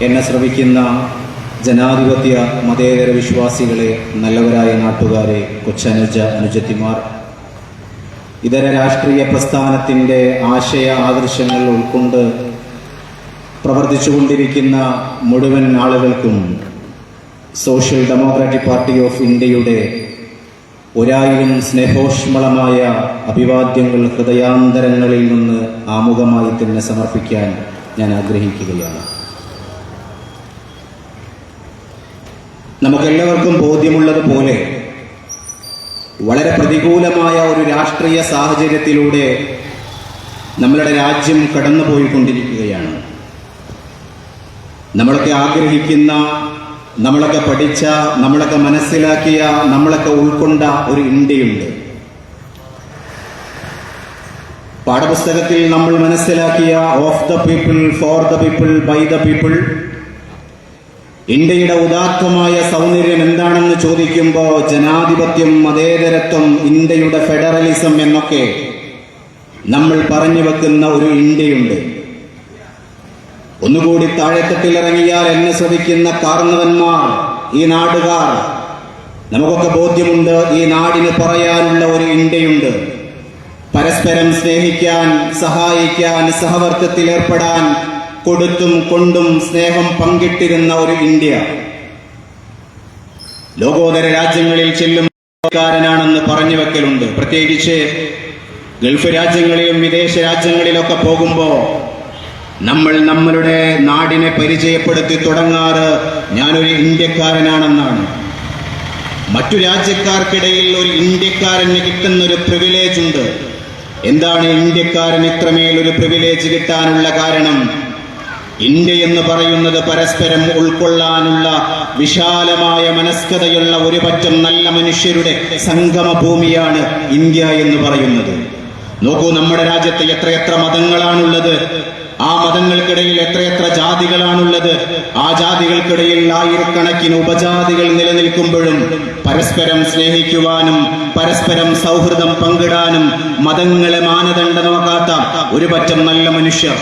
എന്നെ ശ്രവിക്കുന്ന ജനാധിപത്യ മതേതര വിശ്വാസികളെ, നല്ലവരായ നാട്ടുകാരെ, കൊച്ചനുജ അനുജത്തിമാർ, ഇതര രാഷ്ട്രീയ പ്രസ്ഥാനത്തിൻ്റെ ആശയ ആദർശങ്ങൾ ഉൾക്കൊണ്ട് പ്രവർത്തിച്ചുകൊണ്ടിരിക്കുന്ന മുഴുവൻ ആളുകൾക്കും സോഷ്യൽ ഡെമോക്രാറ്റിക് പാർട്ടി ഓഫ് ഇന്ത്യയുടെ 1000 സ്നേഹോഷ്മളമായ അഭിവാദ്യങ്ങൾ ഹൃദയാന്തരങ്ങളിൽ നിന്ന് ആമുഖമായി തന്നെ സമർപ്പിക്കാൻ ഞാൻ ആഗ്രഹിക്കുകയാണ്. നമുക്കെല്ലാവർക്കും ബോധ്യമുള്ളതുപോലെ വളരെ പ്രതികൂലമായ ഒരു രാഷ്ട്രീയ സാഹചര്യത്തിലൂടെ നമ്മളുടെ രാജ്യം കടന്നുപോയിക്കൊണ്ടിരിക്കുകയാണ്. നമ്മളൊക്കെ ആഗ്രഹിക്കുന്ന, നമ്മളൊക്കെ പഠിച്ച, നമ്മളൊക്കെ മനസ്സിലാക്കിയ, നമ്മളൊക്കെ ഉൾക്കൊണ്ട ഒരു ഇന്ത്യയുണ്ട്. പാഠപുസ്തകത്തിൽ നമ്മൾ മനസ്സിലാക്കിയ of the people, for the people, by the people, ഇന്ത്യയുടെ ഉദാത്തമായ സൗന്ദര്യം എന്താണെന്ന് ചോദിക്കുമ്പോൾ ജനാധിപത്യം, മതേതരത്വം, ഇന്ത്യയുടെ ഫെഡറലിസം എന്നൊക്കെ നമ്മൾ പറഞ്ഞു വെക്കുന്ന ഒരു ഇന്ത്യയുണ്ട്. ഒന്നുകൂടി താഴെത്തട്ടിലിറങ്ങിയാൽ എന്നെ ശ്രവിക്കുന്ന കാർന്നവന്മാർ, ഈ നാടുകാർ, നമുക്കൊക്കെ ബോധ്യമുണ്ട് ഈ നാടിന് പറയാനുള്ള ഒരു ഇന്ത്യയുണ്ട്. പരസ്പരം സ്നേഹിക്കാൻ, സഹായിക്കാൻ, സഹവർത്തിത്വത്തിൽ ഏർപ്പെടാൻ, കൊടുത്തും കൊണ്ടും സ്നേഹം പങ്കിട്ടിരുന്ന ഒരു ഇന്ത്യ. ലോകോത്തര രാജ്യങ്ങളിൽ ചെല്ലുകാരനാണെന്ന് പറഞ്ഞു വെക്കലുണ്ട്. പ്രത്യേകിച്ച് ഗൾഫ് രാജ്യങ്ങളിലും വിദേശ രാജ്യങ്ങളിലൊക്കെ പോകുമ്പോൾ നമ്മൾ നമ്മളുടെ നാടിനെ പരിചയപ്പെടുത്തി തുടങ്ങാറ് ഞാനൊരു ഇന്ത്യക്കാരനാണെന്നാണ്. മറ്റു രാജ്യക്കാർക്കിടയിൽ ഒരു ഇന്ത്യക്കാരന് കിട്ടുന്നൊരു പ്രിവിലേജ് ഉണ്ട്. എന്താണ് ഇന്ത്യക്കാരൻ ഇത്രമേൽ ഒരു പ്രിവിലേജ് കിട്ടാനുള്ള കാരണം? ഇന്ത്യ എന്ന് പറയുന്നത് പരസ്പരം ഉൾക്കൊള്ളാനുള്ള വിശാലമായ മനസ്കതയുള്ള ഒരു പറ്റം നല്ല മനുഷ്യരുടെ സംഗമ ഭൂമിയാണ് ഇന്ത്യ എന്ന് പറയുന്നത്. നോക്കൂ, നമ്മുടെ രാജ്യത്ത് എത്രയെത്ര മതങ്ങളാണുള്ളത്. ആ മതങ്ങൾക്കിടയിൽ എത്രയെത്ര ജാതികളാണുള്ളത്. ആ ജാതികൾക്കിടയിൽ ആയിരക്കണക്കിന് ഉപജാതികൾ നിലനിൽക്കുമ്പോഴും പരസ്പരം സ്നേഹിക്കുവാനും പരസ്പരം സൗഹൃദം പങ്കിടാനും മതങ്ങളെ മാനദണ്ഡമാക്കാത്ത ഒരു പറ്റം നല്ല മനുഷ്യർ.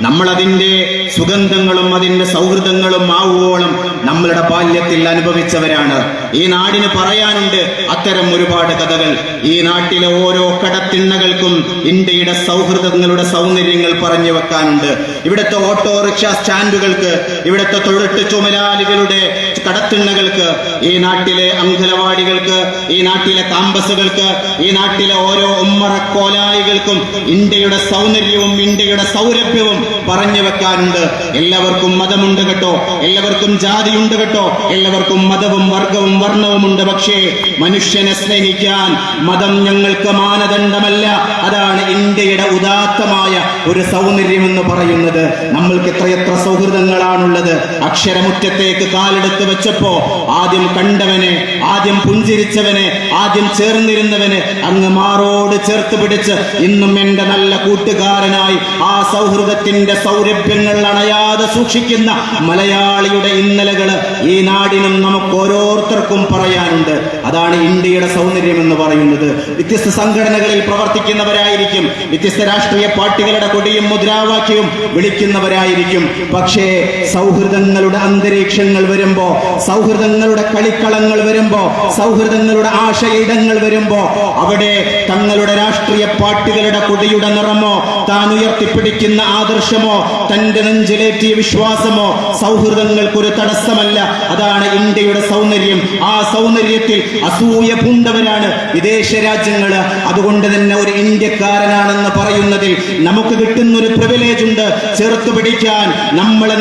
നമ്മളതിന്റെ സുഗന്ധങ്ങളും അതിന്റെ സൗഹൃദങ്ങളും ആവുവോളം നമ്മളുടെ ബാല്യത്തിൽ അനുഭവിച്ചവരാണ്. ഈ നാടിന് പറയാനുണ്ട് അത്തരം ഒരുപാട് കഥകൾ. ഈ നാട്ടിലെ ഓരോ കടത്തിണ്ണകൾക്കും ഇന്ത്യയുടെ സൗഹൃദങ്ങളുടെ സൗന്ദര്യങ്ങൾ പറഞ്ഞു വെക്കാനുണ്ട്. ഇവിടുത്തെ ഓട്ടോറിക്ഷ സ്റ്റാൻഡുകൾക്ക്, ഇവിടുത്തെ തൊഴിട്ട് ചുമലാലികളുടെ കടത്തിണ്ണകൾക്ക്, ഈ നാട്ടിലെ അങ്കലവാടികൾക്ക്, ഈ നാട്ടിലെ കാമ്പസുകൾക്ക്, ഈ നാട്ടിലെ ഓരോ ഉമ്മറക്കോലായികൾക്കും ഇന്ത്യയുടെ സൗന്ദര്യവും ഇന്ത്യയുടെ സൗരഭ്യവും പറഞ്ഞു വെക്കാനുണ്ട്. എല്ലാവർക്കും മതമുണ്ട് കേട്ടോ, എല്ലാവർക്കും ജാതിയുണ്ട് കേട്ടോ, എല്ലാവർക്കും മതവും വർഗവും വർണ്ണവുമുണ്ട്. പക്ഷേ മനുഷ്യനെ സ്നേഹിക്കാൻ മതം ഞങ്ങൾക്ക് മാനദണ്ഡമല്ല. അതാണ് ഇന്ത്യയുടെ ഉദാത്തമായ ഒരു സൗന്ദര്യമെന്ന് പറയുന്നത്. നമ്മൾക്ക് എത്രയെത്ര സൗഹൃദങ്ങളാണുള്ളത്. അക്ഷരമുറ്റത്തേക്ക് കാലെടുത്ത് വെച്ചപ്പോ ആദ്യം കണ്ടവനെ, ആദ്യം പുഞ്ചിരിച്ചവനെ, ആദ്യം ചേർന്നിരുന്നവനെ അങ്ങ് മാറോട് ചേർത്ത് പിടിച്ച് ഇന്നും എന്റെ നല്ല കൂട്ടുകാരനായി ആ സൗഹൃദത്തിന്റെ സൗരഭ്യങ്ങൾ അണയാതെ സൂക്ഷിക്കുന്ന മലയാളിയുടെ ഇന്നലകള് ഈ നാടിനും നമുക്ക് ഓരോരുത്തർക്കും പറയാനുണ്ട്. അതാണ് ഇന്ത്യയുടെ സൗന്ദര്യം എന്ന് പറയുന്നത്. വ്യത്യസ്ത സംഘടനകളിൽ പ്രവർത്തിക്കുന്നവരായിരിക്കും, വ്യത്യസ്ത രാഷ്ട്രീയ പാർട്ടികളുടെ കൊടിയും മുദ്രാവാക്യവും വിളിക്കുന്നവരായിരിക്കും. പക്ഷേ സൗഹൃദങ്ങളുടെ അന്തരീക്ഷങ്ങൾ വരുമ്പോ, സൗഹൃദങ്ങളുടെ കളിക്കളങ്ങൾ വരുമ്പോ, സൗഹൃദങ്ങളുടെ ആശയിടങ്ങൾ വരുമ്പോ അവിടെ തങ്ങളുടെ രാഷ്ട്രീയ പാർട്ടികളുടെ കൊടിയുടെ നിറമോ, താൻ ഉയർത്തിപ്പിടിക്കുന്ന ആദർശമോ, തന്റെ നെഞ്ചിലേറ്റിയ വിശ്വാസമോ സൗഹൃദങ്ങൾക്കൊരു തടസ്സമല്ല. അതാണ് ഇന്ത്യയുടെ സൗന്ദര്യം. ആ സൗന്ദര്യത്തിൽ അസൂയ പൂണ്ടവരാണ് വിദേശ രാജ്യങ്ങള്. അതുകൊണ്ട് തന്നെ ഒരു ഇന്ത്യക്കാരനാണെന്ന് പറയുന്നതിൽ നമുക്ക് കിട്ടുന്നൊരു പ്രിവിലേജ് ഉണ്ട്. ചേർത്ത് പിടിക്കാൻ,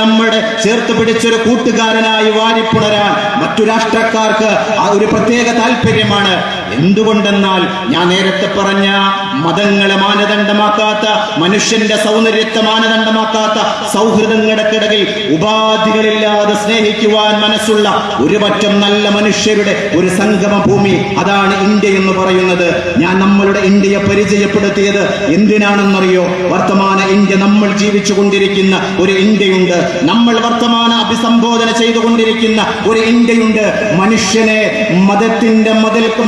നമ്മുടെ ചേർത്ത് പിടിച്ചൊരു കൂട്ടുകാരനായി വാരിപ്പുണരാൻ മറ്റു രാഷ്ട്രക്കാർക്ക് ഒരു പ്രത്യേക താല്പര്യമാണ്. എന്തുകൊണ്ടെന്നാൽ ഞാൻ നേരത്തെ പറഞ്ഞ മതങ്ങളെ മാനദണ്ഡമാക്കാത്ത, മനുഷ്യന്റെ സൗന്ദര്യത്തെ മാനദണ്ഡമാക്കാത്ത സൗഹൃദങ്ങൾക്കിടയിൽ ഉപാധികളില്ലാതെ സ്നേഹിക്കുവാൻ മനസ്സുള്ള ഒരു പറ്റം നല്ല മനുഷ്യരുടെ ഒരു സംഗമ ഭൂമി, അതാണ് ഇന്ത്യ എന്ന് പറയുന്നത്. ഞാൻ നമ്മളുടെ ഇന്ത്യയെ പരിചയപ്പെടുത്തിയത് എന്തിനാണെന്നറിയോ? വർത്തമാന ഇന്ത്യ, നമ്മൾ ജീവിച്ചു കൊണ്ടിരിക്കുന്ന ഒരു ഇന്ത്യയുണ്ട്. നമ്മൾ വർത്തമാന അഭിസംബോധന ചെയ്തുകൊണ്ടിരിക്കുന്ന ഒരു ഇന്ത്യയുണ്ട്. മനുഷ്യനെ മതത്തിന്റെ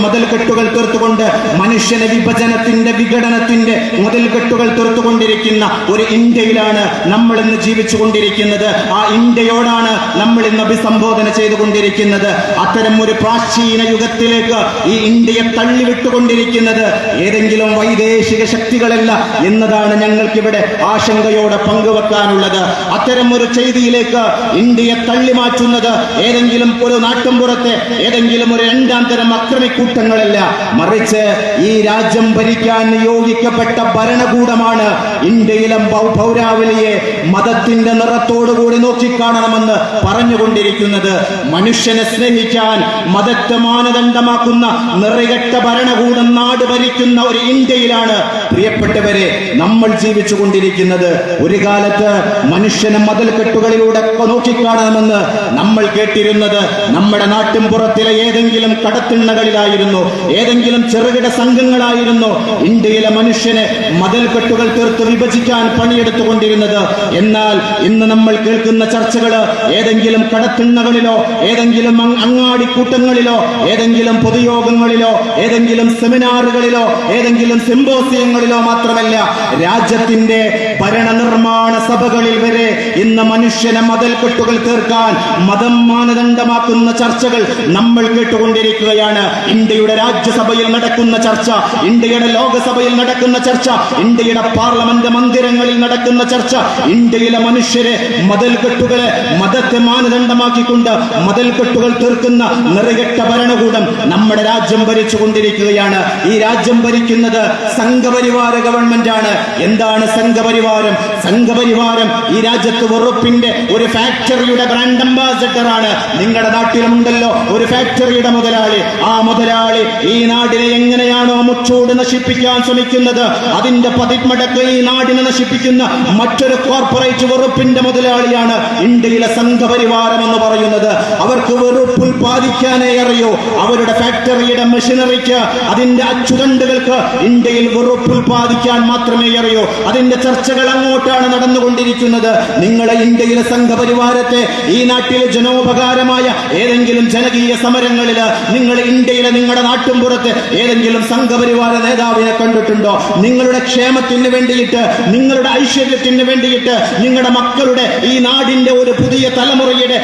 മതിൽക്കെട്ടുകൾ തീർത്തുകൊണ്ട്, മനുഷ്യനെ വിഭജനത്തിന്റെ വിഘടനത്തിന്റെ മുതൽകെട്ടുകൾ തീർത്തുകൊണ്ടിരിക്കുന്ന ഒരു ഇന്ത്യയിലാണ് നമ്മൾ ഇന്ന് ജീവിച്ചുകൊണ്ടിരിക്കുന്നത്. ആ ഇന്ത്യയോടാണ് നമ്മൾ ഇന്ന് അഭിസംബോധന ചെയ്തുകൊണ്ടിരിക്കുന്നത്. അത്തരം ഒരു പ്രാചീന യുഗത്തിലേക്ക് ഈ ഇന്ത്യയെ തള്ളിവിട്ടുകൊണ്ടിരിക്കുന്നത് ഏതെങ്കിലും വൈദേശിക ശക്തികളല്ല എന്നതാണ് ഞങ്ങൾക്കിവിടെ ആശങ്കയോടെ പങ്കുവെക്കാനുള്ളത്. അത്തരം ഒരു ചെയ്തിയിലേക്ക് ഇന്ത്യയെ തള്ളിമാറ്റുന്നത് ഏതെങ്കിലും ഒരു നാട്ടിൻപുറത്തെ ഏതെങ്കിലും ഒരു രണ്ടാം തരം അക്രമിക്കൂട്ടങ്ങളല്ല, മറിച്ച് ഈ രാജ്യം ഭരിക്കാൻ നിയോഗിക്കപ്പെട്ട ഭരണകൂടമാണ് ഇന്ത്യയിലെ പൗരാവലിയെ മതത്തിന്റെ നിറത്തോടുകൂടി നോക്കിക്കാണണമെന്ന് പറഞ്ഞുകൊണ്ടിരിക്കുന്നത്. മനുഷ്യനെ സ്നേഹിക്കാൻ മതത്തെ മാനദണ്ഡമാക്കുന്ന നിറകെട്ട ഭരണകൂടം നാട് ഭരിക്കുന്ന ഒരു ഇന്ത്യയിലാണ് പ്രിയപ്പെട്ടവരെ നമ്മൾ ജീവിച്ചു കൊണ്ടിരിക്കുന്നത്. ഒരു കാലത്ത് മനുഷ്യനെ മതിൽക്കെട്ടുകളിലൂടെ നോക്കിക്കാണണമെന്ന് നമ്മൾ കേട്ടിരുന്നത് നമ്മുടെ നാട്ടിൻ പുറത്തിലെ ഏതെങ്കിലും കടത്തിണ്ണകളിലായിരുന്നു, ഏതെങ്കിലും ചെറുകിട സംഘങ്ങളായിരുന്നു ഇന്ത്യയിലെ മനുഷ്യനെ മതിൽക്കെട്ടുകൾ തീർത്ത് വിഭജിക്കാൻ പണിയെടുത്തുകൊണ്ടിരുന്നത്. എന്നാൽ ഇന്ന് നമ്മൾ കേൾക്കുന്ന ചർച്ചകൾ ഏതെങ്കിലും കടത്തിണ്ണകളിലോ ഏതെങ്കിലും അങ്ങാടിക്കൂട്ടങ്ങളിലോ ഏതെങ്കിലും പൊതുയോഗങ്ങളിലോ ഏതെങ്കിലും സെമിനാറുകളിലോ ഏതെങ്കിലും സിംബോസിയങ്ങളിലോ മാത്രമല്ല, രാജ്യത്തിന്റെ ഭരണനിർമ്മാണ സഭകളിൽ വരെ ഇന്ന് മനുഷ്യനെ മതിൽക്കെട്ടുകൾ തീർക്കാൻ മതം മാനദണ്ഡമാക്കുന്ന ചർച്ചകൾ നമ്മൾ കേട്ടുകൊണ്ടിരിക്കുകയാണ്. ഇന്ത്യയുടെ രാജ്യസഭയിൽ നടക്കുന്ന ചർച്ച, ഇന്ത്യയുടെ ലോകസഭയിൽ നടക്കുന്ന ചർച്ച, ഇന്ത്യയുടെ പാർലമെന്റ് മന്ദിരങ്ങളിൽ നടക്കുന്ന ചർച്ച, ഇന്ത്യയിലെ മനുഷ്യരെ മതിൽക്കെട്ടുകളെ മതത്തെ മാനദണ്ഡമാക്കിക്കൊണ്ട് മതിൽക്കെട്ടുകൾ തീർക്കുന്ന നിറകെട്ട ഭരണകൂടം നമ്മുടെ രാജ്യം ഭരിച്ചുകൊണ്ടിരിക്കുകയാണ്. ഈ രാജ്യം ഭരിക്കുന്നത് സംഘപരിവാര ഗവൺമെന്റാണ്. എന്താണ് സംഘപരിവാരം? സംഘപരിവാരം ഈ രാജ്യത്ത് വെറുപ്പിന്റെ ഒരു ഫാക്ടറിയുടെ ബ്രാൻഡ് അംബാസഡർ ആണ്. നിങ്ങളുടെ നാട്ടിലുണ്ടല്ലോ ഒരു ഫാക്ടറിയുടെ മുതലാളി. ആ മുതലാളി ഈ നാടിനെ എങ്ങനെയാണോ മുച്ചൂട് നശിപ്പിക്കാൻ ശ്രമിക്കുന്നത്, അതിന്റെ പതിന്മടക്ക് ഈ നാടിനെ നശിപ്പിക്കുന്ന മറ്റൊരു കോർപ്പറേറ്റ് വെറുപ്പിന്റെ മുതലാളിയാണ് ഇന്ത്യയിലെ സംഘപരിവാരം എന്ന് പറയുന്നത്. അവർക്ക് വെറുപ്പ് ഉൽപ്പാദിക്കാനേ അറിയൂ. അവരുടെ ഫാക്ടറിയുടെ മെഷീനറിക്ക്, അതിന്റെ അച്ചുതണ്ടുകൾക്ക് ഇന്ത്യയിൽ വെറുപ്പ് ഉൽപ്പാദിക്കാൻ മാത്രമേ അറിയൂ. അതിന്റെ ചർച്ചകൾ അങ്ങോട്ടാണ് നടന്നുകൊണ്ടിരിക്കുന്നത്. നിങ്ങളെ ഇന്ത്യയിലെ സംഘപരിവാരത്തെ ഈ നാട്ടിലെ ജനോപകാരമായ ഏതെങ്കിലും ജനകീയ സമരങ്ങളിൽ നിങ്ങൾ ഇന്ത്യയിലെ നിങ്ങളുടെ നാട്ടിൻപുറത്ത് ഏതെങ്കിലും സംഘപരിവാര നേതാവിനെ കണ്ടിട്ടുണ്ടോ? നിങ്ങളുടെ ക്ഷേമത്തിന് വേണ്ടിയിട്ട്, നിങ്ങളുടെ ഐശ്വര്യത്തിന് വേണ്ടിയിട്ട്, നിങ്ങളുടെ മക്കളുടെ ഈ നാടിന്റെ ഒരു പുതിയ തലമുറയുടെ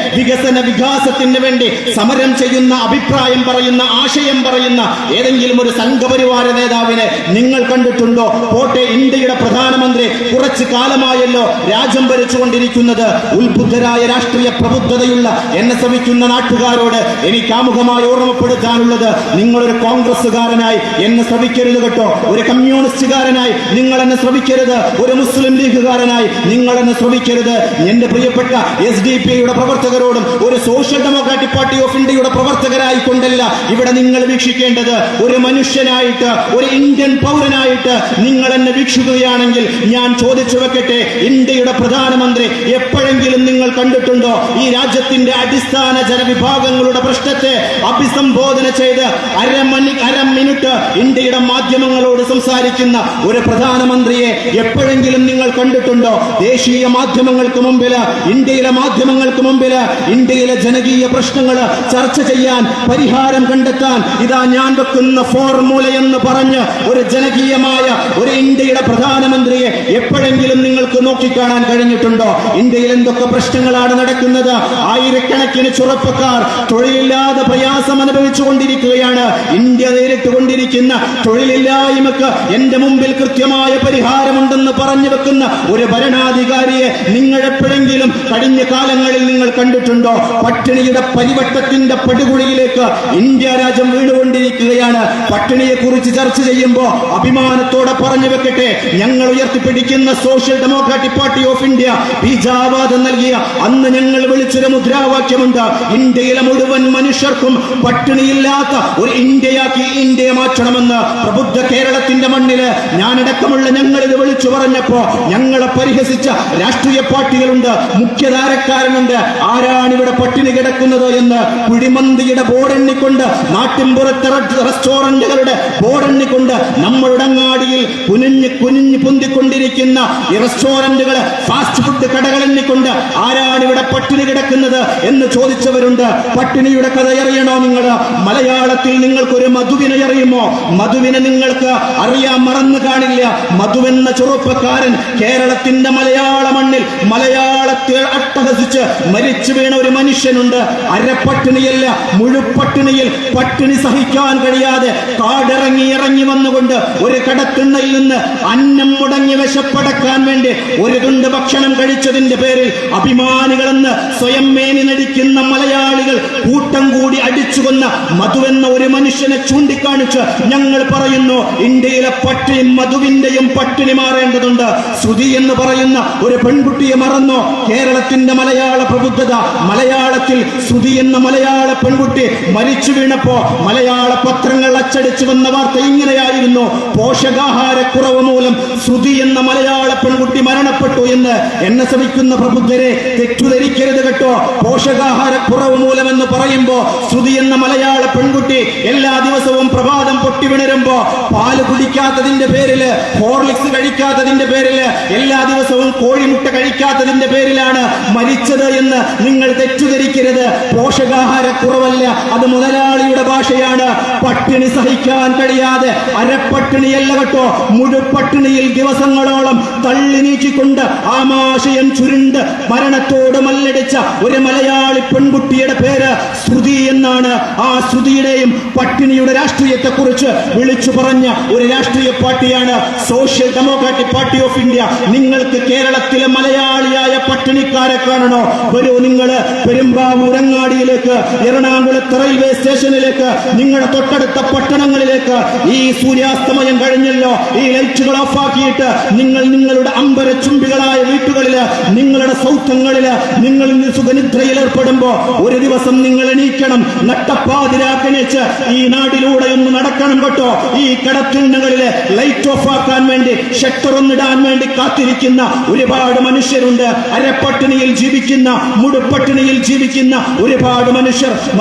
വികാസത്തിന് വേണ്ടി സമരം ചെയ്യുന്ന, അഭിപ്രായം പറയുന്ന, ആശയം പറയുന്ന ഏതെങ്കിലും ഒരു സംഘപരിവാര നേതാവിനെ നിങ്ങൾ കണ്ടിട്ടുണ്ടോ? പോട്ടെ, ഇന്ത്യയുടെ പ്രധാനമന്ത്രി കുറച്ചു കാലമായല്ലോ രാജ്യം ഭരിച്ചുകൊണ്ടിരിക്കുന്നത്. ഉത്ബുദ്ധരായ രാഷ്ട്രീയ പ്രബുദ്ധതയുള്ള എന്നെ ശ്രമിക്കുന്ന നാട്ടുകാരോട് എനിക്ക് ആമുഖമായി ഓർമ്മപ്പെടുത്താനുള്ളത്, നിങ്ങളൊരു കോൺഗ്രസ്സുകാരനായി എന്നെ ശ്രമിക്കരുത് കേട്ടോ. ഒരു കമ്മ്യൂണിസ്റ്റുകാരനായി നിങ്ങൾ എന്നെ ശ്രമിക്കരുത്. ഒരു മുസ്ലിം ലീഗുകാരനായി നിങ്ങൾ എന്നെ ശ്രമിക്കരുത്. എന്റെ പ്രിയപ്പെട്ട SDP-യുടെ പ്രവർത്തകരോടും ഒരു സോഷ്യൽ ഡെമോക്രാറ്റിക് പാർട്ടി ഓഫ് ഇന്ത്യയുടെ പ്രവർത്തകരായി കൊണ്ടല്ല ഇവിടെ നിങ്ങൾ വീക്ഷിക്കേണ്ടത്. ഒരു മനുഷ്യനായിട്ട്, ഒരു ഇന്ത്യൻ പൗരനായിട്ട് നിങ്ങൾ എന്നെ വീക്ഷിക്കുകയാണെങ്കിൽ ഞാൻ ചോദിച്ചു വെക്കട്ടെ, ഇന്ത്യയുടെ പ്രധാനമന്ത്രി എപ്പോഴെങ്കിലും നിങ്ങൾ കണ്ടിട്ടുണ്ടോ ഈ രാജ്യത്തിന്റെ അടിസ്ഥാന ജനവിഭാഗങ്ങളുടെ പ്രശ്നത്തെ അഭിസംബോധന ചെയ്ത് അര മിനിറ്റ് ഇന്ത്യയുടെ മാധ്യമങ്ങളോട് സംസാരിക്കുന്ന ഒരു പ്രധാനമന്ത്രിയെ എപ്പോഴെങ്കിലും നിങ്ങൾ കണ്ടിട്ടുണ്ടോ? ദേശീയ മാധ്യമങ്ങൾക്ക് മുമ്പിൽ, ഇന്ത്യയിലെ മാധ്യമങ്ങൾക്ക് മുമ്പിൽ ഇന്ത്യയിലെ ജനകീയ പ്രശ്നങ്ങൾ ചർച്ച ചെയ്യാൻ, പരിഹാരം കണ്ടെത്താൻ ഇതാ ഞാൻ വെക്കുന്ന ഫോർമുല എന്ന് പറഞ്ഞ് ഒരു ജനകീയമായ ഒരു ഇന്ത്യയുടെ പ്രധാനമന്ത്രിയെ എപ്പോഴെങ്കിലും നിങ്ങൾക്ക് നോക്കിക്കാണാൻ കഴിഞ്ഞിട്ടുണ്ടോ? ഇന്ത്യയിൽ എന്തൊക്കെ പ്രശ്നങ്ങളാണ് നടക്കുന്നത്? ആയിരക്കണക്കിന് ചെറുപ്പക്കാർ തൊഴിലില്ലാതെ പ്രയാസം അനുഭവിച്ചു കൊണ്ടിരിക്കുകയാണ്. ഇന്ത്യ നേരിട്ടുകൊണ്ടിരിക്കുന്ന തൊഴിലില്ലായ്മക്ക് എന്റെ മുമ്പിൽ കൃത്യമായ പരിഹാരമുണ്ടെന്ന് പറഞ്ഞു വെക്കുന്ന ഒരു ഭരണാധികാരിയെ നിങ്ങൾ എപ്പോഴെങ്കിലും കഴിഞ്ഞ കാലങ്ങളിൽ നിങ്ങൾ കണ്ടിട്ടുണ്ടോ? പട്ടിണിയുടെ പരിവട്ടത്തിന്റെ പടുകുഴിയിലേക്ക് ഇന്ത്യ രാജ്യം വീണുകൊണ്ടിരിക്കുകയാണ്. പട്ടിണിയെ കുറിച്ച് ചർച്ച ചെയ്യുമ്പോൾ അഭിമാനത്തോടെ പറഞ്ഞു വെക്കട്ടെ, ഞങ്ങൾ ഉയർത്തിപ്പിടിക്കുന്ന social democratic party of India ബീജാവാദം നൽകിയ അന്ന് ഞങ്ങൾ വിളിച്ചൊരു മുദ്രാവാക്യമുണ്ട്, ഇന്ത്യയിലെ മുഴുവൻ മനുഷ്യർക്കും പട്ടിണിയില്ലാത്ത ഒരു ഇന്ത്യയാക്കി ഇന്ത്യയെ മാറ്റണമെന്ന്. പ്രബുദ്ധ കേരളത്തിന്റെ മണ്ണില് ഞാനടക്കമുള്ള ഞങ്ങൾ ഇത് വിളിച്ചു പറഞ്ഞപ്പോ ഞങ്ങളെ പരിഹസിച്ച രാഷ്ട്രീയ പാർട്ടികളുണ്ട്, മുഖ്യധാരക്കാരനുണ്ട്. ആരാണ് ഇവിടെ പട്ടിണി കിടക്കുന്നത് എന്ന് കുഴിമന്തിയുടെ ബോർഡെണ്ണിക്കൊണ്ട്, നാട്ടിൻപുറത്തെ റെസ്റ്റോറന്റുകളുടെ ബോർഡെണ്ണിക്കൊണ്ട്, നമ്മളുടെ അങ്ങാടിയിൽ കുനിഞ്ഞ് പൊന്തിക്കൊണ്ടിരിക്കുന്ന ഈ റെസ്റ്റോറന്റുകള്, ഫാസ്റ്റ് ഫുഡ് കടകൾ എണ്ണിക്കൊണ്ട് ആരാണ് ഇവിടെ പട്ടിണി കിടക്കുന്നത് എന്ന് ചോദിച്ചവരുണ്ട്. പട്ടിണിയുടെ കഥ അറിയണോ നിങ്ങൾ? മലയാളത്തിൽ നിങ്ങൾക്കൊരു മധുവിനെ അറിയുമോ? മധുവിനെ നിങ്ങൾക്ക് അറിയാൻ മറന്നു കാണില്ല. മധുവെന്ന ചെറുപ്പക്കാരൻ കേരളത്തിന്റെ മലയാള മണ്ണിൽ മലയാളത്തെ അട്ടഹസിച്ച് മരിച്ചു വീണ ഒരു മനുഷ്യനുണ്ട്. അരപ്പട്ടിണിയല്ല, മുഴുപ്പട്ടിണിയിൽ പട്ടിണി സഹിക്കാൻ കഴിയാതെ കാടിറങ്ങി വന്നുകൊണ്ട് ഒരു കടത്തിണ്ണയിൽ നിന്ന് അന്നം മുടങ്ങി വിശപ്പടക്കാൻ വേണ്ടി ഒരു തുണ്ട് ഭക്ഷണം കഴിച്ചതിന്റെ പേരിൽ അഭിമാനികളെന്ന് സ്വയം മേനി നടിക്കുന്ന മലയാളികൾ കൂട്ടം കൂടി അടിച്ചുകൊന്ന മധുവെന്ന ഒരു മനുഷ്യനെ ചൂണ്ടിക്കാണിച്ച് ഞങ്ങൾ പറയുന്നു, ഇന്ത്യയിലെ പട്ടിണി മധുവിന്റെയും പട്ടിണി മാറേണ്ടതുണ്ട്. ശ്രുതി എന്ന് പറയുന്ന ഒരു പെൺകുട്ടിയെ മറന്നോ? കേരളത്തിന്റെ മലയാള പ്രബുദ്ധത, മലയാളത്തിൽ ശ്രുതി എന്ന മലയാള പെൺകുട്ടി മരിച്ചു വീണപ്പോ മലയാള പത്രങ്ങൾ അച്ചടിച്ചു വന്ന വാർത്ത ഇങ്ങനെയായിരുന്നു: പോഷകാഹാരക്കുറവ് മൂലം ശ്രുതി എന്ന മലയാള പെൺകുട്ടി മരണപ്പെട്ടു എന്ന്. എന്നെ ശ്രമിക്കുന്ന പ്രബുദ്ധരെ തെറ്റുധരിക്കരുത് കേട്ടോ. പോഷകാഹാരക്കുറവ് മൂലമെന്ന് പറയുമ്പോ ശ്രുതി എന്ന മലയാള പെൺകുട്ടി എല്ലാ ദിവസവും പ്രഭാതം പൊട്ടി വിണരുമ്പോ പാല് കുടിക്കാത്തതിന്റെ പേരില്, ഹോർലിക്സ് കഴിക്കാത്തതിന്റെ പേരില്, എല്ലാ ദിവസവും കോഴിമുട്ട കഴിക്കാത്തതിന്റെ പേരിലാണ് മരിച്ചത് എന്ന് നിങ്ങൾ തെറ്റുധരിക്കരുത്. പോഷകാഹാരക്കുറവല്ല, അത് മുതലാളിയുടെ ഭാഷയാണ്. പട്ടിണി സഹിക്കാൻ കഴിയാതെ അരപ്പട്ടിണിയല്ല കേട്ടോ, മുഴുപട്ടിണിയിൽ ദിവസങ്ങളോളം തള്ളി നീക്കിക്കൊണ്ട് ആമാശയം ചുരുണ്ട് മരണത്തോട് മല്ലടിച്ച ഒരു മലയാളി പെൺകുട്ടിയുടെ പേര് ശ്രുതി എന്നാണ്. ആ ശ്രുതിയുടെയും പട്ടിണിയുടെ രാഷ്ട്രീയത്തെ കുറിച്ച് വിളിച്ചു പറഞ്ഞ ഒരു രാഷ്ട്രീയ പാർട്ടിയാണ് social democratic party of India. നിങ്ങൾക്ക് കേരളത്തിലെ മലയാളിയായ പട്ടിണിക്കാരെ കാണണോ? വരൂ, നിങ്ങള് പെരുമ്പാവൂർ അങ്ങാടിയിലേക്ക്, എറണാകുളത്ത് റെയിൽവേ സ്റ്റേഷനിലേക്ക്, നിങ്ങളുടെ തൊട്ടടുത്ത പട്ടണങ്ങളിലേക്ക് ഈ സൂര്യാസ്തമയം കഴിഞ്ഞല്ലോ, ഈ ലൈറ്റുകൾ ഓഫാക്കിയിട്ട് നിങ്ങൾ നിങ്ങളുടെ അമ്പര ചുംബികളായ വീട്ടുകളില്, നിങ്ങളുടെ സൗത്തങ്ങളില് നിങ്ങൾ സുഖനിദ്രയിൽ ഏർപ്പെടുമ്പോ ഒരു ദിവസം നിങ്ങൾ എണീക്കണം. നട്ടപ്പാതിരാക്കണിച്ച് ഈ നാടിലൂടെ ഒന്ന് നടക്കണം കേട്ടോ. ഈ കടത്തിണ്ണകളില് ലൈറ്റ് ഓഫാക്കാൻ വേണ്ടി, ഷട്ടർ ഒന്നിടാൻ വേണ്ടി കാത്തിരിക്കുന്ന ഒരുപാട് മനുഷ്യരുണ്ട്. അരപ്പട്ടിണിയിൽ ജീവിക്കുന്ന, മുഴുപട്ടിണിയിൽ ജീവിക്കുന്ന ഒരുപാട്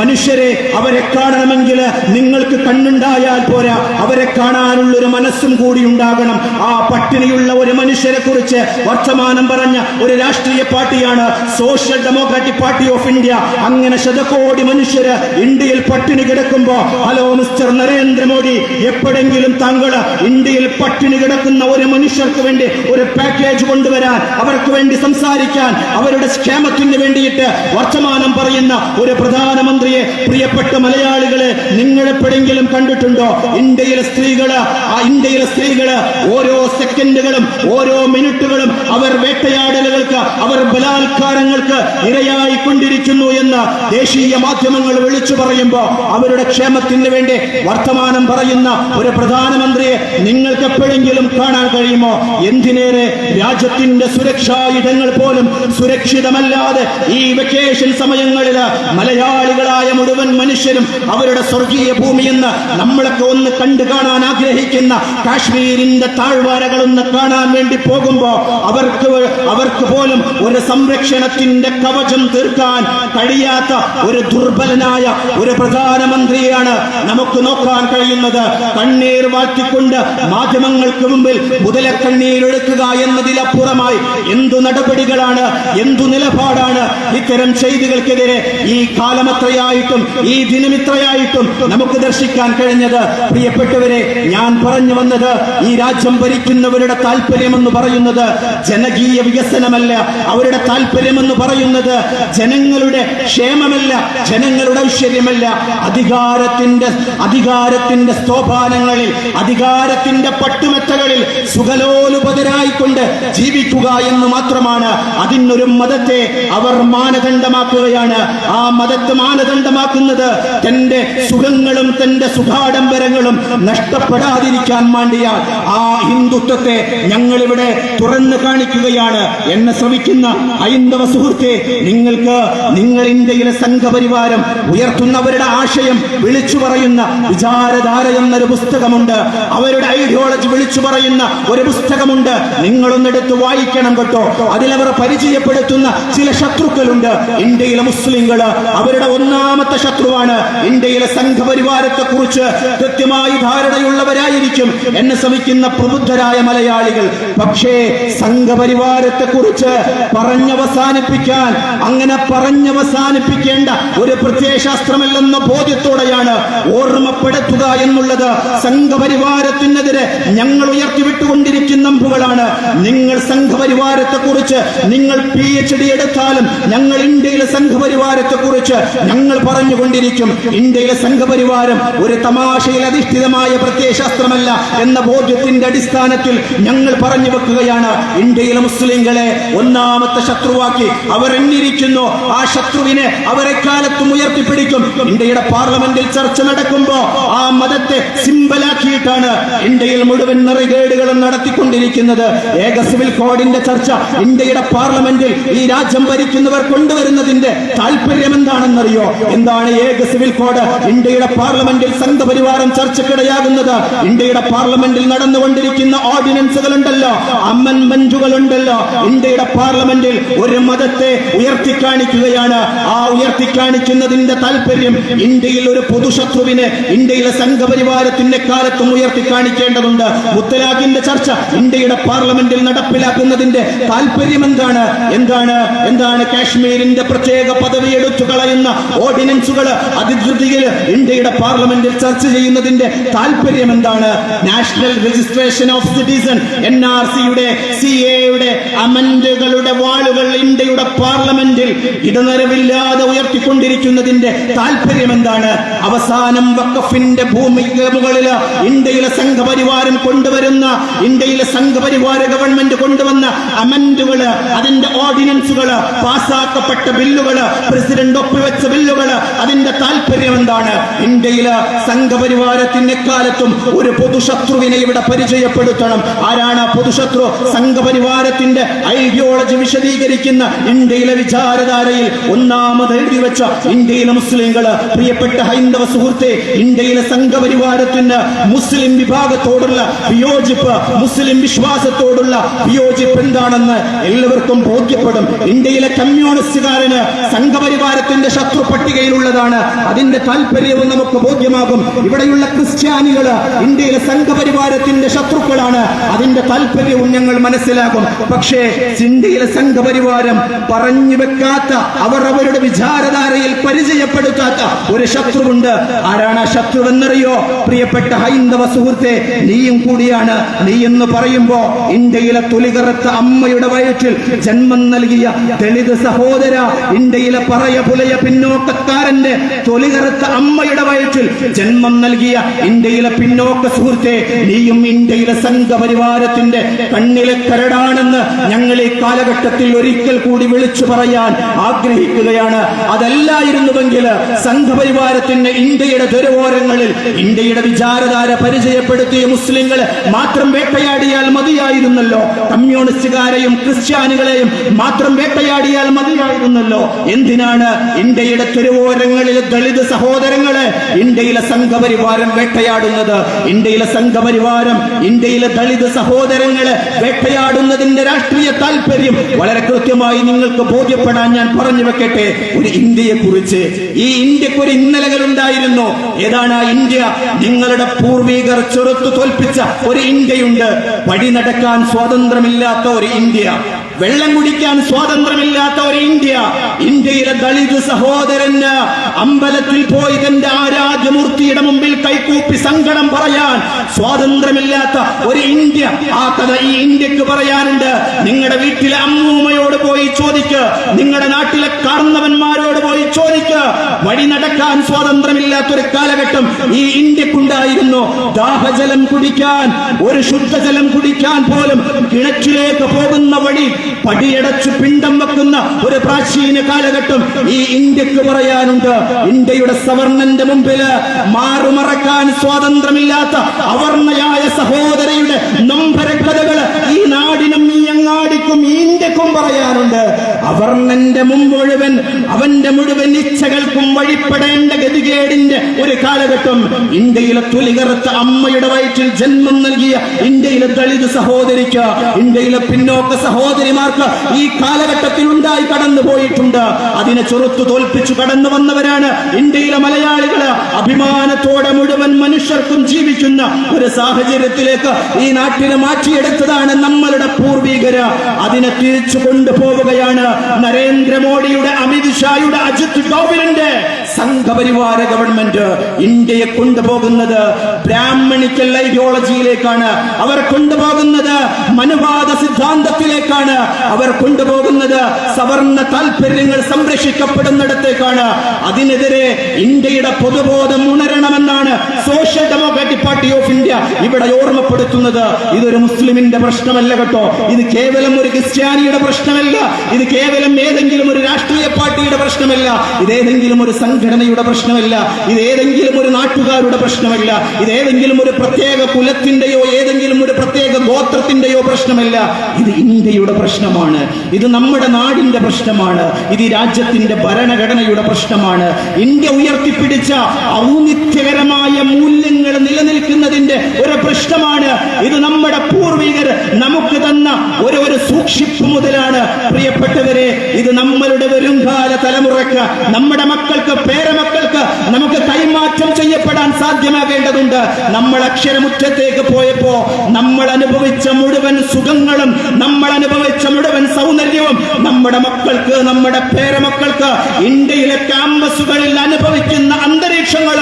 മനുഷ്യരെ അവരെ കാണണമെങ്കിൽ നിങ്ങൾക്ക് കണ്ണുണ്ടായാൽ പോരാ, അവരെ കാണാനുള്ളൊരു മനസ്സും കൂടി ഉണ്ടാകണം. ആ പട്ടിണിയുള്ള ഒരു മനുഷ്യരെ കുറിച്ച് വർത്തമാനം പറഞ്ഞ ഒരു രാഷ്ട്രീയ പാർട്ടിയാണ് social democratic party of India. അങ്ങനെ ശതകോടി മനുഷ്യര് ഇന്ത്യയിൽ പട്ടിണി കിടക്കുമ്പോ, ഹലോ മിസ്റ്റർ നരേന്ദ്രമോദി, എപ്പോഴെങ്കിലും താങ്കൾ ഇന്ത്യയിൽ പട്ടിണി കിടക്കുന്ന ഒരു മനുഷ്യർക്ക് വേണ്ടി ഒരു പാക്കേജ് കൊണ്ടുവരാൻ, അവർക്ക് വേണ്ടി സംസാരിക്കാൻ, അവരുടെ ക്ഷേമത്തിന് വേണ്ടിയിട്ട് വർത്തമാനം പറയുന്ന ഒരു പ്രധാനമന്ത്രിയെ പ്രിയപ്പെട്ട മലയാളികളെ നിങ്ങൾ എപ്പോഴെങ്കിലും കണ്ടിട്ടുണ്ടോ? ഇന്ത്യയിലെ സ്ത്രീകള് ഓരോ സെക്കൻഡുകളും ഓരോ മിനിറ്റുകളും അവർ വേട്ടയാടലുകൾക്ക്, അവർ ബലാത്കാരങ്ങൾക്ക് ഇരയായിക്കൊണ്ടിരിക്കുന്നു എന്ന് ദേശീയ മാധ്യമങ്ങൾ വിളിച്ചു പറയുമ്പോൾ അവരുടെ ക്ഷേമത്തിന് വേണ്ടി വർത്തമാനം പറയുന്ന ഒരു പ്രധാനമന്ത്രിയെ നിങ്ങൾക്ക് എപ്പോഴെങ്കിലും കാണാൻ കഴിയുമോ? എന്തിനേറെ രാജ്യത്തിന്റെ സുരക്ഷാ ഇടങ്ങൾ പോലും സുരക്ഷിതമല്ലാതെ ഈ വെക്കേഷൻ സമയങ്ങളിൽ മലയാളികളായ മുഴുവൻ മനുഷ്യരും അവരുടെ സ്വർഗീയ ഭൂമിയെന്ന് നമ്മളൊക്കെ ഒന്ന് കണ്ടു കാണാൻ ആഗ്രഹിക്കുന്ന കാശ്മീരിന്റെ താഴ്വാരകളൊന്ന് കാണാൻ വേണ്ടി പോകുമ്പോ അവർക്ക് പോലും ഒരു സംരക്ഷണത്തിന്റെ കവചം തീർക്കാൻ കഴിയാത്ത ഒരു ദുർബലനായ ഒരു പ്രധാനമന്ത്രിയാണ് നമുക്ക് നോക്കാൻ കഴിയുന്നത്. കണ്ണീർ വാഴ്ത്തിക്കൊണ്ട് മാധ്യമങ്ങൾക്ക് മുമ്പിൽ മുതലക്കണ്ണീരൊഴുക്കുക എന്നതിലപ്പുറമായി എന്തു നടപടികളാണ്, എന്തു നിലപാടാണ് ഇത്തരം ചെയ്തികൾക്കെതിരെ ഈ കാലമത്രയായിട്ടും ഈ ദിനമിത്രയായിട്ടും നമുക്ക് ദർശിക്കാൻ കഴിഞ്ഞത്? പ്രിയപ്പെട്ടവരെ, ഞാൻ പറഞ്ഞു വന്നത്, ഈ രാജ്യം ഭരിക്കുന്നവരുടെ താല്പര്യമെന്ന് പറയുന്നത് ജനകീയ വികസനമല്ല. അവരുടെ താല്പര്യമെന്ന് പറയുന്നത് ജനങ്ങളുടെ ക്ഷേമമല്ല, ജനങ്ങളുടെ ഐശ്വര്യമല്ല. അധികാരത്തിന്റെ സ്തോപാനങ്ങളിൽ, അധികാരത്തിന്റെ പട്ടുമെത്തകളിൽ സുഖലോലുപതരായിക്കൊണ്ട് ജീവിക്കുക എന്ന് മാത്രമാണ്. അതിനൊരു മതത്തെ അവർ മാനദണ്ഡമാക്കുകയാണ്. ആ മതത്തെ മാനദണ്ഡമാക്കുന്നത് തന്റെ സുഖങ്ങളും തന്റെ സുഖാഡംബരങ്ങളും നഷ്ടപ്പെടാതിരിക്കാൻ വേണ്ടിയാൽ ആ ഹിന്ദുത്വത്തെ ഞങ്ങളിവിടെ തുറന്നു കാണിക്കുകയാണ്. എന്നെ ശ്രമിക്കുന്ന ഹൈന്ദവ സുഹൃത്തെ, നിങ്ങൾ ഇന്ത്യയിലെ സംഘപരിവാരം ഉയർത്തുന്നവരുടെ ആശയം വിളിച്ചു പറയുന്ന വിചാരധാര എന്നൊരു പുസ്തകമുണ്ട്. അവരുടെ ഐഡിയോളജി വിളിച്ചു പറയുന്ന ഒരു പുസ്തകമുണ്ട്. നിങ്ങളൊന്നെടുത്ത് വായിക്കണം കേട്ടോ. അതിലവർ പരിചയപ്പെടുത്തുന്ന ചില ശത്രുക്കളുണ്ട്. ഇന്ത്യയിലെ മുസ്ലിങ്ങൾ അവരുടെ ഒന്നാമത്തെ ശത്രുവാണ്. ഇന്ത്യയിലെ സംഘപരിവാരത്തെ കുറിച്ച് കൃത്യമായി ധാരണയുള്ളവരായിരിക്കും എന്നെ ശ്രമിക്കുന്ന പ്രബുദ്ധരായ മലയാളികൾ. പക്ഷേ സംഘപരിവാരത്തെ കുറിച്ച് പറഞ്ഞവസാനിപ്പിക്കാൻ, അങ്ങനെ പറഞ്ഞവസാനിപ്പിക്കേണ്ട ഒരു പ്രത്യയശാസ്ത്രമല്ലെന്ന ബോധ്യത്തോടെയാണ് ഓർമ്മപ്പെടുത്തുക എന്നുള്ളത്. സംഘപരിവാരത്തിനെതിരെ ഞങ്ങൾ ഉയർത്തിവിട്ടുകൊണ്ടിരിക്കുന്ന അമ്പുകളാണ്. നിങ്ങൾ സംഘപരിവാരത്തെ കുറിച്ച് നിങ്ങൾ PhD എടുത്താലും ഞങ്ങൾ ഇന്ത്യയിലെ സംഘപരിവാരത്തെ കുറിച്ച് ഞങ്ങൾ പറഞ്ഞുകൊണ്ടിരിക്കും. ഇന്ത്യയിലെ സംഘപരിവാരം ഒരു തമാശയിൽ അധിഷ്ഠിതമായ പ്രത്യയശാസ്ത്രമല്ല എന്ന ബോധ്യത്തിന്റെ അടിസ്ഥാനത്തിൽ ഞങ്ങൾ പറഞ്ഞു വെക്കുകയാണ്. ഇന്ത്യയിലെ മുസ്ലിങ്ങളെ ഒന്നാമത്തെ ശത്രുവാക്കി അവർ എണ്ണിരിക്കുന്നു. ആ ശത്രുവിനെ അവരെക്കാലത്തും ഉയർത്തിപ്പിടിക്കും. ഇന്ത്യയുടെ പാർലമെന്റിൽ ചർച്ച നടക്കുമ്പോ ആ മതത്തെ സിംബലാക്കിയിട്ടാണ് ഇന്ത്യയിൽ മുഴുവൻ നെറികേടുകളും നടത്തിക്കൊണ്ടിരിക്കുന്നത്. ഏക സിവിൽ കോഡിന്റെ ചർച്ച ഇന്ത്യയുടെ പാർലമെന്റിൽ ഈ രാജ്യം ഭരിക്കുന്നവർ കൊണ്ടുവരുന്നതിന്റെ താല്പര്യം എന്താണെന്നറിയോ? എന്താണ് ഏക സിവിൽ കോഡ്? ഇന്ത്യയുടെ പാർലമെന്റിൽ സംഘപരിവാരം ചർച്ചക്കിടയാകുന്നത് ഇന്ത്യയുടെ പാർലമെന്റിൽ നടന്നുകൊണ്ടിരിക്കുന്ന ഓർഡിനൻസുകൾ ഉണ്ടല്ലോ, അമെന്റ്മെന്റുകൾ ഉണ്ടല്ലോ. ഇന്ത്യയുടെ പാർലമെന്റിൽ ഒരു മതത്തെ ഉയർത്തിക്കാണിക്കുകയാണ്. ആ ഉയർത്തിക്കാണിക്കുന്നതിന്റെ താല്പര്യം ഇന്ത്യയിൽ ഒരു പൊതുശത്രുവിനെ ഇന്ത്യയിലെ സംഘപരിവാരത്തിന്റെ കാലത്തും ഉയർത്തിക്കാണിക്കേണ്ടതുണ്ട്. മുത്തലാഖിന്റെ ചർച്ച ഇന്ത്യയുടെ പാർലമെന്റിൽ നടപ്പിലാക്കുന്നതിന്റെ താല്പര്യം എന്താണ്? എന്താണ് എന്താണ് കാശ്മീരിന്റെ പ്രത്യേക പദവി എടുത്തു കളയുന്ന ഓർഡിനൻസുകൾ അതിധൃതിയിൽ ഇന്ത്യയുടെ പാർലമെന്റിൽ ചർച്ച ചെയ്യുന്നതിന്റെ താല്പര്യം എന്താണ്? നാഷണൽ രജിസ്ട്രേഷൻ ഓഫ് സിറ്റിസൺ NRCയുടെ CAയുടെ അമെന്റുകളുടെ വാളുകൾ ഇന്ത്യയുടെ പാർലമെന്റിൽ ഇടനിലവില്ലാതെ ഉയർത്തിക്കൊണ്ടിരിക്കുന്നതിന്റെ താല്പര്യം എന്താണ്? അവസാനം വഖഫിന്റെ ഭൂമിക്ക് മുകളിൽ ഇന്ത്യയിലെ സംഘപരിവാരം കൊണ്ടുവരുന്ന, ഇന്ത്യയിലെ സംഘപരിവാര ഗവൺമെന്റ് കൊണ്ടുവന്ന അമെന്റുകൾ, അതിന്റെ ഓർഡിനൻസുകൾ, പാസാക്കപ്പെട്ട ബില്ലുകൾ, പ്രസിഡന്റ് ഒപ്പുവെച്ച ബില്ലുകൾ, അതിന്റെ താല്പര്യം എന്താണ്? ഇന്ത്യയിലെ സംഘപരിവാരത്തിന് കാലത്തും ഒരു പൊതുശത്രുവിനെ ഇവിടെ പരിചയപ്പെടുത്തണം. ആരാണ് പൊതുശത്രു? സംഘപരിവാരത്തിന്റെ ഐഡിയോളജി വിശദീകരിക്കുന്ന ഇന്ത്യയിലെ വിചാരധാരയിൽ ഒന്നാമത് എഴുതി വെച്ച ഇന്ത്യയിലെ മുസ്ലിങ്ങള്. പ്രിയപ്പെട്ട ഹൈന്ദവ സുഹൃത്തെ, ഇന്ത്യയിലെ സംഘപരിവാരത്തിന് മുസ്ലിം വിഭാഗത്തോടുള്ള വിയോജിപ്പ്, മുസ്ലിം വിശ്വാസത്തോടുള്ള വിയോജിപ്പ് എന്താണെന്ന് എല്ലാവർക്കും ബോധ്യപ്പെടും. ഇന്ത്യയിലെ കമ്മ്യൂണിസ്റ്റുകാരന് സംഘപരിവാരത്തിന്റെ ശത്രു പട്ടികയിലുള്ളതാണ്. അതിന്റെ താല്പര്യവും നമുക്ക് ബോധ്യമാകും. ഇവിടെയുള്ള ക്രിസ്ത്യാനികള് ഇന്ത്യയിലെ സംഘപരിവാരത്തിന്റെ ശത്രുക്കളാണ്. അതിന്റെ താല്പര്യവും ഞങ്ങൾ മനസ്സിലാക്കും. പക്ഷേ ഇന്ത്യയിലെ സംഘപരിവാരം പറഞ്ഞു വെക്കാത്ത, അവർ അവരുടെ വിചാരധാരയിൽ പരിചയപ്പെടുത്താത്ത ഒരു ശത്രുവുണ്ട്. ആരാണ് ആ ശത്രു എന്നറിയോ? പ്രിയപ്പെട്ട ഹൈന്ദവ സുഹൃത്തെ, നീയും കൂടിയാണ്. നീ എന്ന് പറയുമ്പോ ഇന്ത്യയിലെ തൊലികറുത്ത അമ്മയുടെ വയറ്റിൽ ജന്മം നൽകിയ ദളിത് സഹോദര, ഇന്ത്യയിലെ പറയ പുലയ പിന്നോക്കക്കാരന്റെ തൊലികറുത്ത അമ്മയുടെ വയറ്റിൽ ജന്മം നൽകിയ ഇന്ത്യയിലെ പിന്നോക്ക സുഹൃത്തെ, നീയും ഇന്ത്യയിലെ സംഘപരിവാരത്തിന്റെ കണ്ണിലെ കരടാണെന്ന് ഞങ്ങൾ ഈ കാലഘട്ടത്തിൽ ഒരിക്കൽ കൂടി വിളിച്ചു പറയാൻ ആഗ്രഹിക്കുകയാണ്. അതല്ലായിരുന്നുവെങ്കിൽ സംഘപരിവാരത്തിന് ഇന്ത്യയുടെ തെരുവോരങ്ങളിൽ ഇന്ത്യയുടെ വിചാരധാര പരിചയപ്പെടുത്തിയ മുസ്ലിങ്ങളെ മാത്രം വേട്ടയാടിയാൽ മതിയായിരുന്നല്ലോ. കമ്മ്യൂണിസ്റ്റുകാരെയും ക്രിസ്ത്യാനികളെയും മാത്രം വേട്ടയാടിയാൽ മതിയായിരുന്നല്ലോ. എന്തിനാണ് ഇന്ത്യയുടെ തെരുവോരങ്ങളിലെ ദളിത് സഹോദരങ്ങളെ ഇന്ത്യയിലെ സംഘപരിവാരം വേട്ടയാടുന്നത്? ഇന്ത്യയിലെ സംഘപരിവാരം ഇന്ത്യയിലെ ദളിത് സഹോദരങ്ങളെ വേട്ടയാടുന്നതിന്റെ രാഷ്ട്രീയ താല്പര്യം വളരെ കൃത്യമായി നിങ്ങൾക്ക് ബോധ്യപ്പെടാൻ ഞാൻ പറഞ്ഞു വെക്കട്ടെ. ഒരു ഇന്ത്യയെ കുറിച്ച്, ഈ ഇന്ത്യക്ക് ഒരു ഇന്നലകൾ ഉണ്ടായിരുന്നു. ഏതാണ് ആ ഇന്ത്യ? നിങ്ങളുടെ പൂർവികർ ചെറുത്തു തോൽപ്പിച്ച ഒരു ഇന്ത്യയുണ്ട്. വഴി നടക്കാൻ സ്വാതന്ത്ര്യമില്ലാത്ത ഒരു ഇന്ത്യ, വെള്ളം കുടിക്കാൻ സ്വാതന്ത്ര്യമില്ലാത്ത ഒരു ഇന്ത്യ. ഇന്ത്യയിലെ ദളിത് സഹോദരന് അമ്പലത്തിൽ പോയി തന്റെ ആരാധ്യമൂർത്തിയുടെ മുമ്പിൽ കൈകൂപ്പി സങ്കടം പറയാൻ സ്വാതന്ത്ര്യമില്ലാത്ത ഒരു ഇന്ത്യ. ആ കഥ ഈ ഇന്ത്യക്ക് പറയാനുണ്ട്. നിങ്ങളുടെ വീട്ടിലെ അമ്മൂമ്മയോട് പോയി ചോദിക്ക്, നിങ്ങളുടെ നാട്ടിലെ കാർന്നവന്മാരോട് പോയി ചോദിക്ക്. വഴി നടക്കാൻ സ്വാതന്ത്ര്യമില്ലാത്തൊരു കാലഘട്ടം ഈ ഇന്ത്യക്കുണ്ടായിരുന്നു. ദാഹജലം കുടിക്കാൻ, ഒരു ശുദ്ധജലം കുടിക്കാൻ പോലും കിണറ്റിലേക്ക് പോകുന്ന വഴി പടിയടച്ച് പിണ്ടം വെക്കുന്ന ഒരു പ്രാചീന കാലഘട്ടം ഈ ഇന്ത്യക്ക് പറയാനുണ്ട്. ഇന്ത്യയുടെ സവർണന്റെ മുമ്പിൽ മാറുമറക്കാൻ സ്വാതന്ത്ര്യമില്ലാത്ത അവർണയായ സഹോദരിയുടെ നൊമ്പരക്കഥകൾ ഈ നാടിനും ഈ അങ്ങാടിക്കും ഈ ഇന്ത്യക്കും പറയാനുണ്ട്. അവർണന്റെ മുമ്പ് മുഴുവൻ അവന്റെ മുഴുവൻ ഇച്ഛകൾക്കും വഴിപ്പെടേണ്ട ഗതികേടിന്റെ ഒരു കാലഘട്ടം. ഇന്ത്യയിലെ തൊലികറുത്ത അമ്മയുടെ വയറ്റിൽ ജന്മം നൽകിയ ഇന്ത്യയിലെ ദളിത് സഹോദരിക്ക്, ഇന്ത്യയിലെ പിന്നോക്ക സഹോദരിമാർക്ക് ഈ കാലഘട്ടത്തിൽ ഉണ്ടായി കടന്നു പോയിട്ടുണ്ട്. അതിനെ ചെറുത്തു തോൽപ്പിച്ചു കടന്നു വന്നവരാണ് ഇന്ത്യയിലെ മലയാളികൾ. അഭിമാനത്തോടെ മുഴുവൻ മനുഷ്യർക്കും ജീവിക്കുന്ന ഒരു സാഹചര്യത്തിലേക്ക് ഈ നാട്ടിനെ മാറ്റിയെടുത്തതാണ് നമ്മളുടെ പൂർവികര്. അതിനെ തിരിച്ചു കൊണ്ടുപോവുകയാണ് നരേന്ദ്രമോദിയുടെ, അമിത് ഷായുടെ, അജിത് ഡോവലിന്റെ സംഘപരിവാര ഗവൺമെന്റ് ഇന്ത്യയെ കൊണ്ടുപോകുന്നത് ബ്രാഹ്മണിക്കൽ ഐഡിയോളജിയിലേക്കാണ്. അവർ കൊണ്ടുപോകുന്നത് മനുവാദ സിദ്ധാന്തത്തിലേക്കാണ്. അവർ കൊണ്ടുപോകുന്നത് സവർണ താൽപര്യങ്ങൾ സംരക്ഷിക്കപ്പെടുന്നിടത്തേക്കാണ്. അതിനെതിരെ ഇന്ത്യയുടെ പൊതുബോധം ഉണരണമെന്നാണ് social democratic party of India ഇവിടെ ഓർമ്മപ്പെടുത്തുന്നത്. ഇതൊരു മുസ്ലിമിന്റെ പ്രശ്നമല്ല കേട്ടോ, ഇത് കേവലം ഒരു ക്രിസ്ത്യാനിയുടെ പ്രശ്നമല്ല, ഇത് കേവലം ഏതെങ്കിലും ഒരു രാഷ്ട്രീയ പാർട്ടിയുടെ പ്രശ്നമല്ല, ഇതേതെങ്കിലും ഒരു സംഘടനയുടെ പ്രശ്നമല്ല, ഇതേതെങ്കിലും ഒരു നാട്ടുകാരുടെ പ്രശ്നമല്ല, ഇതേതെങ്കിലും ഒരു പ്രത്യേക കുലത്തിന്റെയോ ഏതെങ്കിലും ഒരു പ്രത്യേക ഗോത്രത്തിന്റെയോ പ്രശ്നമല്ല. ഇത് ഇന്ത്യയുടെ പ്രശ്നമാണ്, ഇത് നമ്മുടെ നാടിന്റെ പ്രശ്നമാണ്, ഇത് ഈ രാജ്യത്തിന്റെ ഭരണഘടനയുടെ പ്രശ്നമാണ്. ഇന്ത്യ ഉയർത്തിപ്പിടിച്ച ഔന്നിത്യകരമായ മൂല്യങ്ങൾ നിലനിൽക്കുന്നതിന്റെ ഒരു പ്രശ്നമാണ്. ഇത് നമ്മുടെ പൂർവികർ നമുക്ക് തന്ന ഒരു സൂക്ഷിപ്പ് മുതലാണ്. പ്രിയപ്പെട്ടവരെ, ഇത് നമ്മളുടെ വരുംകാല തലമുറക്ക്, നമ്മുടെ മക്കൾക്ക്, പേരമക്കൾക്ക് നമുക്ക് കൈമാറ്റം ചെയ്യപ്പെടാൻ സാധ്യമാകേണ്ടതുണ്ട്. നമ്മൾ അക്ഷരമുറ്റത്തേക്ക് പോയപ്പോ നമ്മൾ അനുഭവിച്ച മുഴുവൻ സുഖങ്ങളും, നമ്മൾ അനുഭവിച്ച മുഴുവൻ സൗന്ദര്യവും നമ്മുടെ മക്കൾക്ക്, നമ്മുടെ പേരമക്കൾക്ക് ഇന്ത്യയിലെ ക്യാമ്പസുകളിൽ അനുഭവിക്കുന്ന അന്തരീക്ഷങ്ങൾ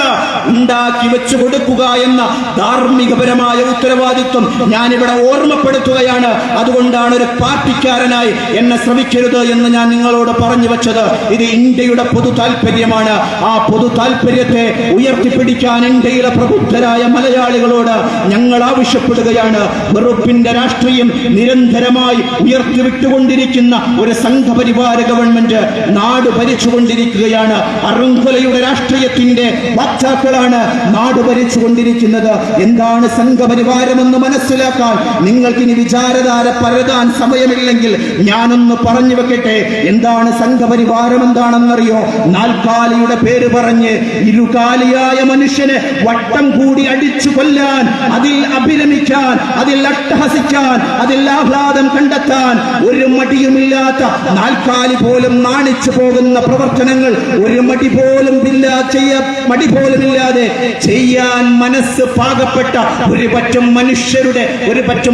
ഉണ്ടാക്കി വെച്ചു കൊടുക്കുക എന്ന ധാർമ്മികപരമായ ഉത്തരവാദിത്വം ഞാനിവിടെ ഓർമ്മപ്പെടുത്തുകയാണ്. അതുകൊണ്ടാണ് ഒരു പാർട്ടിക്കാരനായി എന്നെ ശ്രമിക്കരുത് എന്ന് ഞാൻ നിങ്ങളോട് പറഞ്ഞു വെച്ചത്. ഇത് ഇന്ത്യയുടെ പൊതു താല്പര്യമാണ്. ആ പൊതു താല്പര്യത്തെ ഉയർത്തിപ്പിടിക്കാൻ ഇന്ത്യയിലെ പ്രബുദ്ധരായ മലയാളികളോട് ഞങ്ങൾ ആവശ്യപ്പെടുകയാണ്. വെറുപ്പിന്റെ രാഷ്ട്രീയം നിരന്തരമായി ഉയർത്തിവിട്ടുകൊണ്ടിരിക്കുന്ന ഒരു സംഘപരിവാര ഗവൺമെന്റ് നാട് ഭരിച്ചുകൊണ്ടിരിക്കുകയാണ്. അറുങ്കൊലയുടെ രാഷ്ട്രീയത്തിന്റെ വക്താക്കളാണ് നാട് ഭരിച്ചുകൊണ്ടിരിക്കുന്നത്. എന്താണ് സംഘപരിവാരമെന്ന് മനസ്സിലാക്കാൻ നിങ്ങൾക്കിനി വിചാരധാര പരതാൻ സമയമില്ലെങ്കിൽ ഞാനൊന്ന് പറഞ്ഞു വെക്കട്ടെ. എന്താണ് സംഘപരിവാരം? എന്താണെന്നറിയോ? നാൽക്കാലിയുടെ പേര് പറഞ്ഞ് ഇരുകാലിയായ മനുഷ്യനെ വട്ടം കൂടി അടിച്ചു കൊല്ലാൻ, അതിൽ അഭിരമിക്കാൻ, അതിൽ അട്ടഹസിക്കാൻ, അതിൽ ആഹ്ലാദം കണ്ടെത്താൻ ഒരു മടിയുമില്ലാത്ത, നാൽക്കാലി പോലും നാണിച്ചു പോകുന്ന പ്രവർത്തനങ്ങൾ ഒരു മടി പോലും ഇല്ലാതെ ചെയ്യാൻ മനസ്സ് പാകപ്പെട്ട ഒരു പറ്റം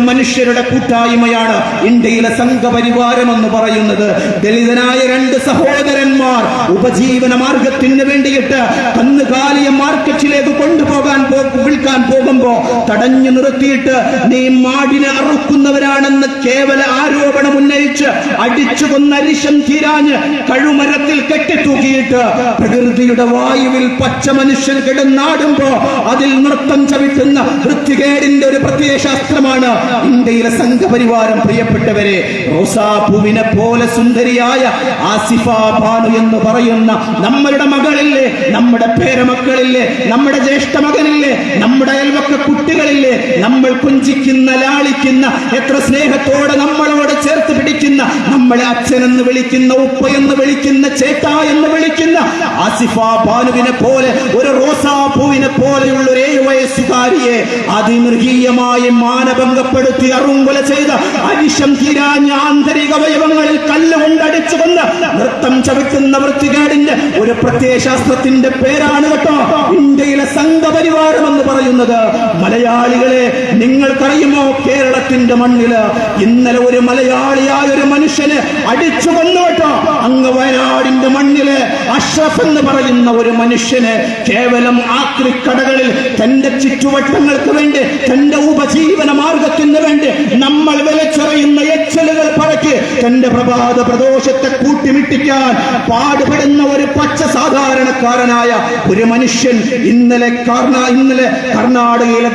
മനുഷ്യരുടെ കൂട്ടായ്മയാണ് ഇന്ത്യയിലെ സംഘപരിവാരം എന്ന് പറയുന്നത്. ദളിതനായ രണ്ട് സഹോദരന്മാർ ഉപജീവന മാർഗത്തിന് വേണ്ടിയിട്ട് കന്നുകാലിയെ മാർക്കറ്റിലേക്ക് വിൽക്കാൻ പോകുമ്പോ തടഞ്ഞു നിർത്തിയിട്ട് നീ മാടിനെ അറുക്കുന്നവരാണെന്ന് കേവല ആരോപണം ഉന്നയിച്ച് അടിച്ചു കൊന്ന അരിശം തീരാഞ്ഞ് കഴുമരത്തിൽ കെട്ടിത്തൂക്കിയിട്ട് പ്രകൃതിയുടെ വായുവിൽ പച്ച മനുഷ്യൻ കിടന്നാടുമ്പോ അതിൽ നൃത്തം ചവിട്ടുന്ന വൃത്തികേടിന്റെ ഒരു പ്രത്യയശാസ്ത്രമാണ് ഇന്ത്യയിലെ സംഘപരിവാരം. പ്രിയപ്പെട്ടവരെ, റോസാപ്പൂവിനെ പോലെ സുന്ദരിയായ ആസിഫ ബാനു എന്ന് പറയുന്ന നമ്മളുടെ മകളില്ലേ, നമ്മുടെ പേരമക്കളില്ലേ, നമ്മുടെ ജ്യേഷ്ഠ മകനില്ലേ, നമ്മുടെ അയൽവക്ക കുട്ടികളില്ലേ, നമ്മൾ കുഞ്ചിക്കുന്ന, ലാളിക്കുന്ന, എത്ര സ്നേഹത്തോടെ നമ്മളോട് ചേർത്ത് പിടിക്കുന്ന, നമ്മളെ അച്ഛനെന്ന് വിളിക്കുന്ന, ഉപ്പയെന്ന് വിളിക്കുന്ന, ചേട്ടാ എന്ന് വിളിക്കുന്ന ആസിഫ ബാനുവിനെ പോലെ, ഒരു റോസാപ്പൂവിനെ പോലെയുള്ള ഒരു 7 വയസ്സുകാരിയെ അതിമൃഗീയമായി മാനഭംഗപ്പെടുത്തി അറുങ്കൊല ചെയ്ത അരിശം തീരാഞ്ഞ ആന്തരിക അവയവങ്ങളിൽ കല്ലുകൊണ്ടടിച്ചു കൊന്ന് നൃത്തം ചവിട്ടുന്ന വൃത്തികേടിന്റെ ഒരു പ്രത്യയശാസ്ത്രത്തിന്റെ പേരാണ് കേട്ടോ ഇന്ത്യയിലെ സംഘപരിവാരം എന്ന് പറയുന്നത്. മലയാളികളെ, നിങ്ങൾക്കറിയുമോ, കേരളത്തിന്റെ മണ്ണില് ഇന്നലെ ഒരു മലയാളിയായ ഒരു മനുഷ്യന് അടിച്ചു കൊന്നു കേട്ടോ. അങ്ങ് വയനാടിന്റെ മണ്ണില് അഷ്റഫ് എന്ന് പറയുന്ന ഒരു മനുഷ്യന് കേവലം ആക്രിക്കടകളിൽ തന്റെ ചുറ്റുവട്ടങ്ങൾക്ക് വേണ്ടി, തന്റെ ഉപജീവന മാർഗത്തിന് വേണ്ടി നമ്മൾ വിലച്ചറിയുന്ന എച്ചലുകൾ പറക്കി തന്റെ പ്രഭാത പ്രദോഷത്തെ കൂട്ടിമിട്ടിക്കാൻ പാടുപെടുന്ന ഒരു പച്ച സാധാരണക്കാരനായ ഒരു മനുഷ്യൻ ഇന്നലെ കർണാടകയിലെ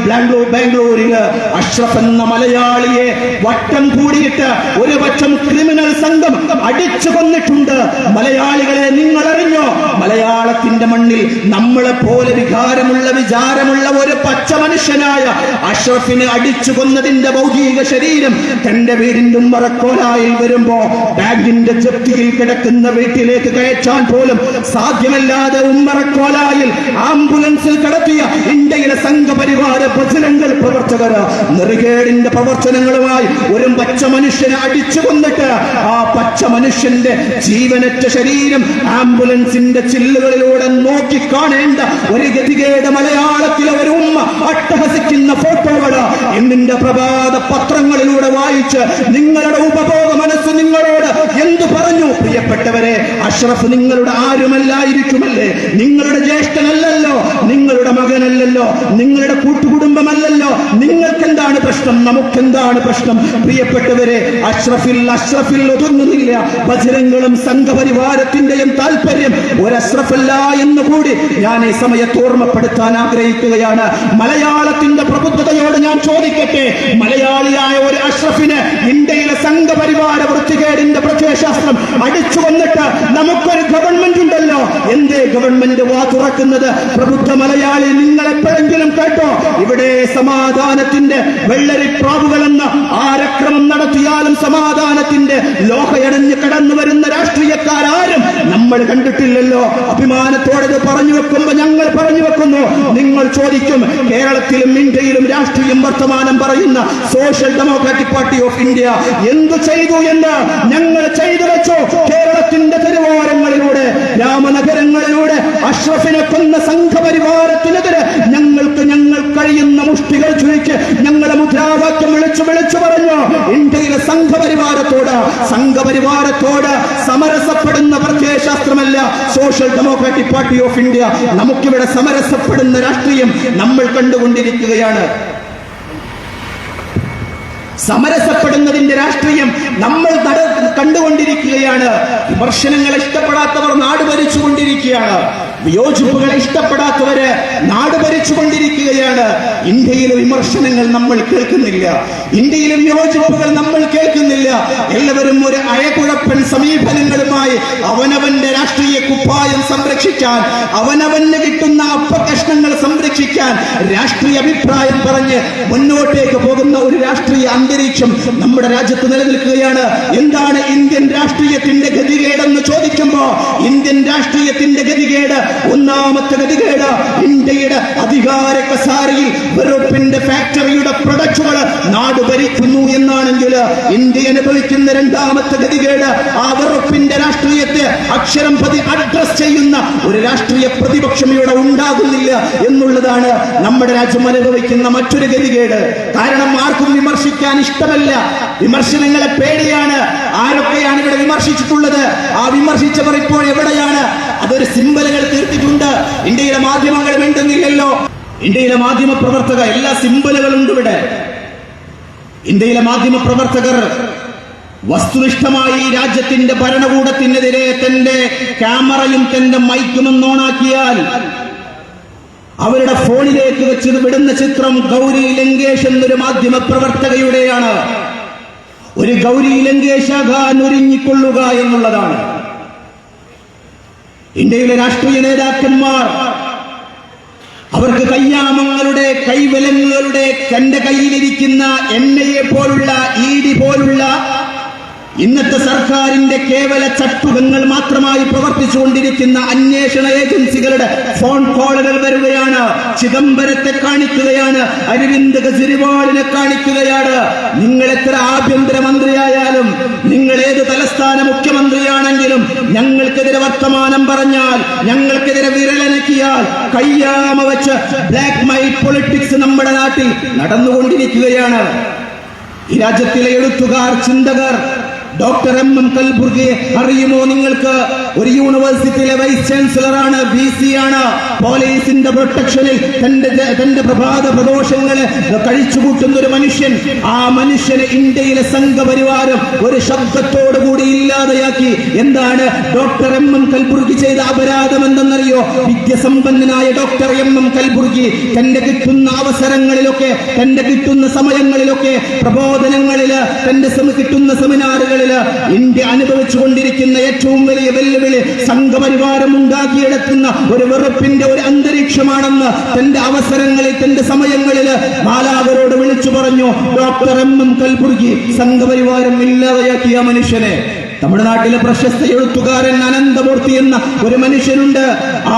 ബാംഗ്ലൂരില് അഷ്റഫ് എന്ന മലയാളിയെ വട്ടം കൂടിയിട്ട് ഒരു പറ്റം ക്രിമിനൽ സംഘം അടിച്ചു കൊന്നിട്ടുണ്ട്. മലയാളികളെ, നിങ്ങൾ അറിഞ്ഞോ? മലയാളത്തിന്റെ മണ്ണിൽ നമ്മളെ പോലെ വിചാരമുള്ള ഒരു പച്ച മനുഷ്യനായ അഷ്റഫിനെ അടിച്ചു കൊന്നതിന്റെ ഭൗതിക ശരീരം തന്റെ വീടിന്റെ ഉമ്മറക്കോലായിൽ വരുമ്പോ ബാഗിന്റെ ജപ്തിയിൽ കിടക്കുന്ന വീട്ടിലേക്ക് കയറ്റാൻ പോലും സാധ്യമല്ലാതെ ഉമ്മറക്കോലായിൽ ആംബുലൻസിൽ കടത്തിയ ഇന്ത്യയിലെ സംഘപരിവാര ബജരംഗൾ പ്രവർത്തകർ നെറുകേടിന്റെ പ്രവർത്തനങ്ങളുമായി ഒരു പച്ച മനുഷ്യനെ അടിച്ചു കൊന്നിട്ട് ആ പച്ച മനുഷ്യന്റെ ജീവനറ്റ ശരീരം ആംബുലൻസിന്റെ ചില്ലുകളിലൂടെ നോക്കി കാണേണ്ട ഒരു ഗതികേട് മലയാളത്തിലെ ഒരു ഉമ്മ അട്ടഹസിക്കുന്ന ഫോട്ടോകൾ ഇന്നിന്റെ പ്രഭാത പത്രങ്ങളിലൂടെ വായിച്ച് നിങ്ങളുടെ ഉപഭോഗ മനസ്സ് അഷ്റഫ് നിങ്ങളോട് എന്തു പറഞ്ഞു? പ്രിയപ്പെട്ടവരെ, അഷ്റഫ് നിങ്ങളുടെ ആരുമല്ലായിരിക്കുമല്ലേ? നിങ്ങളുടെ ജ്യേഷ്ഠനല്ലല്ലോ, നിങ്ങളുടെ മകനല്ലല്ലോ, നിങ്ങളുടെ കൂട്ടുകുടുംബമല്ലല്ലോ. നിങ്ങൾക്കെന്താണ് പ്രശ്നം? നമുക്കെന്താണ് പ്രശ്നം? പ്രിയപ്പെട്ടവരെ, അഷ്റഫിൽ ഒതുങ്ങുന്നില്ല ബജരംഗളും സംഘപരിവാരത്തിന്റെയും താല്പര്യം. ഒരു അഷ്റഫല്ല എന്നുകൂടി ഞാൻ ഈ സമയത്ത് ഓർമ്മപ്പെടുത്താൻ ആഗ്രഹിക്കുകയാണ്. മലയാളത്തിന്റെ പ്രബുദ്ധതയോട് ഞാൻ ചോദിക്കട്ടെ, മലയാളിയായ ഒരു അഷ്റഫിന് ഇന്ത്യയിലെ സംഘപരിവാര വൃത്തികേടിന്റെ പ്രത്യയശാസ്ത്രം അടിച്ചു വന്നിട്ട് നമുക്കൊരു ഗവൺമെന്റ് ഉണ്ടല്ലോ, എന്തേ ഗവൺമെന്റ് വാ തുറക്കുന്നത്? പ്രബുദ്ധ മലയാളി, നിങ്ങൾ എപ്പോഴെങ്കിലും കേട്ടോ ഇവിടെ സമാധാനത്തിന്റെ വെള്ളരിപ്രാവുകളെന്ന് ആരക്രമം നടത്തിയാലും സമാധാനത്തിന്റെ ലോഹയണഞ്ഞ് കടന്നു വരുന്ന രാഷ്ട്രീയക്കാരും നമ്മൾ കണ്ടിട്ടില്ലല്ലോ. അഭിമാനത്തോടെ പറഞ്ഞു വെക്കുമ്പോ ഞങ്ങൾ പറഞ്ഞു വെക്കുന്നു. നിങ്ങൾ ചോദിക്കും, കേരളത്തിലും ഇന്ത്യയിലും രാഷ്ട്രീയം വർത്തമാനം പറയുന്ന social democratic party of India എന്തു ചെയ്തു എന്ന് ഞങ്ങൾ ചെയ്തു വെച്ചു. കേരളത്തിന്റെ തെരുവോരങ്ങളിലൂടെ, ഗ്രാമനഗരങ്ങളിലൂടെ അഷ്റഫിനെ കൊന്ന സംഘപരിവാരത്തിനെതിരെ ഞങ്ങൾ കഴിയുന്ന മുഷ്ടികൾ ചുഴിച്ച് ഞങ്ങളെ മുദ്രാവാക്യം വിളിച്ചു പറഞ്ഞു. ഇന്ത്യയിലെ സംഘപരിവാരത്തോട് സമരസപ്പെടുന്ന പ്രത്യയശാസ്ത്രമല്ല social democratic party of India. നമുക്കിവിടെ സമരസപ്പെടുന്ന രാഷ്ട്രീയം നമ്മൾ കണ്ടുകൊണ്ടിരിക്കുകയാണ്. സമരസപ്പെടുന്നതിന്റെ രാഷ്ട്രീയം നമ്മൾ കണ്ടുകൊണ്ടിരിക്കുകയാണ്. വിമർശനങ്ങളെ ഇഷ്ടപ്പെടാത്തവർ നാട് ഭരിച്ചുകൊണ്ടിരിക്കുകയാണ്. വിയോജിപ്പുകളെ ഇഷ്ടപ്പെടാത്തവര് നാട് ഭരിച്ചുകൊണ്ടിരിക്കുകയാണ്. ഇന്ത്യയിലെ വിമർശനങ്ങൾ നമ്മൾ കേൾക്കുന്നില്ല, ഇന്ത്യയിലെ വിയോജിപ്പുകൾ നമ്മൾ കേൾക്കുന്നില്ല. എല്ലാവരും ഒരു അയകുഴപ്പൻ സമീപനങ്ങളുമായി അവനവന്റെ രാഷ്ട്രീയ കുപ്പായം സംരക്ഷിക്കാൻ, അവനവന് കിട്ടുന്ന അപ്പകഷ്ണങ്ങൾ സംരക്ഷിക്കാൻ രാഷ്ട്രീയ അഭിപ്രായം പറഞ്ഞ് മുന്നോട്ടേക്ക് പോകുന്ന ഒരു രാഷ്ട്രീയ അന്തരീക്ഷം നമ്മുടെ രാജ്യത്ത് നിലനിൽക്കുകയാണ്. എന്താണ് ഇന്ത്യൻ രാഷ്ട്രീയത്തിന്റെ ഗതികേടെന്ന് ചോദിക്കുമ്പോ, ഇന്ത്യൻ രാഷ്ട്രീയത്തിന്റെ ഗതികേട്, ഒന്നാമത്തെ ഗതികേട്, ഇന്ത്യയുടെ അധികാര കസാരയിൽ വെറുപ്പിന്റെ ഫാക്ടറിയുടെ പ്രൊഡക്റ്റുകൾ നാട് ഭരിക്കുന്നു എന്നാണെങ്കിൽ, ഇന്ത്യ അനുഭവിക്കുന്ന രണ്ടാമത്തെ ഗതികേട്, ആ വെറുപ്പിന്റെ രാഷ്ട്രീയത്തെ അക്ഷരം പതി അഡ്രസ് ചെയ്യുന്ന ഒരു രാഷ്ട്രീയ പ്രതിപക്ഷം ഇവിടെ ഉണ്ടാകുന്നില്ല എന്നുള്ളതാണ് നമ്മുടെ രാജ്യം അനുഭവിക്കുന്ന മറ്റൊരു ഗതികേട്. കാരണം ആർക്കും വിമർശിക്കാൻ ഇഷ്ടമല്ല, വിമർശനങ്ങളെ പേടിയാണ്. ആരൊക്കെയാണ് ഇവിടെ വിമർശിച്ചിട്ടുള്ളത്? ആ വിമർശിച്ചവർ ഇപ്പോൾ എവിടെയാണ്? അതൊരു സിംബലുകൾ തീർത്തിട്ടുണ്ട്. ഇന്ത്യയിലെ മാധ്യമങ്ങൾ വേണ്ടുന്നില്ലല്ലോ. ഇന്ത്യയിലെ മാധ്യമ പ്രവർത്തകർ എല്ലാ സിംബലുകളുണ്ട് ഇവിടെ. ഇന്ത്യയിലെ മാധ്യമ പ്രവർത്തകർ വസ്തുനിഷ്ഠമായി രാജ്യത്തിന്റെ ഭരണകൂടത്തിനെതിരെ തന്റെ ക്യാമറയും തന്റെ മൈക്കും ഓണാക്കിയാൽ അവരുടെ ഫോണിലേക്ക് വെച്ച് വിടുന്ന ചിത്രം ഗൗരി ലങ്കേഷ് എന്നൊരു മാധ്യമ പ്രവർത്തകയുടെയാണ്. ഒരു ഗൗരി ലങ്കേഷ് ആകാൻ ഒരുങ്ങിക്കൊള്ളുക എന്നുള്ളതാണ്. ഇന്ത്യയിലെ രാഷ്ട്രീയ നേതാക്കന്മാർ അവർക്ക് കയ്യാമങ്ങളുടെ കൈവലങ്ങളുടെ തന്റെ കയ്യിലിരിക്കുന്ന NIA പോലുള്ള ED പോലുള്ള ഇന്നത്തെ സർക്കാരിന്റെ കേവല ചട്ടുകങ്ങൾ മാത്രമായി പ്രവർത്തിച്ചുകൊണ്ടിരിക്കുന്ന അന്വേഷണ ഏജൻസികളുടെ ഫോൺ കോളുകൾ വരികയാണ്. ചിദംബരത്തെ കാണിക്കുകയാണ്, അരവിന്ദ് കെജ്രിവാളിനെ കാണിക്കുകയാണ്. നിങ്ങൾ എത്ര ആഭ്യന്തരമന്ത്രിയായാലും, നിങ്ങൾ ഏത് തലസ്ഥാന മുഖ്യമന്ത്രിയാണെങ്കിലും ഞങ്ങൾക്കെതിരെ വർത്തമാനം പറഞ്ഞാൽ, ഞങ്ങൾക്കെതിരെ വിരലനക്കിയാൽ കയ്യാമ വെച്ച് ബ്ലാക്ക് മൈൽ പൊളിറ്റിക്സ് നമ്മുടെ നാട്ടിൽ നടന്നുകൊണ്ടിരിക്കുകയാണ്. ഈ രാജ്യത്തിലെ എഴുത്തുകാർ, ചിന്തകർ, ഡോക്ടർ MM കൽബുർഗിയെ അറിയുമോ നിങ്ങൾക്ക്? ഒരു യൂണിവേഴ്സിറ്റിയിലെ വൈസ് ചാൻസലറാണ്, VC ആണ്. പോലീസിന്റെ പ്രൊട്ടക്ഷനിൽ തന്റെ പ്രഭാത പ്രദോഷങ്ങളെ കഴിച്ചുകൂട്ടുന്ന ഒരു മനുഷ്യൻ. ആ മനുഷ്യനെ ഇന്ത്യയിലെ സംഘപരിവാരം ഒരു ശബ്ദത്തോടുകൂടി ഇല്ലാതെയാക്കി. എന്താണ് ഡോക്ടർ MM കൽബുർഗി ചെയ്ത അപരാധം എന്തെന്നറിയോ? വിദ്യാസമ്പന്നനായ ഡോക്ടർ MM കൽബുർഗി തന്റെ കിട്ടുന്ന അവസരങ്ങളിലൊക്കെ, തന്റെ കിട്ടുന്ന സമയങ്ങളിലൊക്കെ, പ്രബോധനങ്ങളില്, തന്റെ കിട്ടുന്ന സെമിനാറുകളിൽ ഇന്ത്യ അനുഭവിച്ചുകൊണ്ടിരിക്കുന്ന ഏറ്റവും വലിയ വെല്ലുവിളി സംഘപരിവാരം ഉണ്ടാക്കിയെടുക്കുന്ന ഒരു വെറുപ്പിന്റെ ഒരു അന്തരീക്ഷമാണെന്ന് തന്റെ അവസരങ്ങളിൽ, തന്റെ സമയങ്ങളിൽ മാലാകരോട് വിളിച്ചു പറഞ്ഞു ഡോക്ടർ MM കൽബുർഗി. സംഘപരിവാരം ഇല്ലാതെയാക്കിയ മനുഷ്യനെ തമിഴ്നാട്ടിലെ പ്രശസ്ത എഴുത്തുകാരൻ അനന്തമൂർത്തി എന്ന ഒരു മനുഷ്യനുണ്ട്.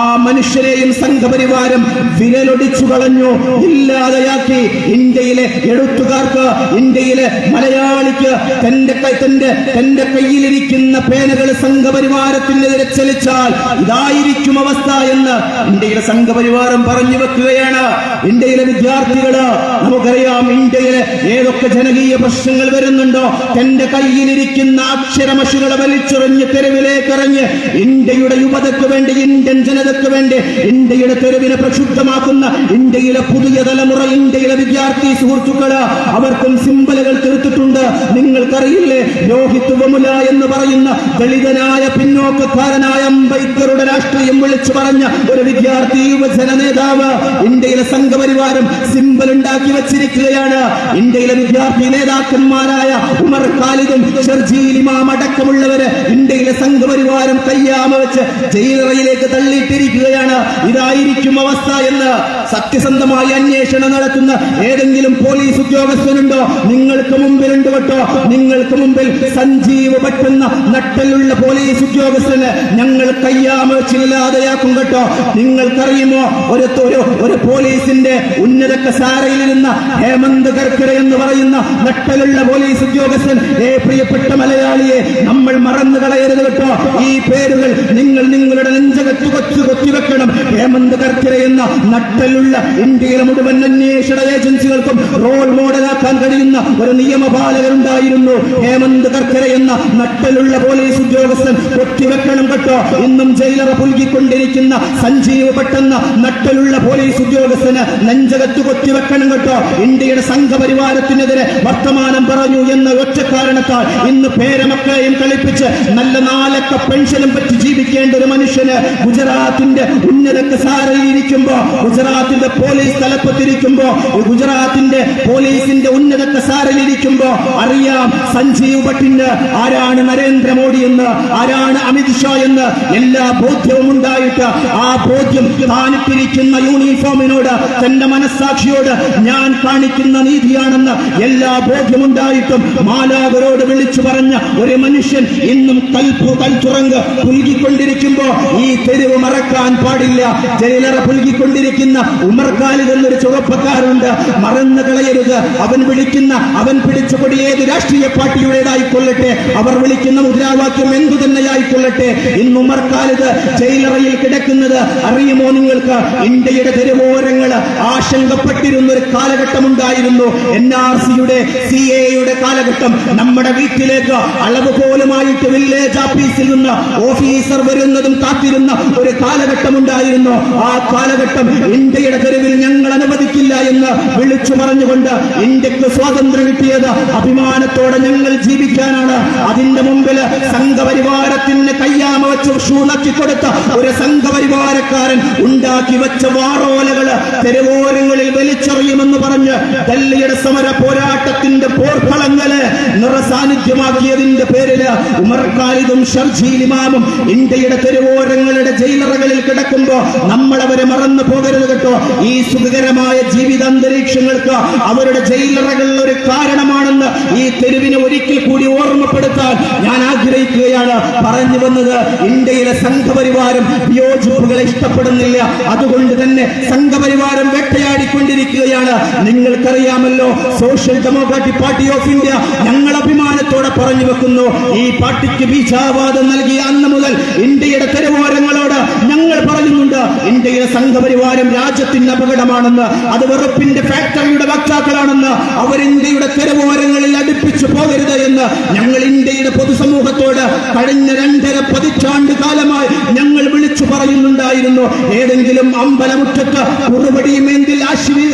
ആ മനുഷ്യരെയും സംഘപരിവാരം വിരലൊടിച്ചു കളഞ്ഞു, ഇല്ലാതെയാക്കി. ഇന്ത്യയിലെ എഴുത്തുകാർക്ക്, ഇന്ത്യയിലെ മലയാളിക്ക് തന്റെ കയ്യിലിരിക്കുന്ന പേനകൾ സംഘപരിവാരത്തിനെതിരെ ചലിച്ചാൽ ഇതായിരിക്കും അവസ്ഥ എന്ന് ഇന്ത്യയിലെ സംഘപരിവാരം പറഞ്ഞു വെക്കുകയാണ്. ഇന്ത്യയിലെ വിദ്യാർത്ഥികള്, നമുക്കറിയാം ഇന്ത്യയിലെ ഏതൊക്കെ ജനകീയ പ്രശ്നങ്ങൾ വരുന്നുണ്ടോ, തന്റെ കയ്യിലിരിക്കുന്ന അക്ഷരമഷികളെ വലിച്ചെറിഞ്ഞ് തെരുവിലേക്കിറങ്ങി ഇന്ത്യയുടെ യുവതയ്ക്ക് വേണ്ടി, ഇന്ത്യൻ ജനതയ്ക്ക് വേണ്ടി ഇന്ത്യയുടെ തെരുവിനെ പ്രക്ഷുബ്ധമാക്കുന്ന ഇന്ത്യയിലെ പുതിയ തലമുറ, ഇന്ത്യയിലെ വിദ്യാർത്ഥി സുഹൃത്തുക്കള്, അവർക്കും സിംബലുകൾ തീർത്തിട്ടുണ്ട്. നിങ്ങൾക്കറിയില്ലേ, രോഹിത് വെമുല എന്ന് പറയുന്ന ദളിതനായ പിന്നോക്കക്കാരനായ അംബേദ്കറുടെ രാഷ്ട്രീയം വിളിച്ചു പറഞ്ഞ ഒരു വിദ്യാർത്ഥി യുവജന നേതാവ് ഇന്ത്യയിലെ സംഘപരിവാരം സിംബൽ ഉണ്ടാക്കി വെച്ചിരിക്കുകയാണ്. ഇന്ത്യയിലെ വിദ്യാർത്ഥി നേതാക്കന്മാരായ ഉമർ ഖാലിദും ഷർജീൽ ഇമാം അടക്കമുള്ളവര് ഇന്ത്യയിലെ സംഘപരിവാരം കയ്യാമ വെച്ച് ജയിലറയിലേക്ക് തള്ളിയിട്ടിരിക്കുകയാണ്. ഇതായിരിക്കും അവസ്ഥ എന്ന് സത്യസന്ധമായി അന്വേഷണം നടത്തുന്ന ഏതെങ്കിലും പോലീസ് ഉദ്യോഗസ്ഥനുണ്ടോ? നിങ്ങൾക്ക് മുമ്പിലുണ്ട് കേട്ടോ. നിങ്ങൾക്ക് മുമ്പിൽ സഞ്ജീവ് പറ്റുന്ന നട്ടലുള്ള പോലീസ് ഉദ്യോഗസ്ഥന് ഞങ്ങൾ കയ്യാമ വെച്ചില്ലാതെയാക്കും കേട്ടോ. നിങ്ങൾക്കറിയുമോ, ഒരു പോലീസിന്റെ ഉന്നത കസാരയിലിരുന്ന ഹേമന്ത് കർക്കര എന്ന് പറയുന്ന നട്ടലുള്ള പോലീസ് ഉദ്യോഗസ്ഥൻ, പ്രിയപ്പെട്ട മലയാളിയെ, നമ്മൾ മറന്നു കളയരുത് കേട്ടോ. ഈ പേരുകൾ നിങ്ങൾ നിങ്ങളുടെ നെഞ്ചകത്ത് കൊത്തിവെക്കണം. ഹേമന്ത് കർക്കര എന്ന നട്ടലുള്ള ഇന്ത്യയിലെ മുഴുവൻ അന്വേഷണ ഏജൻസികൾക്കും റോൾ മോഡലാക്കാൻ കഴിയുന്ന ഒരു നിയമപാലകരുണ്ടായിരുന്നു. ഹേമന്ത് കർക്കര എന്ന നട്ടലുള്ള പോലീസ് ഉദ്യോഗസ്ഥൻ കൊത്തിവെക്കണം കേട്ടോ. ഇന്നും ജയിലറ പുൽകിക്കൊണ്ടിരിക്കുന്ന സഞ്ജീവ് പെട്ടെന്ന നട്ടലുള്ള പോലീസ് ഉദ്യോഗസ്ഥന് നെഞ്ചകത്ത് കൊത്തിവെക്കണം കേട്ടോ. ഇന്ത്യയുടെ സംഘപരിവാരത്തിനെതിരെ വർത്തമാനം പറഞ്ഞു എന്ന ഒറ്റ കാരണത്താൽ ഇന്ന് പേരമക്കളെയും കളിപ്പിച്ച് നല്ല 4 അക്ക പെൻഷനും പറ്റി ജീവിക്കേണ്ട ഒരു മനുഷ്യന് ഗുജറാത്തിന്റെ ഉന്നത കസാരയിലിരിക്കുമ്പോ, ഗുജറാത്തിന്റെ പോലീസ് തലപ്പത്തിരിക്കുമ്പോ, ഗുജറാത്തിന്റെ പോലീസിന്റെ ഉന്നത കസാരയിലിരിക്കുമ്പോ അറിയാം സഞ്ജീവ് ഭട്ടിന് ആരാണ് നരേന്ദ്രമോദി എന്ന്, ആരാണ് അമിത്ഷാ എന്ന് എല്ലാ ബോധ്യവും ഉണ്ടായിട്ട് ആ ബോധ്യം താനിട്ടിരിക്കുന്ന യൂണിഫോമിനോട്, തന്റെ മനസ്സാക്ഷിയോട് ഞാൻ കാണിക്കുന്ന നീതിയാണെന്ന് എല്ലാ ബോധ്യമുണ്ടായിട്ടും മാലാകരോട് വിളിച്ചു പറഞ്ഞ ഒരു മനുഷ്യൻ ഇന്നും കൽത്തുറങ്ക് പുൽകിക്കൊണ്ടിരിക്കുമ്പോ ഈ തെരുവ് മറക്കാൻ പാടില്ല. ജയിലറ പുൽകിക്കൊണ്ടിരിക്കുന്ന ഉമർ ഖാലിദ് എന്നൊരു ചെറുപ്പക്കാരുണ്ട്, മറന്നു കളയരുത്. അവൻ പിടിച്ച കൊടി ഏത് രാഷ്ട്രീയ പാർട്ടിയുടേതായിക്കൊള്ളട്ടെ, അവർ വിളിക്കുന്ന മുദ്രാവാക്യം എന്തു തന്നെയായിക്കൊള്ളട്ടെ, ഇന്ന് ഉമർ ഖാലിദ് ജയിലറയിൽ കിടക്കുന്നത് അറിയുമോ നിങ്ങൾക്ക്? ഇന്ത്യയുടെ തെരുവോരങ്ങൾ ആശങ്കപ്പെട്ടിരുന്ന ഒരു കാലഘട്ടമുണ്ടായിരുന്നു. NRCയുടെ CAയുടെ കാലഘട്ടം. നമ്മുടെ വീട്ടിലേക്ക് അളവ് പോലുമായിട്ട് വില്ലേജ് ഓഫീസിൽ നിന്ന് ഓഫീസർ വരുന്നതും കാത്തിരുന്ന ഒരു കാലഘട്ടമുണ്ടായിരുന്നു. ആ കാലഘട്ടം ഇന്ത്യയുടെ തെരുവിൽ ഞങ്ങൾ അനുവദിക്കില്ല എന്ന് വിളിച്ചു പറഞ്ഞുകൊണ്ട് ഇന്ത്യക്ക് സ്വാതന്ത്ര്യം കിട്ടിയത് അഭിമാനത്തോടെ ഞങ്ങൾ ജീവിക്കാനാണ്. അതിന്റെ മുമ്പിൽ സംഘപരിവാരത്തിന് കയ്യാമ വെച്ച് ഷൂണക്കി കൊടുത്ത ഒരു സംഘപരിവാരക്കാരൻ ഉണ്ടാക്കി വെച്ച വാറോലകള് തെരുവോരങ്ങളിൽ വലിച്ചെറിയുമെന്ന് പറഞ്ഞ് ഡൽഹിയുടെ സമര പോരാട്ടത്തിന്റെ പോർക്കളങ്ങള് നിറസാന്നിധ്യമാക്കിയതിന്റെ പേരില് ഉമർ ഖാലിദും ഷർജീൽ ഇമാമും ഇന്ത്യയുടെ തെരുവോരങ്ങളുടെ ജയിലറകളിൽ കിടക്കുമ്പോ നമ്മൾ അവരെ മറന്നു പോകരുത് കേട്ടോ. ഈ സുഖകരമായ ജീവിതാന്തരീക്ഷങ്ങൾക്ക് അവരുടെ ജയിലറകളിൽ ഒരു കാരണമാണെന്ന് ഈ തെരുവിനെ ഒരിക്കൽ കൂടി ഓർമ്മപ്പെടുത്താൻ ഞാൻ ആഗ്രഹിക്കുകയാണ്. പറഞ്ഞു വന്നത്, ഇന്ത്യയിലെ സംഘപരിവാരം വിയോജിപ്പുകളെ ഇഷ്ടപ്പെടുന്നില്ല. അതുകൊണ്ട് തന്നെ സംഘപരിവാരം വേട്ടയാടിക്കൊണ്ടിരിക്കുകയാണ്. നിങ്ങൾക്കറിയാമല്ലോ, social democratic party of India ഞങ്ങൾ അഭിമാനത്തോടെ പറഞ്ഞു വെക്കുന്നു, ഈ പാർട്ടിക്ക് ബീജാവാദം നൽകിയ അന്ന് മുതൽ ഇന്ത്യയുടെ തെരുവോരങ്ങളോട് ഞങ്ങൾ പറയുന്നുണ്ട്, ഇന്ത്യയിലെ സംഘപരിവാരം രാജ്യത്തിന്റെ അപകടമാണെന്ന്, അത് വെറുപ്പിന്റെ ഫാക്ടറിയുടെ വക്താക്കളാണെന്ന്, അവർ ഇന്ത്യയുടെ തെരുവോരങ്ങളിൽ അടുപ്പിച്ചു പോകരുത് എന്ന് ഞങ്ങൾ ഇന്ത്യയുടെ പൊതുസമൂഹത്തോട് കഴിഞ്ഞ 2.5 പതിറ്റാണ്ട് കാലമായി ഞങ്ങൾ വിളിച്ചു പറയുന്നുണ്ടായിരുന്നു. ഏതെങ്കിലും അമ്പലമുറ്റത്ത് കുറുപടിയുമേന്തിൽ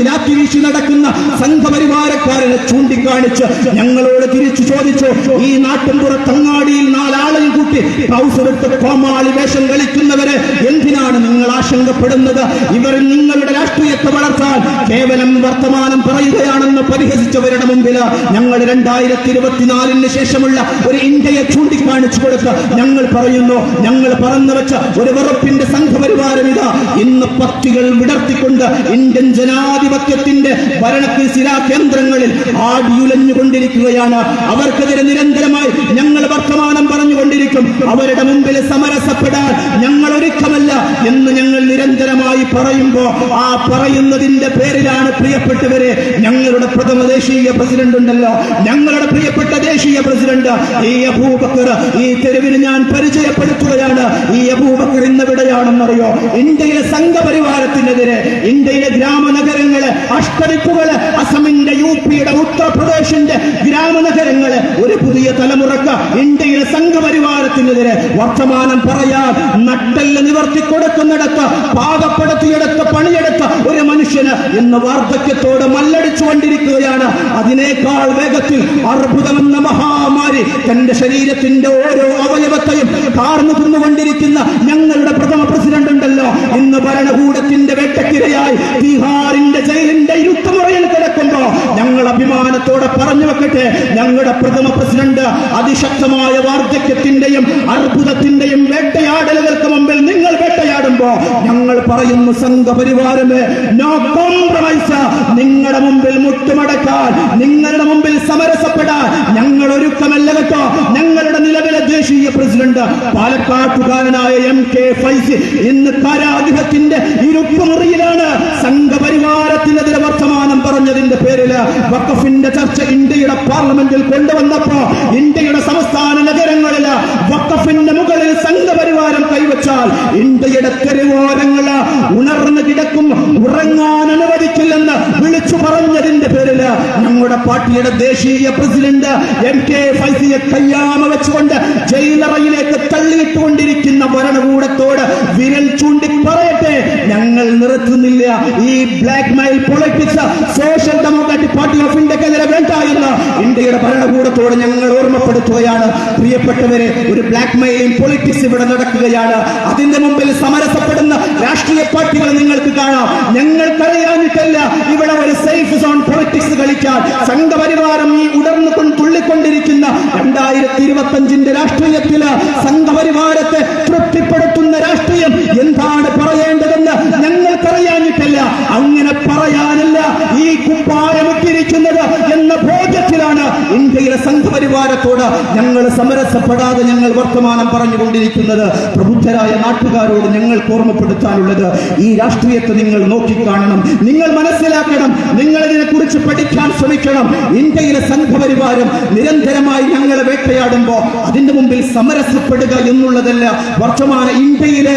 രാത്രി വീശി നടക്കുന്ന സംഘപരിവാരക്കാരനെ ചൂണ്ടിക്കാണിച്ച് ഞങ്ങളോട് തിരിച്ചു ചോദിച്ചു, ഈ നാട്ടിൻപുറത്തങ്ങാടിയിൽ 4 ആളെയും കൂട്ടി ട്രൗസറിട്ട് കോമാളി വേഷം കളിക്കുന്നവരെ എന്തിനാണ് നിങ്ങൾ ആശങ്കപ്പെടുന്നത്? ഇവർ നിങ്ങളുടെ രാഷ്ട്രീയത്തെ വളർത്താൻ കേവലം വർത്തമാനം പറയുകയാണെന്ന് പരിഹസിച്ചവരുടെ മുമ്പിൽ ഞങ്ങൾ 2024 ശേഷമുള്ള ഒരു ഇന്ത്യയെ ചൂണ്ടിക്കാണിച്ചു കൊടുത്ത് ഞങ്ങൾ പറയുന്നു, ഞങ്ങൾ പറന്നു വെച്ച ഒരു വെറുപ്പിന്റെ സംഘപരിവാരം ഇതാ ഇന്ന് പത്തികൾ വിടർത്തിക്കൊണ്ട് ഇന്ത്യൻ ജനാധിപത്യത്തിന്റെ ഭരണശിലാ കേന്ദ്രങ്ങളിൽ ആടിയുലഞ്ഞുകൊണ്ടിരിക്കുകയാണ്. അവർക്കെതിരെ നിരന്തരമായി ഞങ്ങൾ വർത്തമാനം പറഞ്ഞുകൊണ്ടിരിക്കും. അവരുടെ മുമ്പിൽ സമരസപ്പെടാൻ ഞങ്ങൾ ഒരുക്കമല്ല എന്ന് ഞങ്ങൾ നിരന്തരമായി പറയുമ്പോ ആ പറയുന്നതിന്റെ പേരിലാണ് പ്രിയപ്പെട്ടവരെ ഞങ്ങളുടെ പ്രഥമ ദേശീയ പ്രസിഡന്റ് ഉണ്ടല്ലോ, ഞങ്ങളുടെ പ്രിയപ്പെട്ട ദേശീയ പ്രസിഡന്റ് ഈ അബൂബക്കർ, ഈ തെരുവിന് ഞാൻ പരിചയപ്പെടുത്തുകയാണ്. ഈ അബൂബക്കർ ഇന്നെവിടെയാണെന്നറിയോ? ഇന്ത്യയിലെ സംഘപരിവാരത്തിനെതിരെ ഇന്ത്യയിലെ ഗ്രാമനഗരങ്ങള്, അഷ്ടദിക്കുകള്, അസമിന്റെ, യുപിയുടെ, ഉത്തർപ്രദേശിന്റെ ഗ്രാമനഗരങ്ങള് ഒരു പുതിയ തലമുറക്ക് ഇന്ത്യയിലെ സംഘപരിവാരത്തിനെതിരെ വർത്തമാനം പറയാൻ നട്ടെല്ല് നിവർത്തി കൊടുക്കുന്നിടത്ത്, പാകപ്പെടുത്തിയെടുത്ത് പണിയെടുത്ത ഒരു മനുഷ്യന് ഇന്ന് വാർദ്ധക്യത്തോട് മല്ലടിച്ചുകൊണ്ടിരിക്കുകയാണ്. അതിനേക്കാൾ വേഗത്തിൽ അർബുദമെന്ന മഹാമാരി തന്റെ ശരീരത്തിന്റെ ഓരോ അവയവത്തെയും കാർന്നു തിന്നുകൊണ്ടിരിക്കുന്ന ഞങ്ങളുടെ പ്രഥമ പ്രസിഡന്റ് ഉണ്ടല്ലോ, ഇന്ന് ഭരണകൂടത്തിന്റെ വേട്ടക്കിരയായി ബീഹാറിന്റെ ജയിലിന്റെ ഇരുട്ടുമുറയിൽ കിടക്കുമ്പോ ഞങ്ങൾ അഭിമാനത്തോടെ പറഞ്ഞു വെക്കട്ടെ, ഞങ്ങളുടെ പ്രഥമ പ്രസിഡന്റ് അതിശക്തമായ വാർദ്ധക്യത്തിന്റെയും അർബുദത്തിന്റെയും വേട്ടയാടലുകൾക്ക് മുമ്പിൽ നിങ്ങൾ വേട്ടയാടുമ്പോ ഞങ്ങൾ പറയുന്നു, സംഘപരിവാരമേ, നോ കോംപ്രമൈസ്. നിങ്ങളുടെ മുമ്പിൽ മുട്ടുമടക്കാൻ, നിങ്ങളുടെ മുമ്പിൽ സമരസപ്പെടാൻ ഞങ്ങൾ ഒരുക്കമല്ല കേട്ടോ. ഞങ്ങളുടെ നിലവിലെ ദേശീയ പ്രസിഡന്റ് പാലക്കാട്ടുകാരനായ MK ഫൈസി ഇന്ന് കാരാഗൃഹത്തിന്റെ ഇരുട്ടുമുറിയിലാണ്. സംഘപരിവാരത്തിനെതിരെ വർത്തമാനം പറഞ്ഞതിന്റെ പേരില് വഖഫിന്റെ ചർച്ച ഇന്ത്യയുടെ പാർലമെന്റിൽ കൊണ്ടുവന്നപ്പോ ഇന്ത്യയുടെ സംസ്ഥാന നഗരങ്ങളില് വഖഫിന്റെ മുകളിൽ സംഘപരിവാരം കൈവച്ചാൽ ഇന്ത്യയുടെ തെരുവോരങ്ങള് ഉണർന്നു കിടക്കും, ഉറങ്ങാൻ അനുവദിക്കില്ലെന്ന് വിളിച്ചു പറഞ്ഞതിന്റെ പേരില് ഞങ്ങളുടെ പാർട്ടിയുടെ ദേശീയ പ്രസിഡന്റ് MK ഫൈസിയെ കയ്യാമ വെച്ചുകൊണ്ട് ജയിലറയിലേക്ക് തള്ളിയിട്ടുകൊണ്ടിരിക്കുന്ന ഭരണകൂടത്തോട് വിരൽ ചൂണ്ടി പറയട്ടെ, ഞങ്ങൾ നിർത്തുന്നില്ല. ഈ blackmail politics social democratic party of ഇന്ത്യക്കെതിരെ വേണ്ട എന്ന് ഇന്ത്യയുടെ ഭരണകൂടത്തോട് ഞങ്ങൾ ഓർമ്മപ്പെടുത്തുകയാണ്. പ്രിയപ്പെട്ടവരെ, ഒരു ബ്ലാക്ക് മെയിലിംഗ് പൊളിറ്റിക്സ് ഇവിടെ നടക്കുകയാണ്. അതിന്റെ മുമ്പിൽ സമരസപ്പെടുന്ന രാഷ്ട്രീയ പാർട്ടികൾ നിങ്ങൾക്ക് കാണാം. ഞങ്ങൾക്കറിയാഞ്ഞിട്ടല്ല ഇവിടെ ഒരു സേഫ് സോൺ പൊളിറ്റിക്സ് കളിക്കാൻ സംഘപരിവാരം ഈ ഉടർന്നു തുള്ളിക്കൊണ്ടിരിക്കുന്ന 2025 രാഷ്ട്രീയത്തില് സംഘപരിവാരത്തെ തൃപ്തിപ്പെടുത്തുന്ന രാഷ്ട്രീയം എന്താണ് പറയേണ്ടതെന്ന് ഞങ്ങൾക്കറിയാഞ്ഞിട്ടല്ല. അങ്ങനെ പറയാനല്ല ഈ കുപ്പായമിട്ടിരിക്കുന്നത് എന്ന ബോധ്യത്തിലാണ് ഇന്ത്യയിലെ സംഘപരിവാരത്തോട് ഞങ്ങൾ സമരസപ്പെടാതെ ഞങ്ങൾ വർത്തമാനം പറഞ്ഞുകൊണ്ടിരിക്കുന്നത്. പ്രബുദ്ധരായ നാട്ടുകാരോട് ഞങ്ങൾക്ക് ഓർമ്മപ്പെടുത്താനുള്ളത്, ഈ രാഷ്ട്രീയത്തെ നിങ്ങൾ നോക്കിക്കാണണം, നിങ്ങൾ മനസ്സിലാക്കണം, നിങ്ങൾ ഇതിനെക്കുറിച്ച് പഠിക്കാൻ ശ്രമിക്കണം. ഇന്ത്യയിലെ സംഘപരിവാരം നിരന്തരമായി ഞങ്ങളെ വേട്ടയാടുമ്പോ അതിന്റെ മുമ്പിൽ സമരസപ്പെടുക എന്നുള്ളതല്ല വർത്തമാന ഇന്ത്യയിലെ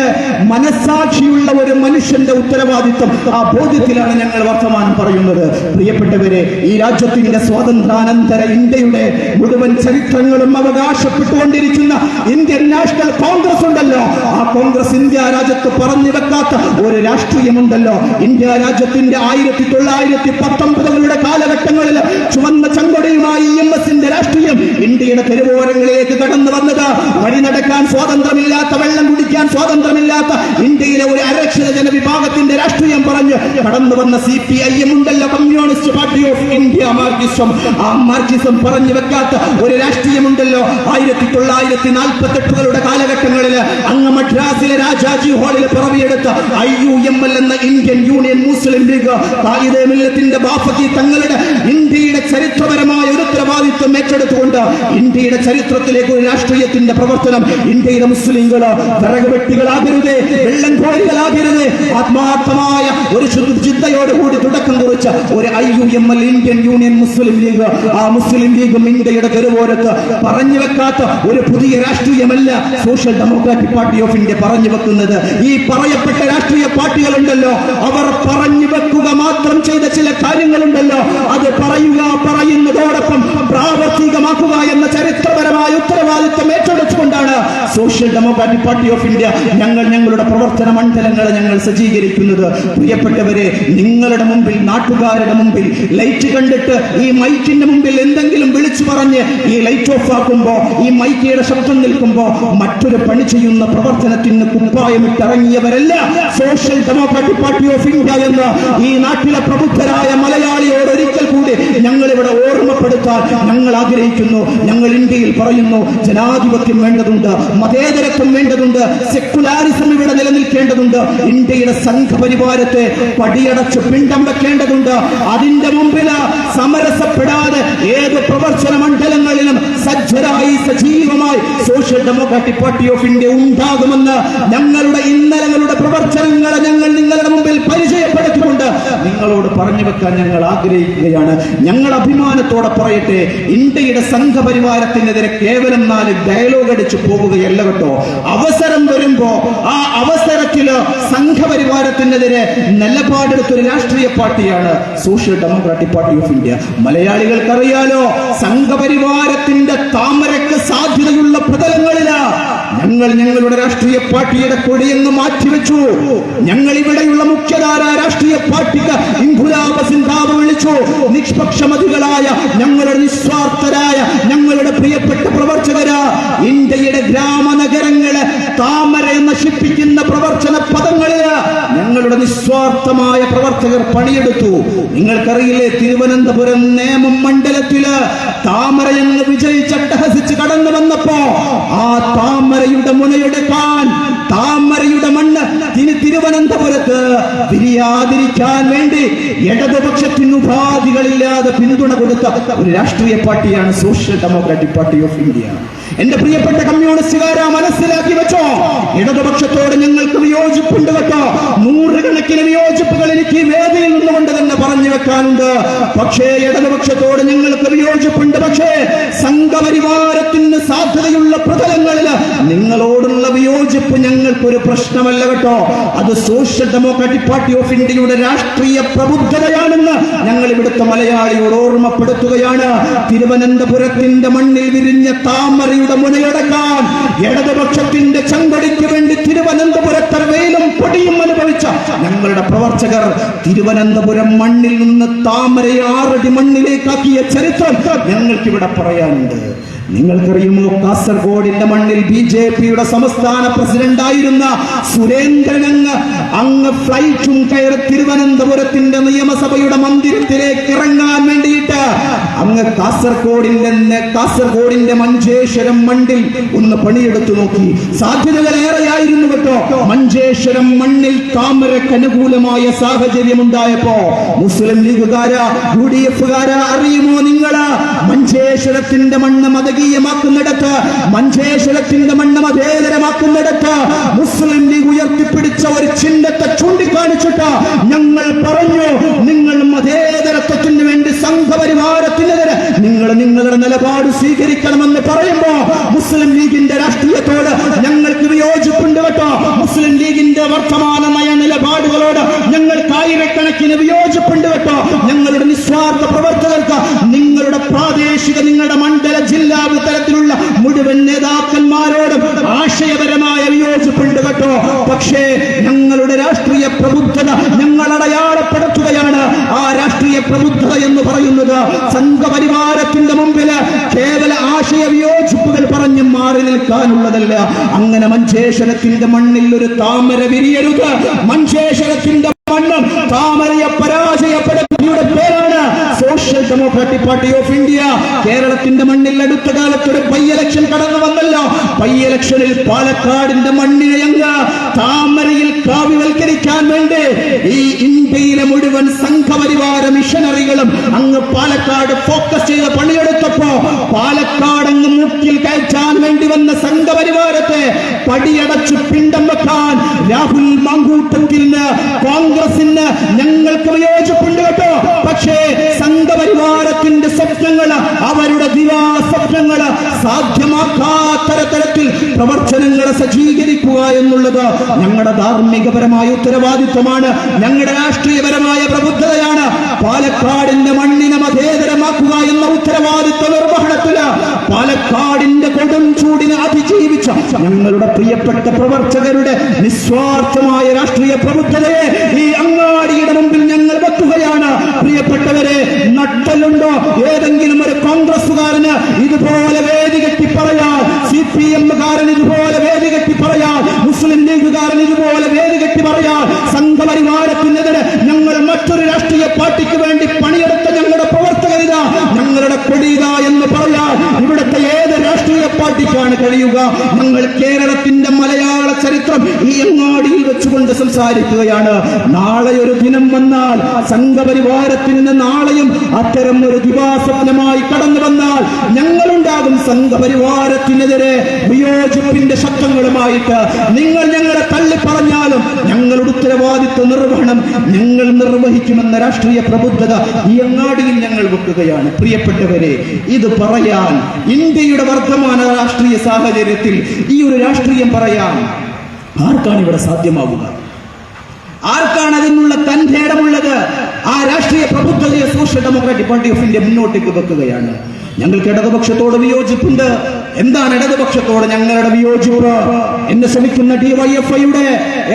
മനസാക്ഷിയുള്ള ഒരു മനുഷ്യന്റെ ഉത്തരവാദിത്വം. ആ ബോധ്യത്തിലാണ് ഞങ്ങൾ വർത്തമാനം പറയുന്നത്. പ്രിയപ്പെട്ടവരെ, ഈ രാജ്യത്തിന്റെ സ്വാതന്ത്ര്യാനന്തര ഇന്ത്യയുടെ മുഴുവൻ ചരിത്രങ്ങളും അവകാശപ്പെട്ടുകൊണ്ടിരിക്കുന്ന ഇന്ത്യൻ നാഷണൽ കോൺഗ്രസ് ഉണ്ടല്ലോ, ആ കോൺഗ്രസ് ഇന്ത്യ രാജ്യത്ത് പറഞ്ഞു വെക്കാത്ത ഒരു രാഷ്ട്രീയമുണ്ടല്ലോ. ഇന്ത്യ രാജ്യത്തിന്റെ 1919 കാലഘട്ടങ്ങളിൽ ചുവന്ന ചങ്കൊടിയുമായി EMSന്റെ രാഷ്ട്രീയം ഇന്ത്യയുടെ തെരുവോരങ്ങളിലേക്ക് കടന്നു വന്നത് വഴി നടക്കാൻ സ്വാതന്ത്ര്യമില്ലാത്ത, വെള്ളം കുടിക്കാൻ സ്വാതന്ത്ര്യമില്ലാത്ത ഇന്ത്യയിലെ ഒരു അരക്ഷിത ജനവിഭാഗത്തിന്റെ രാഷ്ട്രീയം പറഞ്ഞ് കടന്നു വന്ന CPIM ഉണ്ടല്ലോ, communist party of India Marxism. ആ മാർക്സിസം പറഞ്ഞു വെക്കാത്ത ഒരു രാഷ്ട്രീയമുണ്ടല്ലോ. 1948 കാലഘട്ടങ്ങളിൽ അങ്ങ് മദ്രാസിലെ രാജാജി ഹാളിൽ പിറവിയെടുത്ത IUML എന്ന Indian union Muslim league Quaide മില്ലത്തിന്റെ Bafaqi തങ്ങളുടെ ഇന്ത്യയുടെ ചരിത്രപരമായ ഒരു ഉത്തരവാദിത്വം ഏറ്റെടുത്തുകൊണ്ട് ഇന്ത്യയുടെ ചരിത്രത്തിലേക്ക് ഒരു രാഷ്ട്രീയത്തിന്റെ പ്രവർത്തനം, ഇന്ത്യയിലെ മുസ്ലിംകൾ വിറകുവെട്ടികളാകരുത്, വെള്ളം കോരികളാകരുത്, ആത്മാർത്ഥമായ ഒരു ചിന്തയോടുകൂടി തുടക്കം കുറിച്ച ഒരു IUML Indian union Muslim league. ആ മുസ്ലിം ലീഗും ഇന്ത്യയുടെ തെരുവോരത്ത് പറഞ്ഞു വെക്കാത്ത ഒരു പുതിയ രാഷ്ട്രീയമല്ല social democratic party of India പറഞ്ഞു വെക്കുന്നത്. ഈ പറയപ്പെട്ട രാഷ്ട്രീയ പാർട്ടികളുണ്ടല്ലോ, അവർ പറഞ്ഞു വെക്കുക മാത്രം ചെയ്ത ചില കാര്യങ്ങളുണ്ടല്ലോ, അത് പറയുന്നതോടൊപ്പം പ്രാവർത്തികമാക്കുക എന്ന ചരിത്രപരമായ ഉത്തരവാദിത്വം ഏറ്റെടുത്തുകൊണ്ടാണ് social democratic party of India ഞങ്ങളുടെ പ്രവർത്തന മണ്ഡലങ്ങളെ ഞങ്ങൾ സജ്ജീകരിക്കുന്നത്. പ്രിയപ്പെട്ടവരെ, നിങ്ങളുടെ മുമ്പിൽ, നാട്ടുകാരുടെ മുമ്പിൽ ലൈറ്റ് കണ്ടിട്ട് ഈ മൈക്കിന്റെ മുമ്പിൽ എന്തെങ്കിലും വിളിച്ചു പറഞ്ഞ് ഈ ലൈറ്റ് ഓഫ് ആക്കുമ്പോ, ഈ മൈക്കിയുടെ ശബ്ദം നിൽക്കുമ്പോ മറ്റൊരു പണി ചെയ്യുന്ന പ്രവർത്തനത്തിന് കുപ്പായമിട്ടിറങ്ങിയവരല്ല social democratic party of India എന്ന് ഈ നാട്ടിലെ പ്രബുദ്ധരായ മലയാളിയോട് ഒരിക്കൽ കൂടി ഞങ്ങൾ ഇവിടെ ഓർമ്മപ്പെടുത്താൻ ഞങ്ങൾ ആഗ്രഹിക്കുന്നു. ഞങ്ങൾ ഇന്ത്യയിൽ പറയുന്നു, ജനാധിപത്യം വേണ്ടതുണ്ട്, മതേതരത്വം വേണ്ടതുണ്ട്, സെക്കുലാരിസം ഇവിടെ നിലനിൽക്കേണ്ടതുണ്ട്. ഇന്ത്യയുടെ സംഘപരിവാരത്തെ പടിയടച്ച് പിണ്ടം വെക്കേണ്ടതുണ്ട്. അതിന്റെ മുമ്പിൽ സമരസപ്പെടാതെ ഏത് പ്രവർത്തന മണ്ഡലങ്ങളിലും സജ്ജരായി സജീവമായി social democratic party of India ഉണ്ടാകുമെന്ന് ഞങ്ങളുടെ ഇന്നലകളുടെ പ്രവർത്തനങ്ങളെ ഞങ്ങൾ നിങ്ങളുടെ മുമ്പിൽ പരിചയപ്പെടുത്തിക്കൊണ്ട് നിങ്ങളോട് പറഞ്ഞു വെക്കാൻ ഞങ്ങൾ ആഗ്രഹിക്കുകയാണ്. ഞങ്ങൾ അഭിമാനത്തോടെ പറയട്ടെ, ഇന്ത്യയുടെ സംഘപരിവാരത്തിനെതിരെ കേവലം 4 ഡയലോഗ് അടിച്ചു പോവുകയല്ല കേട്ടോ. അവസരം വരുമ്പോ ആ അവസരത്തില് സംഘപരിവാരത്തിനെതിരെ നിലപാടെടുത്തൊരു രാഷ്ട്രീയ പാർട്ടിയാണ് social democratic party of India. മലയാളികൾക്കറിയാലോ, സംഘപരിവാരത്തിന്റെ താമരക്ക് സാധ്യതയുള്ള പ്രതലങ്ങളില് ഞങ്ങൾ ഞങ്ങളുടെ രാഷ്ട്രീയ പാർട്ടിയുടെ കൊടിയെന്ന് മാറ്റിവെച്ചു. ഞങ്ങൾ ഇവിടെയുള്ള മുഖ്യധാര രാഷ്ട്രീയ പാർട്ടിക്ക് ഇൻഖുലാബ സിന്ദാബ് വിളിച്ചു. നിഷ്പക്ഷമതികളായ ഞങ്ങളുടെ നിസ്വാർത്ഥരായ ഞങ്ങളുടെ പ്രിയപ്പെട്ട പ്രവർത്തകര് ഇന്ത്യയുടെ ഗ്രാമനഗരങ്ങളെ താമരയെ നശിപ്പിക്കുന്ന പ്രവർത്തന പദങ്ങളില് ഞങ്ങളുടെ നിസ്വാർത്ഥമായ പ്രവർത്തകർ പണിയെടുത്തു. നിങ്ങൾക്കറിയില്ലേ, തിരുവനന്തപുരം നേമം മണ്ഡലത്തില് താമരയെന്ന് വിജയിച്ചട്ടഹസിച്ച് കടന്നു വന്നപ്പോ ആ താമരയുടെ മുനയെടുക്കാൻ, താമരയുടെ മണ്ണ് തിരുവനന്തപുരത്ത് വിരിയാതിരിക്കാൻ വേണ്ടി ഇടതുപക്ഷത്തിന് ഉപാധികളില്ലാതെ പിന്തുണ കൊടുത്ത ഒരു രാഷ്ട്രീയ പാർട്ടിയാണ് social democratic party of India. എന്റെ പ്രിയപ്പെട്ട കമ്മ്യൂണിസ്റ്റുകാരാ, മനസ്സിലാക്കി വെച്ചോ, ഇടതുപക്ഷത്തോട് ഞങ്ങൾക്ക് വിയോജിപ്പുണ്ട് കേട്ടോ. 100 കണക്കിന് വിയോജിപ്പുകൾ എനിക്ക് ഈ വേദിയിൽ നിന്നുകൊണ്ട് തന്നെ പറഞ്ഞു വെക്കാനുണ്ട്. പക്ഷേ ഇടതുപക്ഷത്തോട് ഞങ്ങൾക്ക് വിയോജിപ്പുണ്ട്. പക്ഷേ സംഘപരിവാരത്തിന് സാധ്യതയുള്ള പ്രതലങ്ങളിൽ നിങ്ങളോടുള്ള വിയോജിപ്പ് ഞങ്ങൾക്കൊരു പ്രശ്നമല്ല കേട്ടോ. അത് സോഷ്യൽ ഡെമോക്രാറ്റിക് പാർട്ടി ഓഫ് ഇന്ത്യയുടെ രാഷ്ട്രീയ പ്രബുദ്ധതയാണെന്ന് ഞങ്ങൾ ഇവിടുത്തെ മലയാളിയോട് ഓർമ്മപ്പെടുത്തുകയാണ്. തിരുവനന്തപുരത്തിന്റെ മണ്ണിൽ വിരിഞ്ഞ താമരയുടെ മുനയടക്കാൻ ഇടതുപക്ഷത്തിന്റെ ചങ്കൊടിക്ക് വേണ്ടി തിരുവനന്തപുരത്തെ വെയിലും പൊടിയും അനുഭവിച്ച ഞങ്ങളുടെ പ്രവർത്തകർ തിരുവനന്തപുരം മണ്ണിൽ നിന്ന് താമരയെ 6 അടി മണ്ണിലേക്കാക്കിയ ചരിത്രം ഞങ്ങൾക്കിവിടെ പറയാനുണ്ട്. നിങ്ങൾക്കറിയുമോ, കാസർഗോഡിന്റെ മണ്ണിൽ BJPയുടെ സംസ്ഥാന പ്രസിഡന്റായിരുന്ന സുരേന്ദ്രൻ അങ്ങ് ഫ്ലൈറ്റും കയറി തിരുവനന്തപുരത്തിന്റെ നിയമസഭയുടെ മന്ദിരത്തിലേക്ക് ഇറങ്ങാൻ വേണ്ടിയിട്ട് അങ്ങ് കാസർഗോഡിന്റെ മഞ്ചേശ്വരം മണ്ണിൽ ഒന്ന് പണിയെടുത്തു നോക്കി. സാധ്യതകൾ ഏറെയായിരുന്നു കേട്ടോ. മഞ്ചേശ്വരം മണ്ണിൽ താമരക്ക് അനുകൂലമായ സാഹചര്യം ഉണ്ടായപ്പോ മുസ്ലിം ലീഗുകാരാ, UDFകാരാ, അറിയുമോ നിങ്ങള്, മഞ്ചേശ്വരത്തിന്റെ മണ്ണ് മതകീയമാക്കുന്നിടത്ത്, മഞ്ചേശ്വരത്തിന്റെ മണ്ണ് മതേതരമാക്കുന്നിടത്ത് മുസ്ലിം ലീഗ് ഉയർത്തിപ്പിടിച്ച ഒരു ചിഹ്നത്തെ ചൂണ്ടിക്കാണിച്ചിട്ട് ഞങ്ങൾ പറഞ്ഞു, നിങ്ങൾ മതേതരത്വത്തിന് വേണ്ടി സംഘപരിവാരത്തിനെതിരെ നിങ്ങൾ നിങ്ങളുടെ നിലപാട് സ്വീകരിക്കണമെന്ന് പറയുമ്പോ മുസ്ലിം ലീഗിന്റെ രാഷ്ട്രീയത്തോട് ഞങ്ങൾക്ക് വിയോജിപ്പുണ്ട് കേട്ടോ. മുസ്ലിം ലീഗിന്റെ വർത്തമാന നയ നിലപാടുകളോട് ഞങ്ങൾക്ക് ആയിരക്കണക്കിന് വിയോജിപ്പുണ്ട് കേട്ടോ. ഞങ്ങളുടെ നിസ്വാർത്ഥ പ്രവർത്തകർക്ക് നിങ്ങളുടെ പ്രാദേശിക, നിങ്ങളുടെ മണ്ഡല, ജില്ലാ തലത്തിലുള്ള മുഴുവൻ നേതാക്കന്മാരോടും ആശയപരമായ വിയോജിപ്പുണ്ട് കേട്ടോ. പക്ഷേ ഞങ്ങളുടെ രാഷ്ട്രീയ പ്രബുദ്ധത ഞങ്ങൾ അടയാളപ്പെടുത്തുകയാണ്. ആ രാഷ്ട്രീയ പ്രബുദ്ധത എന്ന് പറയുന്നത് സംഘപരിവാരത്തിന്റെ മുമ്പില് കേവല ആശയ വിയോജിപ്പുകൾ പറഞ്ഞ് മാറി നിൽക്കാനുള്ളതല്ല. അങ്ങനെ മഞ്ചേശ്വരത്തിന്റെ മണ്ണിൽ ഒരു താമര വിരിയരുത്. മഞ്ചേശ്വരത്തിന്റെ മണ്ണ് താമരയെ പരാജയപ്പെടുത്തിയുടെ പേരാണ് social democratic party of India. കേരളത്തിന്റെ മണ്ണിൽ അടുത്ത കാലത്ത് ഒരു ബൈ ഇലക്ഷൻ കടന്നു വന്നല്ലോ. ബൈ ഇലക്ഷനിൽ പാലക്കാടിന്റെ മണ്ണിനെ അങ്ങ് താമരയിൽ കാവ്യവൽക്കരിക്കാൻ വേണ്ടി ഈ ഇന്ത്യയിലെ മുഴുവൻ സംഘപരിവാര മിഷനറികളും അങ്ങ് പാലക്കാട് ഫോക്കസ് ചെയ്ത് പണിയെടുത്തപ്പോ പാലക്കാട് അങ്ങ് മുക്കിൽ കയറ്റാൻ വേണ്ടി വന്ന സംഘപരിവാരത്തെ പടിയടച്ചു പിണ്ടം വെക്കാൻ രാഹുൽ മാങ്കൂട്ടത്തിന്, കോൺഗ്രസിന് ഞങ്ങൾക്ക് വിയോജിപ്പുണ്ട് കേട്ടോ. പക്ഷേ സംഘപരിവാരത്തിന്റെ സ്വപ്നങ്ങൾ, അവരുടെ ദിവാസ്വപ്നങ്ങൾ സാധ്യമാക്കാത്ത തരത്തിൽ പ്രവർത്തനങ്ങളെ സജ്ജീകരിക്കുക എന്നുള്ളത് ഞങ്ങളുടെ ധാർമ്മികപരമായ ഉത്തരവാദിത്വമാണ്, ഞങ്ങളുടെ രാഷ്ട്രീയപരമായ പ്രബുദ്ധതയാണ്. പാലക്കാടിന്റെ മണ്ണിനെ മതേതരമാക്കുക എന്ന ഉത്തരവാദിത്വ നിർവഹണത്തില് പാലക്കാടിന്റെ കൊടും ചൂടിനെ അതിജീവിച്ച ഞങ്ങളുടെ പ്രിയപ്പെട്ട പ്രവർത്തകരുടെ നിസ്വാർത്ഥമായ രാഷ്ട്രീയ പ്രബുദ്ധതയെ ഈ അങ്ങാടിയുടെ മുമ്പിൽ ഞങ്ങൾ വെക്കുകയാണ്. പ്രിയപ്പെട്ടവരെ, നട്ടലുണ്ടോ ഏതെങ്കിലും ഒരു കോൺഗ്രസുകാരന് ഇതുപോലെ വേദി കെട്ടി പറയാൻ, CPM കാരൻ ഇതുപോലെ വേദി കെട്ടി പറയാൻ, മുസ്ലിം ലീഗുകാരൻ ഇതുപോലെ വേദി കെട്ടി പറയാൻ, പറയുക, ഞങ്ങൾ കേരളത്തിന്റെ മലയാള ചരിത്രം ഈ അങ്ങാടിയിൽ വെച്ചുകൊണ്ട് സംസാരിക്കുകയാണ്. നാളെ ഒരു ദിനം വന്നാൽ, സംഘപരിവാരത്തിന് നാളെയും അത്തരം ഒരു ദിവാസ്വപ്നമായി കടന്നു വന്നാൽ, ഞങ്ങളുണ്ടാകും സംഘപരിവാരത്തിനെതിരെ വിയോജിപ്പിന്റെ ശബ്ദങ്ങളുമായിട്ട്. നിങ്ങൾ ഞങ്ങളെ തള്ളി പറഞ്ഞാലും ഞങ്ങളുടെ ഉത്തരവാദിത്വ നിർവഹണം ഞങ്ങൾ നിർവഹിക്കുമെന്ന രാഷ്ട്രീയ പ്രബുദ്ധത ഈ അങ്ങാടിയിൽ ഞങ്ങൾ വെക്കുകയാണ്. പ്രിയപ്പെട്ടവരെ, ഇത് പറയാൻ ഇന്ത്യയുടെ വർദ്ധമാന രാഷ്ട്രീയ സാഹചര്യത്തിൽ ഈ ഒരു രാഷ്ട്രീയം പറയാൻ ആർക്കാണ് ഇവിടെ സാധ്യമാവുക? ആർക്കാണ് അതിനുള്ള തൻറേടമുള്ളത്? ആ രാഷ്ട്രീയ പ്രബുദ്ധതയെ social democratic party of India മുന്നോട്ടേക്ക് വെക്കുകയാണ്. ഞങ്ങൾക്ക് ഇടതുപക്ഷത്തോട് വിയോജിപ്പുണ്ട്. എന്താണ് ഇടതുപക്ഷത്തോട് ഞങ്ങളുടെ വിയോജിപ്പ്? എന്നെ ശ്രമിക്കുന്ന ഡിവൈഎഫ്ഐയുടെ,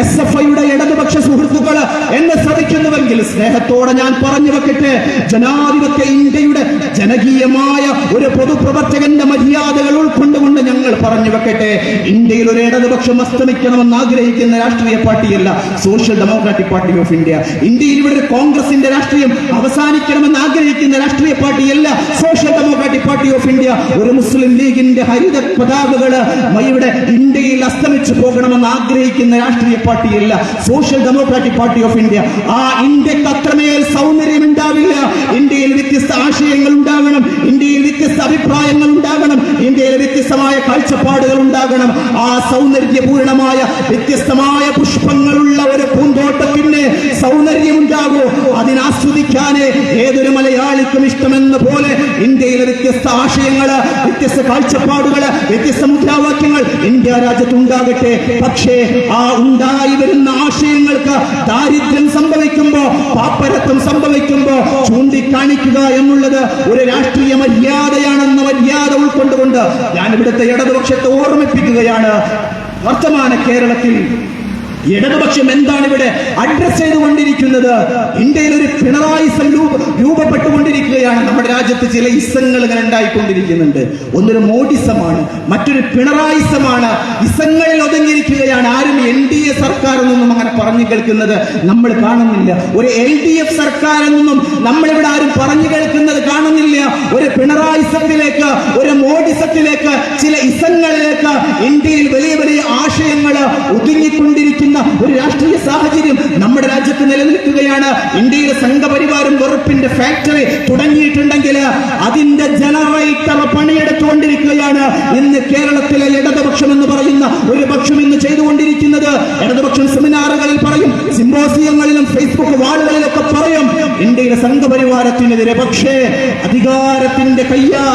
SFIയുടെ ഇടതുപക്ഷ സുഹൃത്തുക്കൾ എന്നെ ശ്രമിക്കുന്നുവെങ്കിൽ സ്നേഹത്തോടെ ഞാൻ പറഞ്ഞു വെക്കട്ടെ, ജനാധിപത്യ ഇന്ത്യയുടെ ജനകീയമായ ഒരു പൊതുപ്രവർത്തകന്റെ മര്യാദകൾ ഉൾക്കൊണ്ടുകൊണ്ട് ഞങ്ങൾ പറഞ്ഞു വെക്കട്ടെ, ഇന്ത്യയിൽ ഒരു ഇടതുപക്ഷം അസ്തമിക്കണമെന്ന് ആഗ്രഹിക്കുന്ന രാഷ്ട്രീയ പാർട്ടിയല്ല social democratic party of India. ഇന്ത്യയിൽ ഇവിടെ ഒരു കോൺഗ്രസിന്റെ രാഷ്ട്രീയം അവസാനിക്കണമെന്ന് ആഗ്രഹിക്കുന്ന രാഷ്ട്രീയ പാർട്ടിയല്ല social democratic party of India. ഒരു മുസ്ലിം ലീഗിന്റെ ഹരിത പതാകകള് ഇവിടെ ഇന്ത്യയിൽ അസ്തമിച്ചു പോകണമെന്ന് ആഗ്രഹിക്കുന്ന രാഷ്ട്രീയ പാർട്ടിയല്ല social democratic party of India. ആ ഇന്ത്യക്ക് അത്രമേൽ സൗന്ദര്യം ഉണ്ടാവില്ല. ഇന്ത്യയിൽ വ്യത്യസ്ത ആശയങ്ങൾ ഉണ്ടാകണം, ഇന്ത്യയിൽ വ്യത്യസ്ത അഭിപ്രായങ്ങൾ ഉണ്ടാകണം, ഇന്ത്യയിൽ വ്യത്യസ്തമായ കാഴ്ചപ്പാടുകൾ ഉണ്ടാകണം. ആ സൗന്ദര്യപൂർണമായ വ്യത്യസ്തമായ പുഷ്പങ്ങളുള്ള ഒരു പൂന്തോട്ടത്തിന് സൗന്ദര്യമുണ്ടാകൂ. അതിനാസ്വദിക്കാനേ ഏതൊരു മലയാളിക്കും ഇഷ്ടമെന്ന പോലെ ഇന്ത്യയിലെ വ്യത്യസ്ത ആശയങ്ങള്, വ്യത്യസ്ത കാഴ്ചപ്പാടുകള്, വ്യത്യസ്ത മുദ്രാവാക്യങ്ങൾ ഇന്ത്യ രാജ്യത്തുണ്ടാകട്ടെ. പക്ഷേ ആ ഉണ്ടായി വരുന്ന ആശയങ്ങൾക്ക് ദാരിദ്ര്യം സംഭവിക്കുമ്പോ, പാപ്പരത്വം സംഭവിക്കുമ്പോ ചൂണ്ടിക്കാണിക്കുക എന്നുള്ളത് ഒരു രാഷ്ട്രീയ മര്യാദയാണെന്ന മര്യാദ ഉൾക്കൊണ്ടുകൊണ്ട് ഞാൻ ഇവിടുത്തെ ഇടതുപക്ഷത്തെ ഓർമ്മിപ്പിക്കുകയാണ്. വർത്തമാന കേരളത്തിൽ ഇടതുപക്ഷം എന്താണ് ഇവിടെ അഡ്രസ് ചെയ്തുകൊണ്ടിരിക്കുന്നത്? ഇന്ത്യയിൽ ഒരു പിണറായിസം രൂപപ്പെട്ടുകൊണ്ടിരിക്കുകയാണ്. നമ്മുടെ രാജ്യത്ത് ചില ഇസങ്ങൾ ഇങ്ങനെ ഉണ്ടായിക്കൊണ്ടിരിക്കുന്നുണ്ട്. ഒന്നൊരു മോഡിസമാണ്, മറ്റൊരു പിണറായിസമാണ്. ഇസങ്ങളിൽ ഒതുങ്ങിയിരിക്കുകയാണ്. ആരും NDA സർക്കാർ എന്നൊന്നും അങ്ങനെ പറഞ്ഞു കേൾക്കുന്നത് നമ്മൾ കാണുന്നില്ല. ഒരു LDF സർക്കാർ എന്നൊന്നും നമ്മളിവിടെ ആരും പറഞ്ഞു കേൾക്കുന്നത് കാണുന്നില്ല. ഒരു പിണറായിസത്തിലേക്ക്, ഒരു മോഡിസത്തിലേക്ക്, ചില ഇസങ്ങളിലേക്ക് ഇന്ത്യയിൽ വലിയ വലിയ ആശയങ്ങൾ ഒതുങ്ങിക്കൊണ്ടിരിക്കുന്ന ഒരു രാഷ്ട്രീയ സാഹചര്യം നമ്മുടെ രാജ്യത്ത് നിലനിൽക്കുകയാണ്. ഇന്ത്യയിലെ സംഘപരിവാരം വെറുപ്പിന്റെ ഫാക്ടറി തുടങ്ങിയിട്ടുണ്ടെങ്കിൽ അതിന്റെ ജനറേറ്റർ പണിയെടുത്തുകൊണ്ടിരിക്കുകയാണ് ഇന്ന് കേരളത്തിലെ ഇടതുപക്ഷം എന്ന് പറയുന്ന ഒരു പക്ഷം ഇന്ന് ചെയ്തുകൊണ്ടിരിക്കുന്നത്. ഇടതുപക്ഷം സെമിനാറുകളിൽ പറയും, സിംബോസിയങ്ങളിലും ഫേസ്ബുക്ക് വാളുകളിലൊക്കെ പറയും ഇന്ത്യയിലെ സംഘപരിവാരത്തിനെതിരെ. പക്ഷേ അധികാരത്തിന്റെ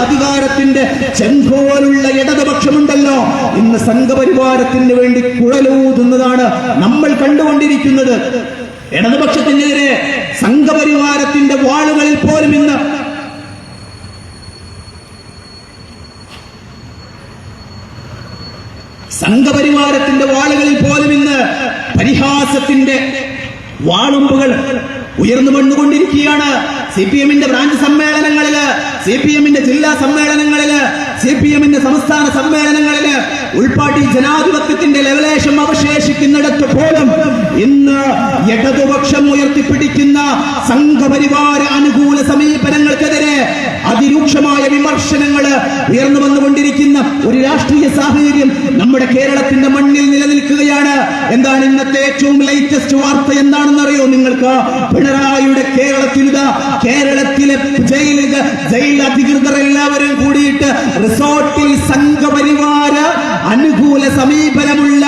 അധികാരത്തിന്റെ ചെങ്കോലുള്ള ഇടതുപക്ഷമുണ്ടല്ലോ, ഇന്ന് സംഘപരിവാരത്തിന് വേണ്ടി കുഴലൂതുന്നതാണ് നമ്മൾ കണ്ടുകൊണ്ടിരിക്കുന്നത്. ഇടതുപക്ഷത്തിനെതിരെ സംഘപരിവാരത്തിന്റെ വാളുകളിൽ പോലും ഇന്ന് പരിഹാസത്തിന്റെ വാളുമ്പുകൾ ഉയർന്നു വന്നുകൊണ്ടിരിക്കുകയാണ്. CPM-ന്റെ ബ്രാഞ്ച് സമ്മേളനങ്ങളില്, CPM-ന്റെ ജില്ലാ സമ്മേളനങ്ങളില്, CPM-ന്റെ സംസ്ഥാന സമ്മേളനങ്ങളില് ഉൾപ്പാട്ടി ജനാധിപത്യത്തിന്റെ ലവലേശം അവശേഷിക്കുന്നിടത്ത് പോലും ഇന്ന് ഇടതുപക്ഷം ഉയർത്തിപ്പിടിക്കുന്ന സംഘപരിവാര അനുകൂല സമീപനങ്ങൾക്കെതിരെ അതിരൂക്ഷമായ വിമർശനങ്ങൾ ഉയർന്നു വന്നുകൊണ്ടിരിക്കുന്ന ഒരു രാഷ്ട്രീയ സാഹചര്യം നമ്മുടെ കേരളത്തിന്റെ മണ്ണിൽ നിലനിൽക്കുകയാണ്. എന്താണ് ഇന്നത്തെ ഏറ്റവും ലേറ്റസ്റ്റ് വാർത്ത എന്താണെന്നറിയോ നിങ്ങൾക്ക്? പിണറായിയുടെ കേരളത്തിലെ ജയിൽ അധികൃതർ എല്ലാവരും കൂടിയിട്ട് റിസോർട്ടിൽ സംഘപരിവാര അനുകൂല സമീപനമുള്ള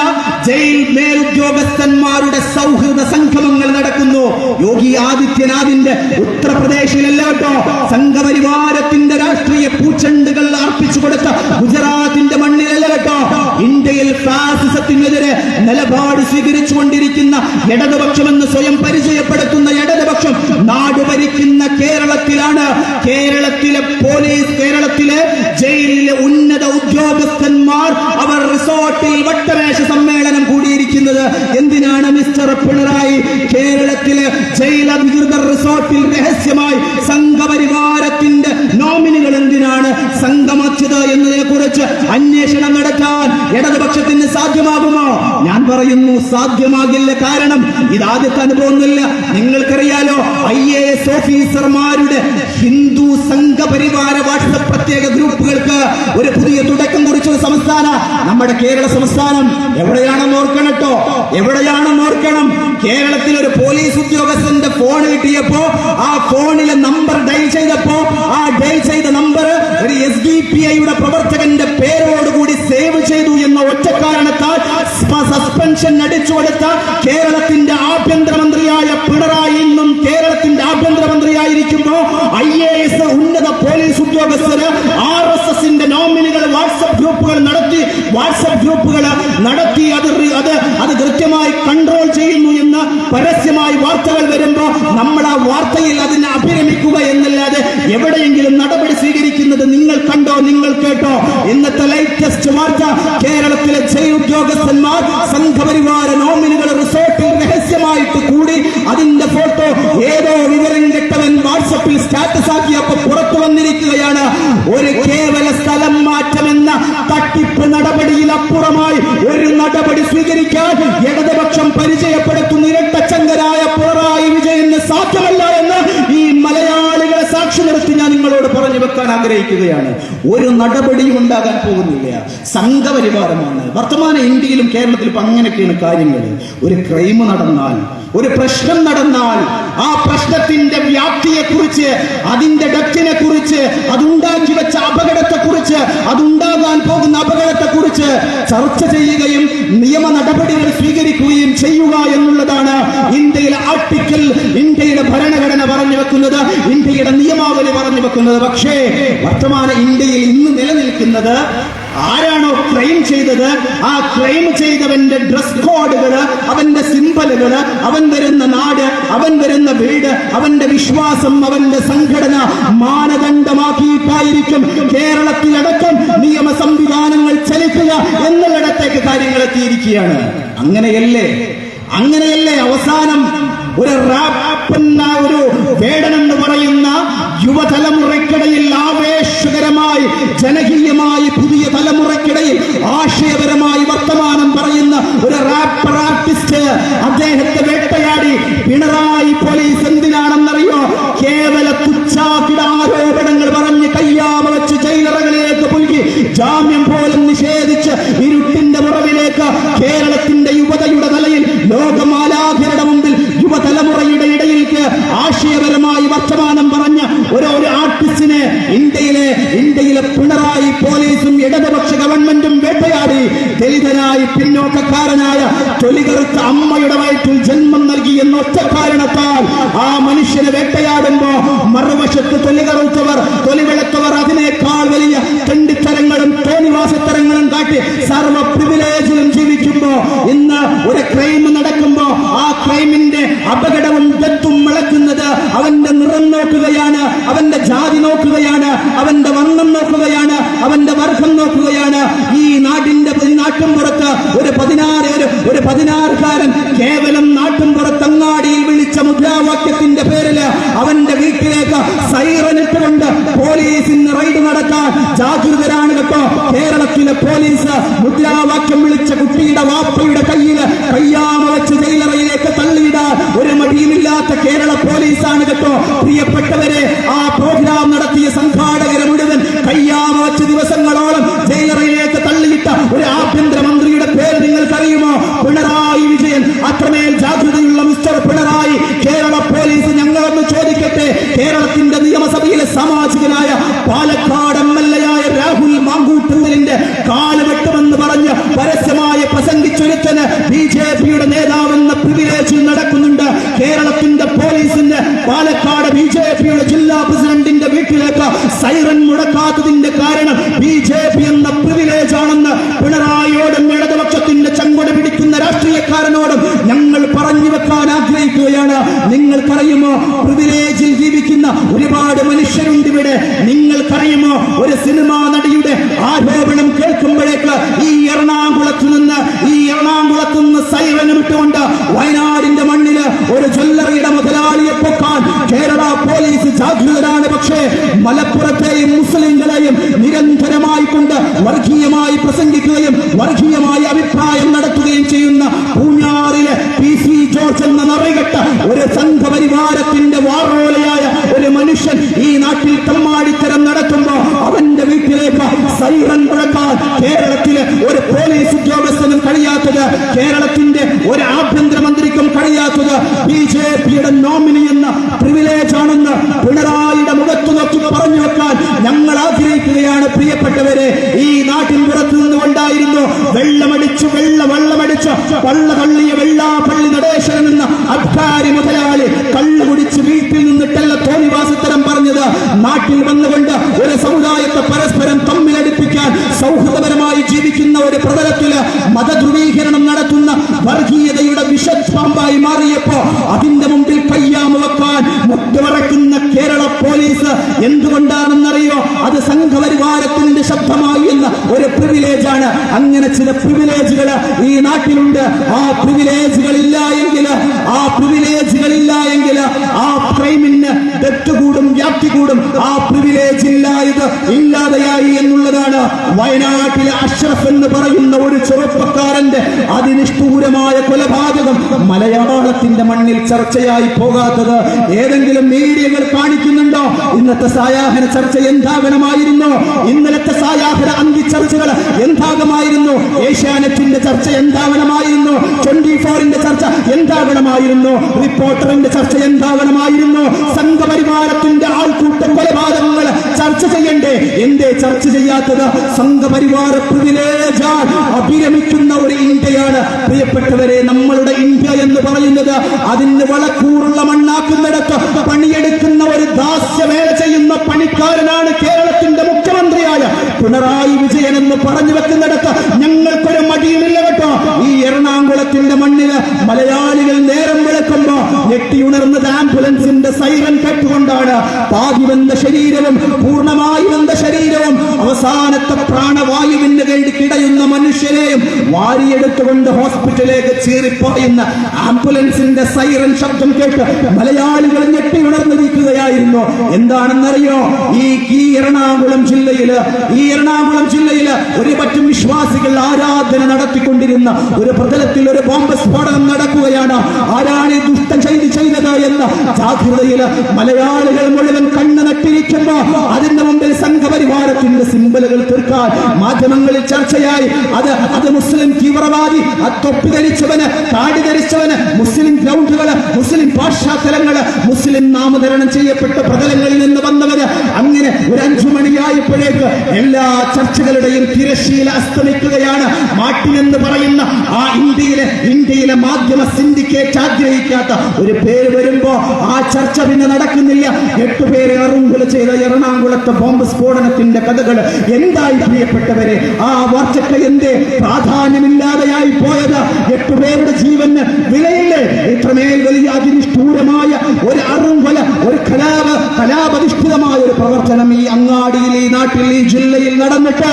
ജയിൽ മേലുദ്യോഗസ്ഥന്മാരുടെ സൗഹൃദ സംഗമങ്ങൾ നടക്കുന്നു. യോഗി ആദിത്യനാഥിന്റെ ഉത്തർപ്രദേശിലല്ല കേട്ടോ, സംഘപരിവാരത്തിന്റെ രാഷ്ട്രീയ പൂച്ചെണ്ടുകൾ അർപ്പിച്ചു കൊടുത്ത ഗുജറാത്തിന്റെ മണ്ണിലല്ല കേട്ടോ. ഇന്ത്യയിൽ ഫാസിസത്തിനെതിരെ നിലപാട് സ്വീകരിച്ചുകൊണ്ടിരിക്കുന്ന ഇടതുപക്ഷമെന്ന് സ്വയം പരിചയപ്പെടുത്തുന്ന ഇടതുപക്ഷം നാട് ഭരിക്കുന്ന കേരളത്തിലാണ്. കേരളത്തിലെ പോലീസ്, കേരളത്തിലെ ജയിലിലെ ഉന്നത ഉദ്യോഗസ്ഥന്മാർ അവർ റിസോർട്ടിൽ വട്ടമേശ സമ്മേളനം കൂടിയിരിക്കുന്നു. ചോദിക്കുന്നത്, എന്തിനാണ് മിസ്റ്റർ പിണറായി കേരളത്തിലെ ജയിൽ അധികൃതർ റിസോർട്ടിൽ രഹസ്യമായി സംഘപരിവാരത്തിന്റെ നോമിനികൾ എന്തിനാണ് സംഗമിച്ചത് എന്നതിനെ കുറിച്ച് അന്വേഷണം നടത്താൻ ഇടതുപക്ഷത്തിന് സാധ്യമാകുമോ? ഞാൻ പറയുന്നു സാധ്യമാകില്ല. കാരണം ഇതാദ്യത്തെ അനുഭവമൊന്നുമില്ല. നിങ്ങൾക്കറിയാലോ, IAS ഓഫീസർമാരുടെ ഹിന്ദു സംഘപരിവാര വാട്സപ്പ് പ്രത്യേക ഗ്രൂപ്പുകൾക്ക് ഒരു പുതിയ തുടക്കം കുറിച്ചൊരു സംസ്ഥാനം നമ്മുടെ കേരള സംസ്ഥാനം. എവിടെയാണെന്ന് ഓർക്കണം കേട്ടോ, എവിടെയാണെന്ന് ഓർക്കണം. കേരളത്തിൽ ഒരു പോലീസ് ഉദ്യോഗസ്ഥന്റെ ഫോൺ കിട്ടിയപ്പോ ആ ഫോണിലെ നമ്പർ ഡയൽ ചെയ്തപ്പോ ആ ഡയൽ ചെയ്ത നമ്പർ ഒരു SDPIയുടെ പ്രവർത്തകന്റെ പേരോടുകൂടി സേവ് ചെയ്തു എന്ന ഒറ്റ കാരണത്താൽ സസ്പെൻഷൻ അടിച്ചു കൊടുത്ത കേരളത്തിന്റെ ആഭ്യന്തരമന്ത്രിയായ പിണറായി ഇന്നും കേരളത്തിന്റെ ആഭ്യന്തരമന്ത്രിയായിരിക്കുമ്പോ IAS ഉന്നത പോലീസ് ഉദ്യോഗസ്ഥര് RSSന്റെ നോമിനികൾ വാട്സപ്പ് ഗ്രൂപ്പുകൾ നടത്തി അത് കൃത്യമായി കൺട്രോൾ ചെയ്യുന്നു എന്ന് പരസ്യമായി വാർത്തകൾ വരുമ്പോ നമ്മൾ ആ വാർത്തയിൽ അതിനെ അഭിരമിക്കുക എന്നല്ലാതെ എവിടെയെങ്കിലും നടപടി സ്വീകരിക്കുന്നത് നിങ്ങൾ കണ്ടോ, നിങ്ങൾ കേട്ടോ? ഇന്നത്തെ ലേറ്റസ്റ്റ് വാർത്ത, കേരളത്തിലെ ജയിൽ ഉദ്യോഗസ്ഥന്മാർ സംഘപരിവാര നോമിനികൾ റിസോർട്ടിൽ രഹസ്യമായിട്ട് കൂടി അതിന്റെ ഫോട്ടോ ഏതോ വിവരം കെട്ടവൻ വാട്സപ്പിൽ സ്റ്റാറ്റസ് ആക്കിയപ്പോ പുറത്തു വന്നിരിക്കുകയാണ്. ഒരു കേവല സ്ഥലം മാറ്റമെന്ന തട്ടിപ്പ് നടപടിയിൽ അപ്പുറമായി ഒരു നടപടി സ്വീകരിക്കാൻ ഇടതുപക്ഷം പരിചയപ്പെടുത്തുന്ന ഇരട്ടച്ചങ്കരായ പിണറായി വിജയന് സാധ്യമല്ല എന്ന് ഈ മലയാളികളെ സാക്ഷി നിർത്തി ഞാൻ നിങ്ങളോട് പറഞ്ഞു വെക്കാൻ ആഗ്രഹിക്കുകയാണ്. ഒരു നടപടിയും ഉണ്ടാകാൻ പോകുന്നില്ല. സംഘപരിവാരമാണ് വർത്തമാന ഇന്ത്യയിലും കേരളത്തിലും. ഇപ്പൊ അങ്ങനെയൊക്കെയാണ് കാര്യങ്ങൾ. ഒരു ക്രൈം നടന്നാൽ, ഒരു പ്രശ്നം നടന്നാൽ ആ പ്രശ്നത്തിന്റെ വ്യാപ്തിയെക്കുറിച്ച്, അതിന്റെ ഡെപ്തിനെ കുറിച്ച്, അതുണ്ടാക്കി വെച്ച അപകടത്തെക്കുറിച്ച്, അതുണ്ടാകാൻ പോകുന്ന അപകടത്തെക്കുറിച്ച് ചർച്ച ചെയ്യുകയും നിയമ നടപടികൾ സ്വീകരിക്കുകയും ചെയ്യുക എന്നുള്ളതാണ് ഇന്ത്യയിലെ ആർട്ടിക്കിൾ, ഇന്ത്യയുടെ ഭരണഘടന പറഞ്ഞു വെക്കുന്നത്, ഇന്ത്യയുടെ നിയമാവലി പറഞ്ഞു വെക്കുന്നത്. പക്ഷേ വർത്തമാന ഇന്ത്യയിൽ ഇന്ന് നിലനിൽക്കുന്നത്, ആരാണോ ക്രൈം ചെയ്തത് ആ ക്രൈം ചെയ്തവന്റെ ഡ്രസ് കോഡുകള്, അവന്റെ സിംബലുകള്, അവൻ വരുന്ന നാട്, അവൻ വരുന്ന വീട്, അവന്റെ വിശ്വാസം, അവന്റെ സംഘടന മാനദണ്ഡമാക്കിയിട്ടായിരിക്കും കേരളത്തിലടക്കം നിയമ സംവിധാനങ്ങൾ ചലിക്കുക എന്നുള്ളിടത്തേക്ക് കാര്യങ്ങൾ എത്തിയിരിക്കുകയാണ്. അങ്ങനെയല്ലേ അവസാനം ഒരു റാപ്പ് എന്ന ഒരു വേടനെന്ന് പറയുന്ന യുവതലമുറയ്ക്കിടയിൽ ആവേശകരമായി, ജനകീയമായി, പുതിയ തലമുറയ്ക്കിടയിൽ ആശയപരമായി വർത്തമാനം പറയുന്ന ഒരു റാപ്പർ ആർട്ടിസ്റ്റ്, അദ്ദേഹത്തെ വേട്ടയാടി പിണറായി പോലീസ് എന്തിനാണെന്നറിയോ? കേവല തുച്ഛാക്കിട ആരോപണങ്ങൾ പറഞ്ഞ് കയ്യാമ വെച്ച് ജയിലറകളിലേക്ക് പുൽകി ജാമ്യം പോലും നിഷേധിച്ച് ഇരുട്ടിന്റെ മുറവിലേക്ക് കേരളത്തിന്റെ യുവതയുടെ തലയിൽ, ലോകമാലാഖരുടെ മുമ്പിൽ യുവതലമുറയുടെ ഇടയിലേക്ക് ആശയപരമായി വർത്തമാനം പറഞ്ഞ ഒരു ആർട്ടിസ്റ്റിനെ ഇന്ത്യയിലെ പിണറായി പോലീസും ഇടതുപക്ഷ ഗവൺമെന്റും വേട്ടയാടി. ദലിതനായി പിന്നോക്കക്കാരനായ തൊലികറുത്ത അമ്മയുടെ വയറ്റിൽ ജന്മം നൽകി എന്ന ഒറ്റ കാരണത്താൽ ആ മനുഷ്യനെ വേട്ടയാടുമ്പോ മറുവശത്ത് തൊലികറുത്തവർ, തൊലിവെളുത്തവർ അതിനേക്കാൾ വലിയ തെണ്ടിത്തരങ്ങളും തോന്നിവാസത്തരങ്ങളും കാട്ടി സർവ പ്രിവിലേജിലും ജീവിക്കുമ്പോ, ഇന്ന് ഒരു ക്രൈം നടക്കുമ്പോ ആ ക്രൈമിന്റെ അപകടവും തെറ്റും വിളക്കുന്നത് അവന്റെ നിറം നോക്കുകയാണ്, അവന്റെ ജാതി നോക്കുകയാണ്, അവന്റെ വർണ്ണം നോക്കുകയാണ്, അവന്റെ വർഗം നോക്കുകയാണ്. ഈ നാട്ടിൻപുറത്ത് ഒരു 16കാരൻ കേവലം നാട്ടിൻപുറത്ത് അങ്ങാടിയിൽ വിളിച്ച മുദ്രാവാക്യത്തിന്റെ പേരില് അവന്റെ വീട്ടിലേക്ക് സൈറനിട്ടുകൊണ്ട് പോലീസിന് റെയ്ഡ് നടത്താൻ ജാഗരൂകരാണ് കേട്ടോ. കേരളത്തിലെ പോലീസ് മുദ്രാവാക്യം വിളിച്ച കുട്ടിയുടെ വാപ്പയുടെ കയ്യില് കയ്യാമ വെച്ച് ജയിലറയിലേക്ക് തള്ളിയിടാൻ ഒരു മടിയുമില്ലാത്ത കേരള പോലീസാണ് കേട്ടോ. പ്രിയപ്പെട്ടവരെ, ആ പ്രോഗ്രാം നടത്തിയ സംഘാടകരെ മുഴുവൻ കയ്യാമ വെച്ച് ദിവസങ്ങളോളം ജയിലറയിലേക്ക് തള്ളിയിട്ട ഒരു ആഭ്യന്തരമന്ത്രിയുടെ പേര് നിങ്ങൾക്കറിയുമോ? പിണറായി വിജയൻ. അത്രമേൽ ജാഗ്രതയുള്ള മിസ്റ്റർ പിണറായി, കേരള പോലീസ് ഞങ്ങളൊന്ന് ചോദിക്കട്ടെ, കേരളത്തിന്റെ നിയമസഭയിലെ സാമാജികനായ പാലക്കാട് MLA ആയ രാഹുൽ മാങ്കൂട്ടൂരിന്റെ കാല് വെട്ടുമെന്ന് പറഞ്ഞ് പരസ്യമായി പ്രസംഗിച്ചൊരുത്തന് BJPയുടെ നേതാവെന്ന പ്രിവിലേജിൽ നടക്കുന്നുണ്ട്. കേരളത്തിന്റെ പോലീസിന്റെ പാലക്കാട് BJPയുടെ ജില്ലാ പ്രസിഡന്റിന്റെ വീട്ടിലേക്ക് സൈറൻ മുടക്കാത്തതിന്റെ കാരണം BJP എന്ന പ്രിവിലേജ് ആണെന്ന് പിണറായിയോടും ഇടതുപക്ഷത്തിന്റെ ചങ്കൊട പിടിക്കുന്ന രാഷ്ട്രീയക്കാരനോടും ഞങ്ങൾ പറഞ്ഞു വെക്കാൻ ആഗ്രഹിക്കുകയാണ്. നിങ്ങൾക്കറിയുമോ, പ്രിവിലേജിൽ ജീവിക്കുന്ന ഒരുപാട് മനുഷ്യരുണ്ട് ഇവിടെ. നിങ്ങൾക്കറിയുമോ, ഒരു സിനിമാ നടിയുടെ ആരോപണം കേൾക്കുമ്പോഴേക്ക് ഈ എറണാകുളത്ത് നിന്ന് സൈറനും ഇട്ടുകൊണ്ട് വയനാടിന്റെ മണ്ണില് ഒരു ജ്വല്ലറിയുടെ മുതലാളിയെ പൊക്കാൻ കേരള പോലീസ് ജാഗ്രതരാണ്. പക്ഷേ മലപ്പുറത്തെയും മുസ്ലിങ്ങളെയും നിരന്തരമായി കൊണ്ട് വർഗീയമായി പ്രസംഗിക്കുകയും വർഗീയമായി അഭിപ്രായം നടത്തുകയും ചെയ്യുന്ന പൂഞ്ഞാറിലെ PC ജോർജ് എന്ന നറികെട്ട ഒരു സംഘപരിവാരത്തിന്റെ വാറോലയായ ഒരു മനുഷ്യൻ ഈ നാട്ടിൽ തമ്മാടിത്തരം നടത്തുമ്പോൾ അവന്റെ വീട്ടിലേക്ക് സൈറൻ മുഴക്കാൻ കേരളത്തിലെ ഒരു പോലീസ് ഉദ്യോഗസ്ഥനും കഴിയാത്തത്, കേരളത്തിന്റെ ഒരു ആഭ്യന്തരമന്ത്രിക്കും കഴിയാത്തത് BJPയുടെ നോമിനി എന്ന പ്രിവിലേജ് ആണെന്ന് പിണറായിയുടെ മുഖത്തു നോക്കി പറഞ്ഞു വെക്കാൻ ഞങ്ങൾ ആഗ്രഹിക്കുകയാണ്. പ്രിയപ്പെട്ടവരെ, ഈ നാട്ടിൽ പുറത്തു നിന്നുകൊണ്ടായിരുന്നു വെള്ളമടിച്ചു പള്ള തള്ളിയ വെള്ളാപ്പള്ളി നടേശൻ എന്ന അബ്കാരി മുതലാളി കള്ളു കുടിച്ച് വീട്ടിൽ നിന്നിട്ടല്ല തോന്നിവാസത്തരം പറഞ്ഞത്. നാട്ടിൽ വന്നുകൊണ്ട് ഒരു സമുദായത്തെ പരസ്പരം തമ്മിലടിപ്പിക്കാൻ സൗഹൃദപരമായി ജീവിക്കുന്ന ഒരു പ്രതലത്തില് മതധ്രുവീകരണം നടത്തുന്ന വർഗീയതയുടെ വിഷപ്പാമ്പായി മാറിയപ്പോ അതിന്റെ മുമ്പിൽ കയ്യാമ വെക്കാൻ മുട്ടുവറക്കുന്ന കേരള പോലീസ് എന്തുകൊണ്ടാണെന്നറിയോ? അത് സംഘപരിവാരത്തിന്റെ ശബ്ദമായി എന്ന ഒരു പ്രിവിലേജാണ്. അങ്ങനെ ചില പ്രിവിലേജുകൾ ഈ നാട്ടിലുണ്ട്. ആ പ്രിവിലേജുകളില്ല എങ്കിൽ ആ ക്രൈമിന് തെറ്റ് കൂടും, വ്യാപ്തി കൂടും. ആ പ്രിവിലേജ് ഇല്ലാതെയായി എന്നുള്ളതാണ്. വയനാട്ടിലെ അഷ്റഫ് എന്ന് പറയുന്ന ഒരു ചെറുപ്പക്കാരന്റെ അതിനിഷ്ഠൂരമായ കൊലപാതകം മലയാളത്തിന്റെ മണ്ണിൽ ചർച്ചയായി പോകാത്തത് ഏതെങ്കിലും മീഡിയകൾ കാണിക്കുന്നുണ്ടോ? ഇന്നത്തെ സായാഹ്ന ചർച്ച എന്താകണമായിരുന്നു? ഇന്നലത്തെ സായാഹ്ന അന്തിച്ചർച്ചകൾ എന്താകുമായിരുന്നു? ഏഷ്യാനെറ്റിന്റെ ചർച്ച എന്താകണമായിരുന്നു? 24ന്റെ ചർച്ച എന്താകണമായിരുന്നു? റിപ്പോർട്ടറിന്റെ ചർച്ച എന്താകണമായിരുന്നു? സംഘപരിവാരത്തിന്റെ ആൾക്കൂട്ട കൊലപാതകങ്ങൾ ചർച്ച ചെയ്യണ്ടേ? എന്തേ ചർച്ച ചെയ്യാത്തത്? സംഘപരിവാര പ്രിവിലേജാൽ അഭിരമിക്കുന്ന ഒരു ഇന്ത്യയാണ് പ്രിയപ്പെട്ടവരെ നമ്മളുടെ ഇന്ത്യ എന്ന് പറയുന്നത്. അതിന് വളക്കൂറുള്ള മണ്ണാക്കുന്നിടത്ത് പണിയെടുക്കുന്ന ഒരു ദാസ്യവേല ചെയ്യുന്ന പണിക്കാരനാണ് കേരളത്തിന്റെ മുഖ്യമന്ത്രിയായ പിണറായി വിജയൻ എന്ന് പറഞ്ഞു വെക്കുന്നിടത്ത് ഞങ്ങൾക്കൊരു മടിയുമില്ല കേട്ടോ. ഈ എറണാകുളത്തിന്റെ മണ്ണില് മലയാളികൾ നേരം വിളക്കുമ്പോ ഞെട്ടിയുണർന്നത് ആംബുലൻസിന്റെ സൈറൻ കേട്ടുകൊണ്ടാണ്. പാതി വെന്ത ശരീരവും പൂർണ്ണമായി വെന്ത ശരീരവും അവസാനത്തെ പ്രാണവായുവിന് വേണ്ടി കിടയുന്ന മനുഷ്യരെയും വാരിയെടുത്തുകൊണ്ട് ഹോസ്പിറ്റലിലേക്ക് ചീറിപ്പായുന്ന ആംബുലൻസിന്റെ സൈറൻ ശബ്ദം കേട്ട് മലയാളികൾ ഞെട്ടിയുണർന്നിരിക്കുകയായിരുന്നു. എന്താണെന്നറിയോ? ഈ എറണാകുളം ജില്ലയില് ഒരു പറ്റും വിശ്വാസികൾ ആരാധന നടത്തിക്കൊണ്ടിരുന്ന ഒരു പ്രതലത്തിൽ ഒരു ബോംബ് സ്ഫോടനം നടക്കുകയാണ്. ആരാണ് ഈ ദുഷ്ടം ചെയ്തത് എന്ന ജാഗ്രതയില് മലയാളികൾ മുഴുവൻ കണ്ണ് നട്ടിരിക്കുമ്പോ അതിന്റെ മുമ്പിൽ സംഘപരിവാരത്തിന്റെ സിംബലുകൾ തീർക്കാൻ മാധ്യമങ്ങളിൽ ചർച്ചയായി. അത് മുസ്ലിം തീവ്രവാദി, തൊപ്പി ധരിച്ചവന്, താടി ധരിച്ചവന്, മുസ്ലിം ഗ്രൗണ്ടുകള്, മുസ്ലിം പാശ്ചാത്തലങ്ങള്, മുസ്ലിം നാമകരണം ചെയ്യപ്പെട്ട പ്രതലങ്ങളിൽ നിന്ന് വന്നവര്. അങ്ങനെ ഒരു 5 മണിയായപ്പോഴേക്ക് എല്ലാ ചർച്ചകളുടെയും തിരശ്ശീല അസ്തമിക്കുകയാണ്. മാട്ടിനെന്ന് പറയുന്ന ആ ഇന്ത്യയിലെ മാധ്യമ സിൻഡിക്കേറ്റ് ആഗ്രഹിക്കാത്ത ഒരു പേര് വരുമ്പോ ആ ചർച്ച പിന്നെ നടക്കുന്നില്ല. 8 പേരെ അറുങ്കുല ചെയ്ത എറണാകുളത്തെ ബോംബ് സ്ഫോടനത്തിന്റെ കഥകൾ എന്തായി പ്രിയപ്പെട്ടവരെ? ആ വാർത്തക്ക് എന്തേ പ്രാധാന്യമില്ലാതെയായി പോയത്? 8 പേരുടെ ജീവന് വിലയില്ലേ? ഇത്രമേൽ വലിയ അതിനിഷ്ഠൂരമായ ഒരു അറുങ്കൊല, ഒരു കലാപധിഷ്ഠിതമായ ഒരു പ്രവർത്തനം ഈ അങ്ങാടിയിൽ, ഈ നാട്ടിൽ, ഈ ജില്ലയിൽ നടന്നിട്ട്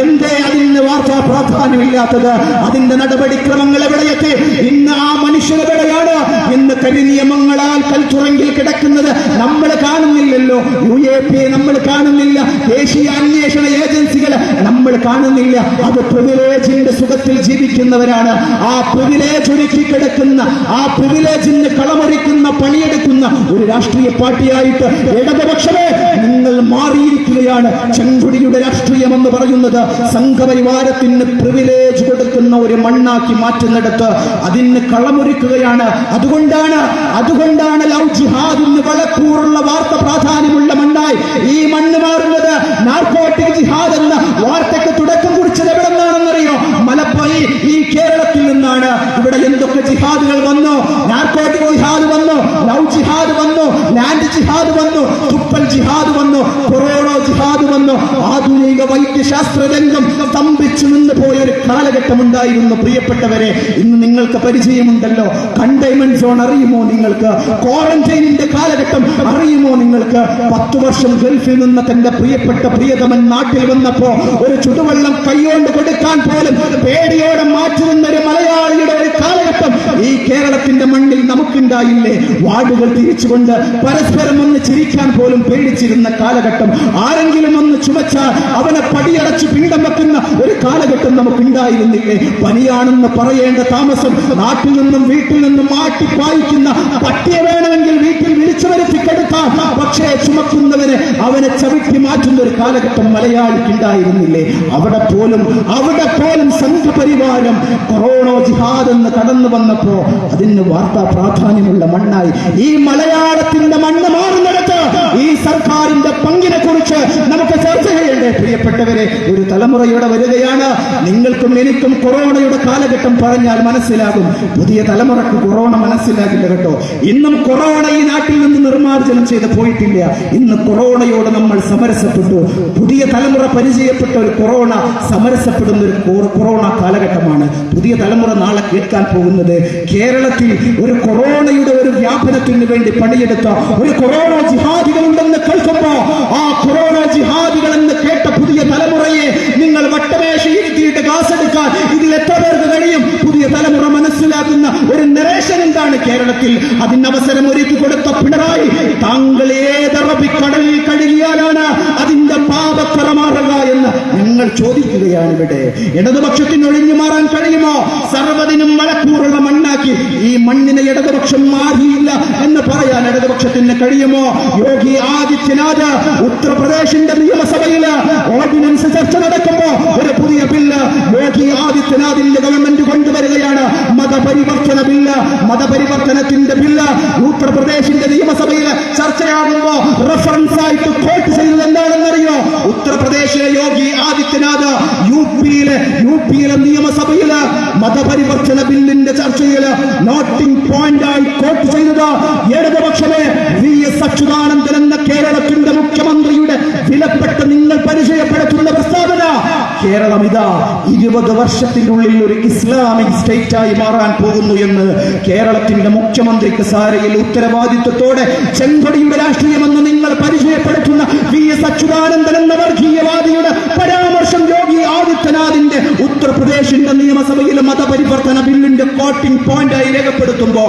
എന്തേ അതിന് വാർത്താ പ്രാധാന്യമില്ലാത്തത്? അതിന്റെ നടപടിക്രമങ്ങൾ എവിടെയെത്തി? ഇന്ന് ആ മനുഷ്യരെവിടെയാണ്? ഇന്ന് കരിനിയമങ്ങളാൽ കൽത്തുറങ്കിൽ കിടക്കുന്നത് നമ്മൾ കാണുന്നില്ലല്ലോ. UAP നമ്മൾ കാണുന്നില്ല, ദേശീയ അന്വേഷണ ഏജൻസികൾ നമ്മൾ കാണുന്നില്ല. അത് പ്രിവിലേജിന്റെ സുഖത്തിൽ ജീവിക്കുന്നവരാണ്. ആ പ്രിവിലേജ് ഒരുക്കി കിടക്കുന്ന, ആ പ്രിവിലേജിന് കളമൊരുക്കുന്ന, പണിയെടുക്കുന്ന ഒരു രാഷ്ട്രീയ പാർട്ടിയായിട്ട് ഇടതുപക്ഷമേ നിങ്ങൾ മാറിയിരിക്കുകയാണ്. ചെങ്കുടിയുടെ രാഷ്ട്രീയം എന്ന് പറയുന്നത് സംഘപരിവാരത്തിന് പ്രിവിലേജ് കൊടുക്കുന്ന ഒരു മണ്ണാക്കി മാറ്റുന്നിടത്ത് അതിന് കളമൊരുക്കുകയാണ്. അതുകൊണ്ടാണ് ലവ് ജിഹാദിന് വളക്കൂറുള്ള വാർത്ത പ്രാധാന്യമുള്ള മണ്ണായി ഈ മണ്ണ് മാറുന്നത്. നാർക്കോട്ടിക് ജിഹാദ് എന്ന വാർത്തയ്ക്ക് തുടക്കം കുറിച്ചത് എവിടെ നിന്നാണെന്നറിയോ? മലപ്പുറം, ഈ കേരളത്തിൽ നിന്നാണ്. ഇവിടെ എന്തൊക്കെ ജിഹാദുകൾ വന്നു? നാർക്കോട്ടിക് ജിഹാദ് വന്നു, ലവ് ജിഹാദ് വന്നു, ലാൻഡ് ജിഹാദ് വന്നു, തുപ്പൽ ജിഹാദ് വന്നു, കൊറോണ ജിഹാദ് വന്നു. ആധുനിക വൈദ്യശാസ്ത്ര രംഗം സ്തംഭിച്ചു നിന്ന് പോയ ഒരു കാലഘട്ടമുണ്ടായിരുന്നു പ്രിയപ്പെട്ടവരെ. ഇന്ന് നിങ്ങൾക്ക് പരിചയമുണ്ടല്ലോ, കണ്ടെയ്ൻമെന്റ് സോൺ അറിയുമോ നിങ്ങൾക്ക്? ക്വാറന്റൈനിന്റെ കാലഘട്ടം അറിയുമോ നിങ്ങൾക്ക്? 10 വർഷം ഗൾഫിൽ നിന്ന് തന്റെ പ്രിയപ്പെട്ട പ്രിയതമൻ നാട്ടിൽ വന്നപ്പോ ഒരു ചുടുവെള്ളം കൈകൊണ്ട് കൊടുക്കാൻ പോലും പേടിയോടെ മാറ്റുന്ന ഒരു മലയാളിയുടെ ഒരു കാലഘട്ടം ഈ കേരളത്തിന്റെ മണ്ണിൽ നമുക്കുണ്ടായില്ലേ? വാർഡുകൾ തിരിച്ചുകൊണ്ട് പരസ്പരം ഒന്ന് ചിരിക്കാൻ പോലും പേടിച്ചിരുന്ന കാലഘട്ടം. ആരെങ്കിലും ഒന്ന് ചുമച്ചാൽ അവനെ പടിയടച്ച് പിണ്ടം വെക്കുന്ന ഒരു കാലഘട്ടം നമുക്കുണ്ടായിരുന്നില്ലേ? പനിയാണെന്ന് പറയേണ്ട താമസം നാട്ടിൽ നിന്നും വീട്ടിൽ നിന്നും മാറ്റിപ്പായിക്കുന്ന പട്ടിയെ വേണമെങ്കിൽ വീട്ടിൽ വിളിച്ചു വരുത്തി കെടുക്കാം, പക്ഷേ ചുമക്കുന്നവനെ അവനെ ചവിട്ടി മാറ്റുന്ന ഒരു കാലഘട്ടം മലയാളിക്കുണ്ടായിരുന്നില്ലേ? അവിടെ പോലും സംഘപരിവാരം കൊറോണ ജിഹാദ് എന്ന് കടന്നു വന്നപ്പോ അതിന് വാർത്താ പ്രാധാന്യമുള്ള മണ്ണായി. ഈ മലയാളത്തിന്റെ മണ്ണ് മാറുന്നിടത്ത് ഈ സർക്കാരിന്റെ പങ്കിനെ കുറിച്ച് നമുക്ക് ചർച്ച ചെയ്യേണ്ടേ പ്രിയപ്പെട്ടവരെ? ഒരു തലമുറയുടെ വരികയാണ്. നിങ്ങൾക്കും എനിക്കും കൊറോണയുടെ കാലഘട്ടം പറഞ്ഞാൽ മനസ്സിലാകും, പുതിയ തലമുറക്ക് കൊറോണ മനസ്സിലാകില്ല കേട്ടോ. ഇന്നും കൊറോണ ഈ നാട്ടിൽ നിന്ന് നിർമ്മാർജ്ജനം ചെയ്ത് പോയിട്ടില്ല. ഇന്ന് കൊറോണയോട് നമ്മൾ സമരസപ്പെട്ടു. പുതിയ തലമുറ പരിചയപ്പെട്ട ഒരു കൊറോണ സമരസപ്പെടുന്ന ഒരു കൊറോണ കാലഘട്ടമാണ്. പുതിയ തലമുറ നാളെ കേൾക്കാൻ പോകുന്നത് കേരളത്തിൽ ഒരു കൊറോണയുടെ ഒരു വ്യാപനത്തിന് വേണ്ടി പണിയെടുത്ത ഒരു കൊറോണ ജിഹാദികളുണ്ടെന്ന് കേൾക്കുമ്പോ ആ കൊറോണ ജിഹാദികൾ എന്ന് കേട്ട പുതിയ തലമുറയെ നിങ്ങൾ വട്ടമേശയിരുത്തിയിട്ട് ക്ലാസ് എടുക്കാൻ ഇതിൽ എത്ര പേർക്ക് കഴിയും? പുതിയ തലമുറ മനസ്സിലാക്കുന്ന ഒരു നരേഷൻ എന്താണ് കേരളത്തിൽ? അതിന് അവസരം ഒരുക്കി കൊടുത്ത പിണറായി, താങ്കൾ ഏതറബിക്കടലിൽ കഴുകിയാലാണ് അതിന്റെ പാപക്കറ മാറുക എന്ന് നിങ്ങൾ ചോദിക്കുകയാണ്. ഇവിടെ ഇടതുപക്ഷത്തിന് ഒഴിഞ്ഞു മാറാൻ കഴിയുമോ? സർവ്വതിനും മലക്കൂറുള്ള മണ്ണാക്കി ഈ മണ്ണിനെ ഇടതുപക്ഷം മാറിയില്ല എന്ന് പറയാൻ ഇടതുപക്ഷത്തിന് കഴിയുമോ? യോഗി ആദിത്യനാഥ് ഉത്തർപ്രദേശിന്റെ നിയമസഭയില് ഓർഡിനൻസ് ചർച്ച നടക്കുമ്പോ ഒരു പുതിയ ബില്ല് യോഗി ആദിത്യനാഥിന്റെ ഗവൺമെന്റ് കൊണ്ടുവരികയാണ്. മതപരിവർത്തന ബില്ല്, മതപരിവർത്തനത്തിന്റെ ബില്ല് ഉത്തർപ്രദേശിന്റെ നിയമസഭയിൽ ചർച്ചയാകുമ്പോ റഫറൻസ് ആയിട്ട് കോട്ട് ചെയ്തത് എന്താണെന്നറിയോ? ഉത്തർപ്രദേശിലെ യോഗി ആദിത്യനാഥ് യു പിയിലെ നിയമസഭയില് മതപരിവർത്തന ബില്ലിന്റെ ചർച്ചയില് നോട്ടിംഗ് പോയിന്റ് ആയി കോട്ട് ചെയ്തത് ഇടതുപക്ഷമേ VS അച്യുതാനന്ദൻ എന്ന കേരളത്തിന്റെ മുഖ്യമന്ത്രിയുടെ വിലപ്പെട്ട നിങ്ങൾ പരിചയപ്പെടുത്തുന്ന പ്രസ്താവന. കേരളം ഇതാ 20 വർഷത്തിനുള്ളിൽ ഒരു ഇസ്ലാമിക് സ്റ്റേറ്റ് ആയി മാറാൻ പോകുന്നു എന്ന് കേരളത്തിന്റെ മുഖ്യമന്ത്രിക്ക് സാരയിൽ ഉത്തരവാദിത്വത്തോടെ ചെങ്കൊടിയുടെ രാഷ്ട്രീയമെന്ന് നിങ്ങൾ പരിചയപ്പെടുത്തുന്ന VS അച്യുതാനന്ദൻ എന്ന വർഗീയവാദിയുടെ പരാമർശം യോഗി ആദിത്യനാഥിന്റെ ഉത്തർപ്രദേശിന്റെ നിയമസഭയിലെ മതപരിവർത്തന ബില്ലിന്റെ കോട്ടിംഗ് പോയിന്റ് ആയി രേഖപ്പെടുത്തുമ്പോ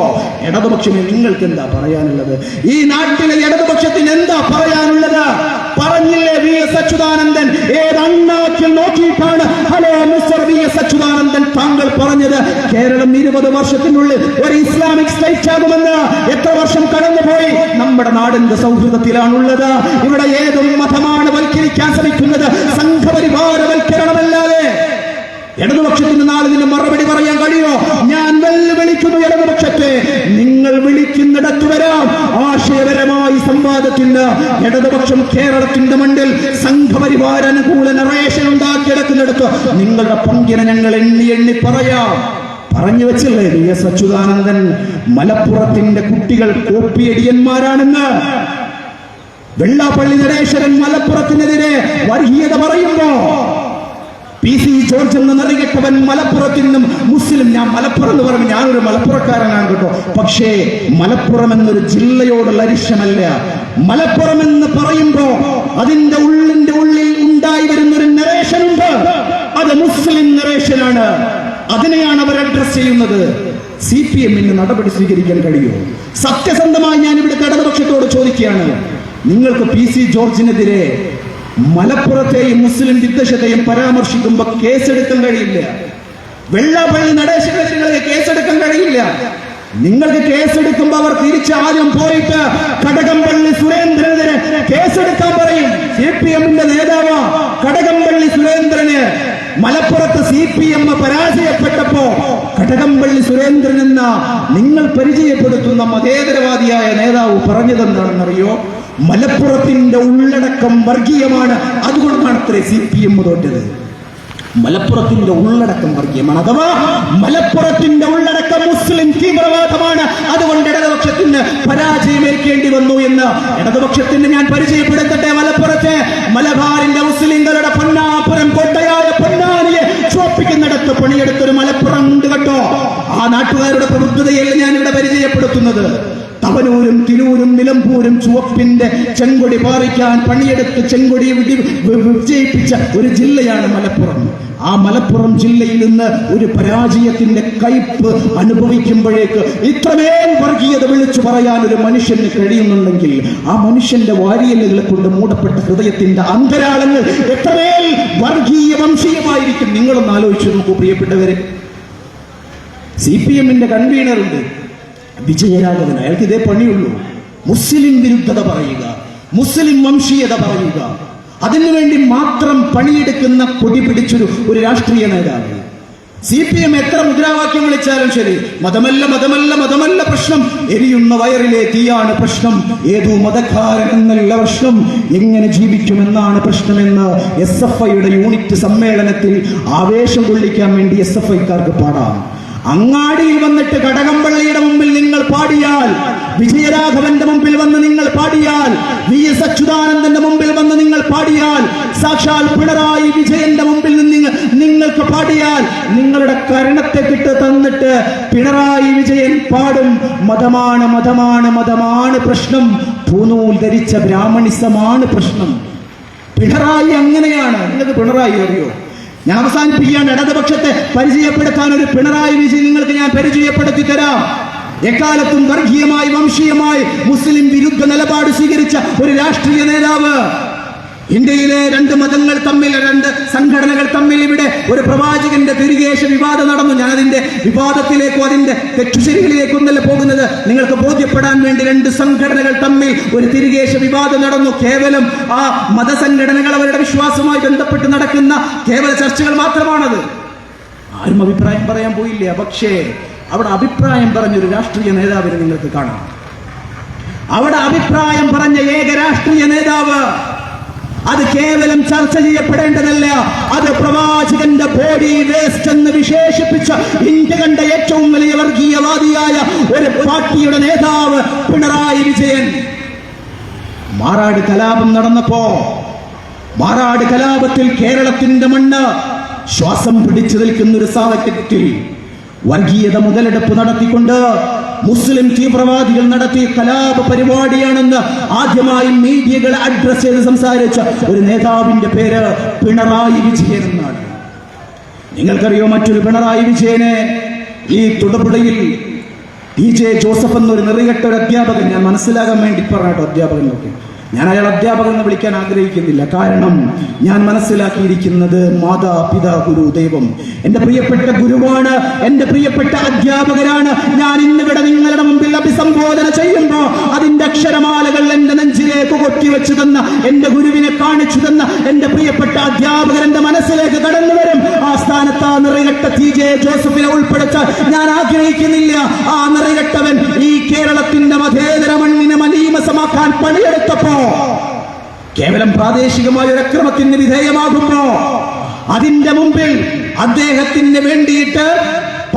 ഇടതുപക്ഷത്തിന് നിങ്ങൾക്ക് എന്താ പറയാനുള്ളത്? ഈ നാട്ടിലെ ഇടതുപക്ഷത്തിന് എന്താ പറയാനുള്ളത്? പറഞ്ഞില്ലേ VS അച്യുതാനന്ദൻ? ഏതണ്ണാക്കിൽ നോക്കിയിട്ടാണ് ഹലോ മിസ്റ്റർ VS അച്യുതാനന്ദൻ താങ്കൾ പറഞ്ഞത് കേരളം 20 വർഷത്തിനുള്ളിൽ ഒരു ഇസ്ലാമിക് സ്റ്റേറ്റ് ആകുമെന്ന്? എത്ര വർഷം കടന്നുപോയി? നമ്മുടെ നാടിന്റെ സൗഹൃദത്തിലാണുള്ളത്. ഇവിടെ ഏതൊരു മതമാണ് വൽക്കരിക്കാൻ ശ്രമിക്കുന്നത് സംഘപരിവാരവൽക്കരണമല്ലാതെ. ഇടതുപക്ഷത്തിന് നാളെ ഇതിന് മറുപടി പറയാൻ കഴിയോ? ഞാൻ വെല്ലുവിളിക്കുന്നു ഇടതുപക്ഷത്തെ, നിങ്ങൾ വിളിക്കുന്നിടത്ത് വരാം. ആശയപരമായി സംവാദത്തിന് ഇടതുപക്ഷം കേരളത്തിന്റെ മണ്ണിൽ സംഘപരിവാര അനുകൂല നറേഷൻ ഉണ്ടാക്കിയെടുക്കുന്നിടത്ത് നിങ്ങളുടെ പങ്കിനെ ഞങ്ങൾ എണ്ണി പറയാം. പറഞ്ഞു വെച്ചില്ലേ VS അച്യുതാനന്ദൻ മലപ്പുറത്തിന്റെ കുട്ടികൾ കോപ്പിയടിയന്മാരാണെന്ന്? വെള്ളാപ്പള്ളി നടേശ്വരൻ മലപ്പുറത്തിനെതിരെ വർഗീയത പറയുമ്പോ PC ജോർജ് എന്ന് നിറകെട്ടവൻ മലപ്പുറത്തിനും മുസ്ലിം, ഞാൻ മലപ്പുറം എന്ന് പറയുമ്പോൾ ഞാനൊരു മലപ്പുറക്കാരനാണ് കേട്ടോ, പക്ഷേ മലപ്പുറം എന്നൊരു ജില്ലയോടുള്ള അരിശമല്ല. മലപ്പുറം എന്ന് പറയുമ്പോ അതിന്റെ ഉള്ളിൽ ഉണ്ടായി വരുന്നൊരു നരേഷൻ ഉണ്ട്. അത് മുസ്ലിം നരേഷനാണ്. അതിനെയാണ് അവർ അഡ്രസ് ചെയ്യുന്നത്. CPM-ന് നടപടി സ്വീകരിക്കാൻ കഴിയുമോ? സത്യസന്ധമായി ഞാൻ ഇവിടെ ഇടതുപക്ഷത്തോട് ചോദിക്കുകയാണ്. നിങ്ങൾക്ക് PC ജോർജിനെതിരെ മലപ്പുറത്തെയും മുസ്ലിം വിദ്വേഷത്തെയും പരാമർശിക്കുമ്പോ കേസെടുക്കാൻ കഴിയില്ല. വെള്ളാപ്പള്ളി നടേശനെതിരെ കേസെടുക്കാൻ കഴിയില്ല. നിങ്ങൾക്ക് കേസെടുക്കുമ്പോ അവർ തിരിച്ച് ആദ്യം പോയിട്ട് കടകംപള്ളി സുരേന്ദ്രനെതിരെ കേസെടുക്കാൻ പറയും. CPM-ന്റെ നേതാവ് കടകംപള്ളി സുരേന്ദ്രന് മലപ്പുറത്ത് CPM പരാജയപ്പെട്ടപ്പോ കടകംപള്ളി സുരേന്ദ്രൻ എന്ന നിങ്ങൾ പരിചയപ്പെടുത്തുന്ന മതേതരവാദിയായ നേതാവ് പറഞ്ഞതെന്താണെന്നറിയോ? മലപ്പുറത്തിന്റെ ഉള്ളടക്കം വർഗീയമാണ്, അതുകൊണ്ടാണ് അത്രേ CPM തോറ്റത്. മലപ്പുറത്തിന്റെ ഉള്ളടക്കം വർഗീയമാണ്, അഥവാ മലപ്പുറത്തിന്റെ ഉള്ളടക്കം മുസ്ലിം തീവ്രവാദമാണ്. അതുകൊണ്ട് ഇടതുപക്ഷത്തിന് മലപ്പുറത്തിന് പരാജയമേൽക്കേണ്ടി വന്നു എന്ന് ഇടതുപക്ഷത്തിന് ഞാൻ പരിചയപ്പെടുത്തട്ടെ. മലപ്പുറത്തെ മലബാറിന്റെ മുസ്ലിങ്ങളുടെ പൊന്നാപുരം കോട്ടയായ പൊന്നാനിയെ ചോപ്പിക്കുന്നിടത്ത് പണിയെടുത്തൊരു മലപ്പുറം ഉണ്ട് കേട്ടോ. ആ നാട്ടുകാരുടെ പ്രബുദ്ധതയല്ല ഞാൻ ഇവിടെ പരിചയപ്പെടുത്തുന്നത്. തവനൂരും തിരൂരും നിലമ്പൂരും ചുവപ്പിന്റെ ചെങ്കൊടി പാറിക്കാൻ പണിയെടുത്ത് ചെങ്കൊടി വിജയിപ്പിച്ച ഒരു ജില്ലയാണ് മലപ്പുറം. ആ മലപ്പുറം ജില്ലയിൽ നിന്ന് ഒരു പരാജയത്തിന്റെ കയ്പ് അനുഭവിക്കുമ്പോഴേക്ക് ഇത്രമേൽ വർഗീയത വിളിച്ചു പറയാൻ ഒരു മനുഷ്യന് കഴിയുന്നുണ്ടെങ്കിൽ ആ മനുഷ്യന്റെ വാരിയലുകളെ കൊണ്ട് മൂടപ്പെട്ട ഹൃദയത്തിന്റെ അന്തരാളങ്ങൾ എത്രമേൽ വർഗീയ വംശീയമായിരിക്കും. നിങ്ങളൊന്ന് ആലോചിച്ചു നോക്കൂ പ്രിയപ്പെട്ടവരെ. CPM കൺവീനറുണ്ട് വിജയരാഘവൻ. അയാൾക്ക് ഇതേ പണിയുള്ളൂ. മുസ്ലിം വിരുദ്ധത പറയുക, മുസ്ലിം വംശീയത പറയുക, അതിനുവേണ്ടി മാത്രം പണിയെടുക്കുന്ന കൊടി പിടിച്ചൊരു രാഷ്ട്രീയ നേതാവ്. CPM എത്ര മുദ്രാവാക്യം വിളിച്ചാലും ശരി, മതമല്ല മതമല്ല മതമല്ല പ്രശ്നം, എരിയുന്ന വയറിലെ തീയാണ് പ്രശ്നം, ഏതോ മതക്കാരൻ എന്നല്ല പ്രശ്നം, എങ്ങനെ ജീവിക്കുമെന്നാണ് പ്രശ്നമെന്ന് SFIയുടെ യൂണിറ്റ് സമ്മേളനത്തിൽ ആവേശം കൊള്ളിക്കാൻ വേണ്ടി SFIക്കാർക്ക് പാടാം. അങ്ങാടിയിൽ വന്നിട്ട് കടകംപള്ളിയുടെ മുമ്പിൽ നിങ്ങൾ പാടിയാൽ, വിജയരാഘവന്റെ മുമ്പിൽ വന്ന് നിങ്ങൾ പാടിയാൽ, VS അച്യുതാനന്ദന്റെ മുമ്പിൽ വന്ന് നിങ്ങൾ പാടിയാൽ, സാക്ഷാൽ പിണറായി വിജയന്റെ മുമ്പിൽ നിന്ന് നിങ്ങൾക്ക് പാടിയാൽ, നിങ്ങളുടെ കരണത്തെ കിട്ട് തന്നിട്ട് പിണറായി വിജയൻ പാടും, മതമാണ് മതമാണ് മതമാണ് പ്രശ്നം, പൂനൂൽ ധരിച്ച ബ്രാഹ്മണിസമാണ് പ്രശ്നം. പിണറായി അങ്ങനെയാണ്. നിങ്ങൾക്ക് പിണറായി അറിയോ? ഞാൻ അവസാനിപ്പിക്കുകയാണ്. ഇടതുപക്ഷത്തെ പരിചയപ്പെടുത്താൻ ഒരു പിണറായി വിജയൻ നിങ്ങൾക്ക് ഞാൻ പരിചയപ്പെടുത്തി തരാം. എക്കാലത്തും വർഗീയമായി വംശീയമായി മുസ്ലിം വിരുദ്ധ നിലപാട് സ്വീകരിച്ച ഒരു രാഷ്ട്രീയ നേതാവ്. ഇന്ത്യയിലെ രണ്ട് മതങ്ങൾ തമ്മിൽ, രണ്ട് സംഘടനകൾ തമ്മിൽ ഇവിടെ ഒരു പ്രവാചകന്റെ തിരികേശ വിവാദം നടന്നു. ഞാൻ അതിന്റെ വിവാദത്തിലേക്കോ അതിന്റെ തെറ്റുശരികളിലേക്കൊന്നല്ല പോകുന്നത്, നിങ്ങൾക്ക് ബോധ്യപ്പെടാൻ വേണ്ടി. രണ്ട് സംഘടനകൾ തമ്മിൽ ഒരു തിരികേശ വിവാദം നടന്നു. കേവലം ആ മതസംഘടനകൾ അവരുടെ വിശ്വാസവുമായി ബന്ധപ്പെട്ട് നടക്കുന്ന കേവല ചർച്ചകൾ മാത്രമാണത്. ആരും അഭിപ്രായം പറയാൻ പോയില്ല. പക്ഷേ അവിടെ അഭിപ്രായം പറഞ്ഞൊരു രാഷ്ട്രീയ നേതാവിനെ നിങ്ങൾക്ക് കാണാം. അവിടെ അഭിപ്രായം പറഞ്ഞ ഏക രാഷ്ട്രീയ നേതാവ്, അത് കേവലം ചർച്ച ചെയ്യപ്പെടേണ്ടതല്ല, അത് പ്രവാചകന്റെ ബോഡി വേസ്റ്റ് എന്ന് വിശേഷിപ്പിച്ച ഇന്ത്യ കണ്ട ഏറ്റവും വലിയ വർഗീയവാദിയായ ഒരു പാർട്ടിയുടെ നേതാവ് പിണറായി വിജയൻ. മാറാട് കലാപം നടന്നപ്പോ, മാറാട് കലാപത്തിൽ കേരളത്തിന്റെ മണ്ണ് ശ്വാസം പിടിച്ചു നിൽക്കുന്ന ഒരു സാഹചര്യത്തിൽ വർഗീയത മുതലെടുപ്പ് നടത്തിക്കൊണ്ട് മുസ്ലിം തീവ്രവാദികൾ നടത്തിയ കലാപ പരിപാടിയാണെന്ന് ആദ്യമായി മീഡിയകൾ അഡ്രസ് ചെയ്ത് സംസാരിച്ച ഒരു നേതാവിന്റെ പേര് പിണറായി വിജയൻ എന്നാണ്. നിങ്ങൾക്കറിയോ മറ്റൊരു പിണറായി വിജയനെ? ഈ തൊടുപുഴയിൽ TJ ജോസഫ് എന്നൊരു നെറികെട്ട ഒരു അധ്യാപകൻ, ഞാൻ മനസ്സിലാകാൻ വേണ്ടി പറഞ്ഞോ അധ്യാപകൻ നോക്കി, ഞാൻ അയാൾ അധ്യാപകൻ എന്ന് വിളിക്കാൻ ആഗ്രഹിക്കുന്നില്ല. കാരണം ഞാൻ മനസ്സിലാക്കിയിരിക്കുന്നത് മാതാ പിതാ ഗുരു ദൈവം എന്റെ പ്രിയപ്പെട്ട ഗുരുവാണ്, എന്റെ പ്രിയപ്പെട്ട അധ്യാപകരാണ്. ഞാൻ ഇന്നിവിടെ നിങ്ങളുടെ മുമ്പിൽ അഭിസംബോധന ചെയ്യുമ്പോൾ അതിന്റെ അക്ഷരമാലകൾ എന്റെ നെഞ്ചിലേക്ക് കൊത്തിവെച്ചു തന്ന എന്റെ ഗുരുവിനെ കാണിച്ചു തന്ന എന്റെ പ്രിയപ്പെട്ട അധ്യാപകർ എന്റെ മനസ്സിലേക്ക് കടന്നു വരും. ആ സ്ഥാനത്ത് ആ നിറകെട്ട TJ ജോസഫിനെ ഉൾപ്പെടുത്താൻ ഞാൻ ആഗ്രഹിക്കുന്നില്ല. ആ നിറകെട്ടവൻ ഈ കേരളത്തിന്റെ മതേതര മണ്ണിനെ മലീമസമാക്കാൻ പണിയെടുത്തപ്പോ, കേവലം പ്രാദേശികമായ ഒരു അക്രമത്തിന് വിധേയമാകുമ്പോ അതിന്റെ മുമ്പിൽ അദ്ദേഹത്തിന് വേണ്ടിയിട്ട്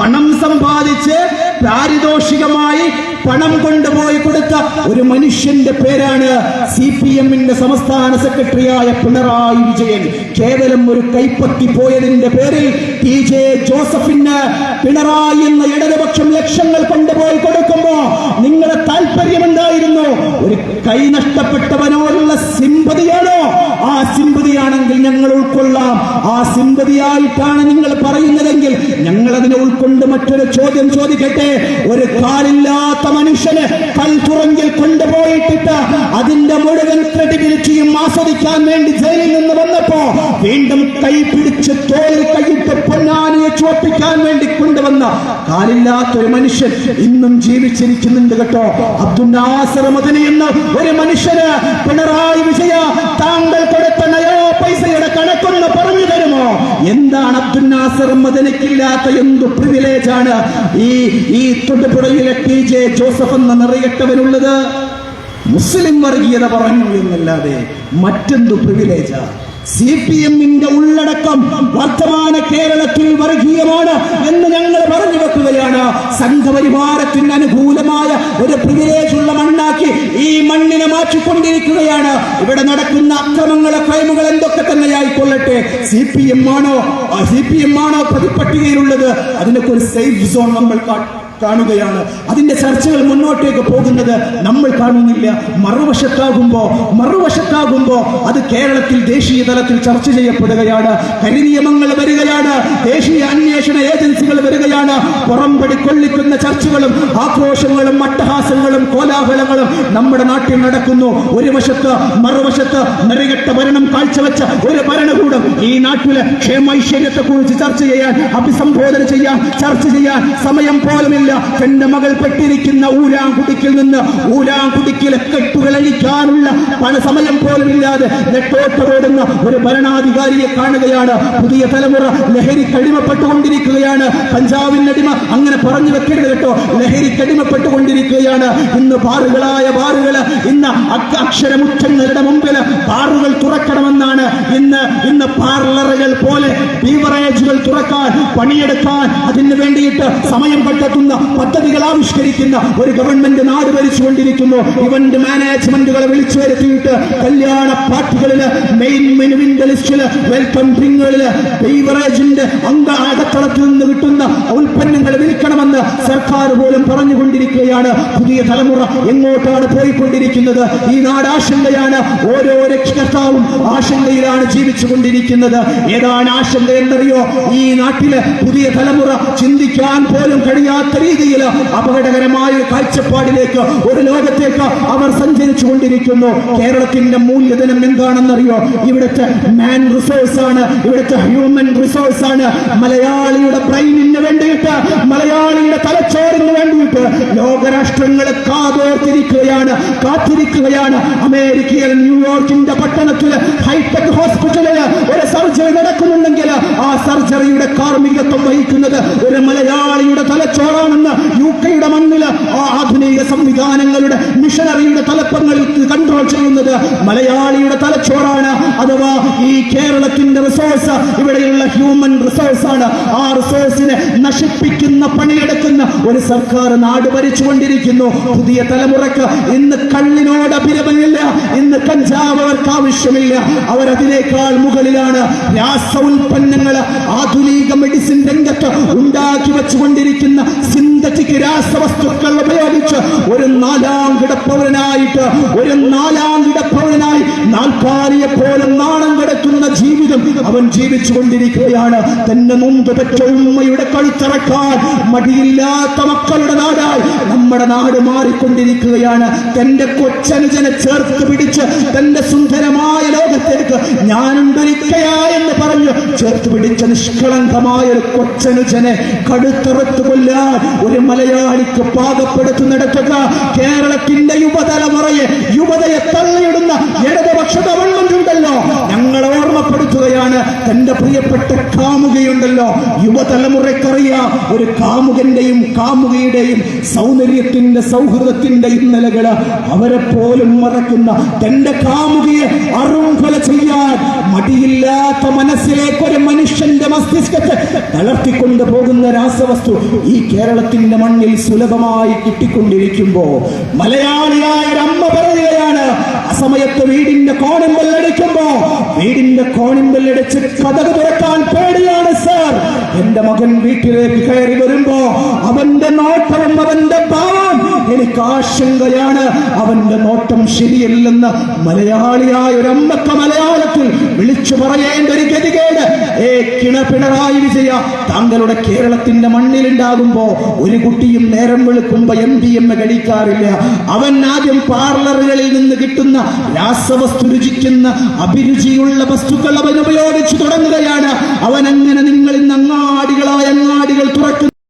പണം സമ്പാദിച്ച് പാരിതോഷികമായി പണം കൊണ്ടുപോയി കൊടുത്ത ഒരു മനുഷ്യന്റെ പേരാണ് CPMന്റെ സംസ്ഥാന സെക്രട്ടറിയായ പിണറായി വിജയൻ. കേവലം ഒരു കൈപ്പത്തി പോയതിന്റെ പേരിൽ TJ ജോസഫിന് പിണറായി എന്ന ഇടതുപക്ഷം ലക്ഷങ്ങൾ കൊണ്ടുപോയി കൊടുക്കുമ്പോ നിങ്ങളുടെ താല്പര്യം എന്തായിരുന്നു? ഒരു കൈ നഷ്ടപ്പെട്ടവനോടുള്ള സിമ്പതിയാണോ? ആ സിമ്പതിയാണെങ്കിൽ ഞങ്ങൾ ഉൾക്കൊള്ളാം. ആ സിമ്പതിയായിട്ടാണ് നിങ്ങൾ പറയുന്നതെങ്കിൽ ഞങ്ങൾ അതിനെ ഉൾക്കൊണ്ട് മറ്റൊരു ചോദ്യം ചോദിക്കട്ടെ. ഒരു കാലില്ലാത്ത മനുഷ്യന് കൽത്തുറങ്കിൽ കൊണ്ടുപോയിട്ടിട്ട് അതിന്റെ മുഴുവൻ ക്രെഡിബിലിറ്റിയും ആസ്വദിക്കാൻ വേണ്ടി ജയിലിൽ നിന്ന് വന്നപ്പോ വീണ്ടും കൈ പിടിച്ച് തോളിൽ കൈയിട്ട് പൊന്നാനിയെ ചോപ്പിക്കാൻ വേണ്ടി കൊണ്ടുവന്ന കാലില്ലാത്ത ഒരു മനുഷ്യൻ ഇന്നും ജീവിച്ചിരിക്കുന്നുണ്ട് കേട്ടോ. അബ്ദുൽ നാസർ മദനി എന്ന ഒരു മനുഷ്യന് പിണറായി വിജയ താങ്കൾ കൊടുത്ത നയോ പൈസയുടെ കണക്കൊന്ന് പറഞ്ഞു തരുമോ? എന്താണ് അബ്ദുൽ നാസർ മദനിക്കില്ലാത്ത എന്തു പ്രിവിലേജാണ് ഈ തൊടുപുഴയിലെ TJ ജോസഫ് എന്ന നിറയട്ടവനുള്ളത്? മുസ്ലിം വർഗീയത പറഞ്ഞു എന്നല്ലാതെ മറ്റെന്തു പ്രിവിലേജാ? CPM-ന്റെ ഉള്ളടക്കം വർത്തമാന കേരളത്തിൽ വർഗീയമാണ് എന്ന് ഞങ്ങൾ പറഞ്ഞു വെക്കുകയാണ്. സംഘപരിവാരത്തിന് അനുകൂലമായ ഒരു പ്രിവിലേജ് ഉള്ള മണ്ണാക്കി ഈ മണ്ണിനെ മാറ്റിക്കൊണ്ടിരിക്കുകയാണ്. ഇവിടെ നടക്കുന്ന അക്രമങ്ങളെ ക്രൈമുകൾ എന്തൊക്കെ തന്നെയായിക്കൊള്ളട്ടെ, CPM ആണോ പ്രതിപട്ടികയിലുള്ളത്? അതിനൊക്കെ ഒരു സേഫ് സോൺ നമ്മൾ കാണുകയാണ്. അതിന്റെ ചർച്ചകൾ മുന്നോട്ടേക്ക് പോകുന്നത് നമ്മൾ കാണുന്നില്ല. മറുവശത്താകുമ്പോ അത് കേരളത്തിൽ ദേശീയ തലത്തിൽ ചർച്ച ചെയ്യപ്പെടുകയാണ്. കരിനിയമങ്ങൾ വരികയാണ്, ദേശീയ അന്വേഷണ ഏജൻസികൾ വരികയാണ്. പുറംപടി കൊള്ളിക്കുന്ന ചർച്ചകളും ആക്രോശങ്ങളും അട്ടഹാസങ്ങളും കോലാഹലങ്ങളും നമ്മുടെ നാട്ടിൽ നടക്കുന്നു. മറുവശത്ത് നെറികെട്ട ഭരണം കാഴ്ചവെച്ച ഒരു ഭരണകൂടം ഈ നാട്ടിലെ ക്ഷേമൈശ്വര്യത്തെ കുറിച്ച് ചർച്ച ചെയ്യാൻ, അഭിസംബോധന ചെയ്യാൻ, ചർച്ച ചെയ്യാൻ സമയം പോലുമില്ല. തന്റെ മകൾ പെട്ടിരിക്കുന്ന ഊരാംകുടിക്കിൽ നിന്ന് ഊരാംകുടിക്കിലെ കെട്ടുകൾ അഴിക്കാനുള്ള പല സമയം പോലുമില്ലാതെ നെട്ടോട്ടോടുന്ന ഒരു ഭരണാധികാരിയെ കാണുകയാണ്. പുതിയ തലമുറ ലഹരിക്കടിമപ്പെട്ടുകൊണ്ടിരിക്കുകയാണ്. പഞ്ചാബിനടിമ അങ്ങനെ പറഞ്ഞു വെക്കരുത് കേട്ടോ, ലഹരിക്കടിമപ്പെട്ടുകൊണ്ടിരിക്കുകയാണ്. ഇന്ന് ബാറുകളായ ബാറുകള്, ഇന്ന് അക്ഷരമുറ്റങ്ങളുടെ മുമ്പിൽ ബാറുകൾ തുറക്കണമെന്നാണ്. ഇന്ന് പാർലറുകൾ പോലെ ബീവറേജുകൾ തുറക്കാൻ, പണിയെടുക്കാൻ, അതിന് വേണ്ടിയിട്ട് സമയം കണ്ടെത്തുന്ന പദ്ധതികൾ ആവിഷ്കരിക്കുന്ന ഒരു ഗവൺമെന്റ് നാട് ഭരിച്ചുകൊണ്ടിരിക്കുന്നു. ഇവന്റ് മാനേജ്മെന്റുകളെ വിളിച്ചു വരുത്തിയിട്ട് കല്യാണ പാർട്ടികളില്, മെയിൻ മെനുവിന്റെ ലിസ്റ്റില്, വെൽക്കം ഡ്രിങ്കുകളില് ബീവറേജിന്റെ അകത്തളത്തിൽ നിന്ന് കിട്ടുന്ന ഉൽപ്പന്നങ്ങൾ വിൽക്കണമെന്ന് സർക്കാർ പോലും പറഞ്ഞുകൊണ്ടിരിക്കുകയാണ്. പുതിയ തലമുറ എങ്ങോട്ടാണ് പോയിക്കൊണ്ടിരിക്കുന്നത്? ഈ നാട് ആശങ്കയാണ്. ഓരോ രക്ഷകർത്താവും ആശങ്കയിലാണ് ജീവിച്ചുകൊണ്ടിരിക്കുന്നത്. ഏതാണ് ആശങ്ക എന്നറിയോ? ഈ നാട്ടിലെ പുതിയ തലമുറ ചിന്തിക്കാൻ പോലും കഴിയാത്ത രീതിയിൽ അപകടകരമായ ഒരു കാഴ്ചപ്പാടിലേക്ക്, ഒരു ലോകത്തേക്ക് അവർ സഞ്ചരിച്ചു കൊണ്ടിരിക്കുന്നു. കേരളത്തിന്റെ മൂല്യധനം എന്താണെന്നറിയോ? ഇവിടുത്തെ മാൻ റിസോഴ്സ് ആണ്, ഇവിടുത്തെ ഹ്യൂമൻ റിസോഴ്സ് ആണ്. മലയാളിയുടെ ബ്രെയിനിന് വേണ്ടിയിട്ട്, മലയാളിയുടെ തലച്ചോറിന് വേണ്ടിയിട്ട് ലോകരാഷ്ട്രങ്ങളെ കാത്തിരിക്കുകയാണ്. അമേരിക്കയിൽ ന്യൂയോർക്കിന്റെ പട്ടണത്തിൽ ഹൈടെക് ഹോസ്പിറ്റലിൽ ഒരു സർജറി നടക്കുന്നുണ്ടെങ്കിൽ ആ സർജറിയുടെ കാർമ്മികത്വം വഹിക്കുന്നത് ഒരു മലയാളിയുടെ തലച്ചോറാണെന്ന് UK-യുടെ മണ്ണിൽ ആധുനിക സംവിധാനങ്ങളുടെ മിഷനറിയുടെ തലപ്പങ്ങളിൽ കൺട്രോൾ ചെയ്യുന്നത് മലയാളിയുടെ തലച്ചോറാണ്. അഥവാ ഈ കേരളത്തിന്റെ റിസോഴ്സ് ഇവിടെയുള്ള ഹ്യൂമൻ റിസോഴ്സ് ആണ്. ആ റിസോഴ്സിനെ നശിപ്പിക്കുന്ന, പണിയെടുക്കുന്ന ഒരു സർക്കാർ നാട് ഭരിച്ചുകൊണ്ടിരിക്കുന്നു. പുതിയ തലമുറക്ക് ഇന്ന് കള്ളിനോട് അഭിരമമില്ല, ഇന്ന് കഞ്ചാവ് അവർക്ക് ആവശ്യമില്ല. അവരതിനേക്കാൾ മുകളിലാണ്. രാസ ഉൽപ്പന്നങ്ങൾ ആധുനിക മെഡിസിൻ രംഗത്ത് ഉണ്ടാക്കി വെച്ചുകൊണ്ടിരിക്കുന്ന സിന്തറ്റിക് രാസവസ്തുക്കൾ ഉപയോഗിച്ച് ഒരു നാലാം കിടപ്പവനായി നാൽക്കാലിയെ പോലും നാണം കെടുത്തുന്ന ജീവിതം അവൻ ജീവിച്ചുകൊണ്ടിരിക്കുകയാണ്. തന്നെ മുമ്പ് പെറ്റ ഉമ്മയുടെ കഴുത്തറക്കാൻ മടിയില്ലാത്ത മക്കളുടെ നാടായി നമ്മുടെ നാട് മാറിക്കൊണ്ടിരിക്കുകയാണ്. തന്റെ കൊച്ചനുജനെ ചേർത്ത് പിടിച്ച് തന്റെ സുന്ദരമായ ലോകത്തേക്ക് ഞാനുണ്ടൊരിക്കയായെന്ന് പറഞ്ഞ് ചേർത്ത് പിടിച്ച നിഷ്കളങ്കമായ ഒരു കൊച്ചനുജനെ കടുത്തറുത്ത് കൊല്ലാൻ ഒരു മലയാളിക്ക് പാകപ്പെടുത്തുന്നിടത്തൊക്കെ കേരളത്തിന്റെ യുവതയെ തള്ളിയിടുന്ന ഇടതുപക്ഷ ഗവൺമെന്റ് ഉണ്ടല്ലോ, ഞങ്ങളെ ഓർമ്മപ്പെടുത്തുകയാണ്. തന്റെ പ്രിയപ്പെട്ട കാമുകയുണ്ടല്ലോ, യുവതലമുറയ്ക്കറിയാം ഒരു കാമുകന്റെയും കാമുകയുടെയും സൗന്ദര്യത്തിന്റെ, സൗഹൃദത്തിന്റെ ഇന്നലകള് അവരെ പോലും മറക്കുന്ന, തന്റെ കാമുകയെ അറുംകൊല ചെയ്യാൻ മടിയില്ലാത്ത മനസ്സിലേക്ക് ഒരു മനുഷ്യന്റെ മസ്തിഷ്കത്തെ തളർത്തിക്കൊണ്ടു പോകുന്ന രാസവസ്തു ഈ കേരളത്തിന്റെ മണ്ണിൽ സുലഭമായി കിട്ടിക്കൊണ്ടിരിക്കുമ്പോ മലയാളിയായ ഒരമ്മ പറയുകയാണ്, അസമയത്ത് വീടിന്റെ കോണിമ്പല്ലടിച്ച് കതക് തുറക്കാൻ പേടിയാണ് സർ. എന്റെ മകൻ വീട്ടിലേക്ക് കയറി വരുമ്പോ അവന്റെ നോട്ടവും അവന്റെ ഭാവം എനിക്ക് ആശങ്കയാണ്. അവന്റെ നോട്ടം ശരിയല്ലെന്ന് മലയാളിയായ ഒരമ്മക്ക് മലയാളത്തിൽ വിളിച്ചു പറയേണ്ട ഒരു ഗതികേട് പിണറായി വിജയ താങ്കളുടെ കേരളത്തിന്റെ മണ്ണിലുണ്ടാകുമ്പോ ഒരു കുട്ടിയും നേരം വെളുക്കുമ്പോ MDMA കഴിക്കാറില്ല. അവൻ ആദ്യം പാർലറുകളിൽ നിന്ന് കിട്ടുന്ന രാസവസ്തു രുചിക്കുന്ന അഭിരുചിയുള്ള വസ്തുക്കൾ അവൻ ഉപയോഗിച്ചു തുടങ്ങുകയാണ്. അവൻ അങ്ങനെ നിങ്ങൾ ഇന്ന് അങ്ങാടികൾ തുറക്കുന്നു.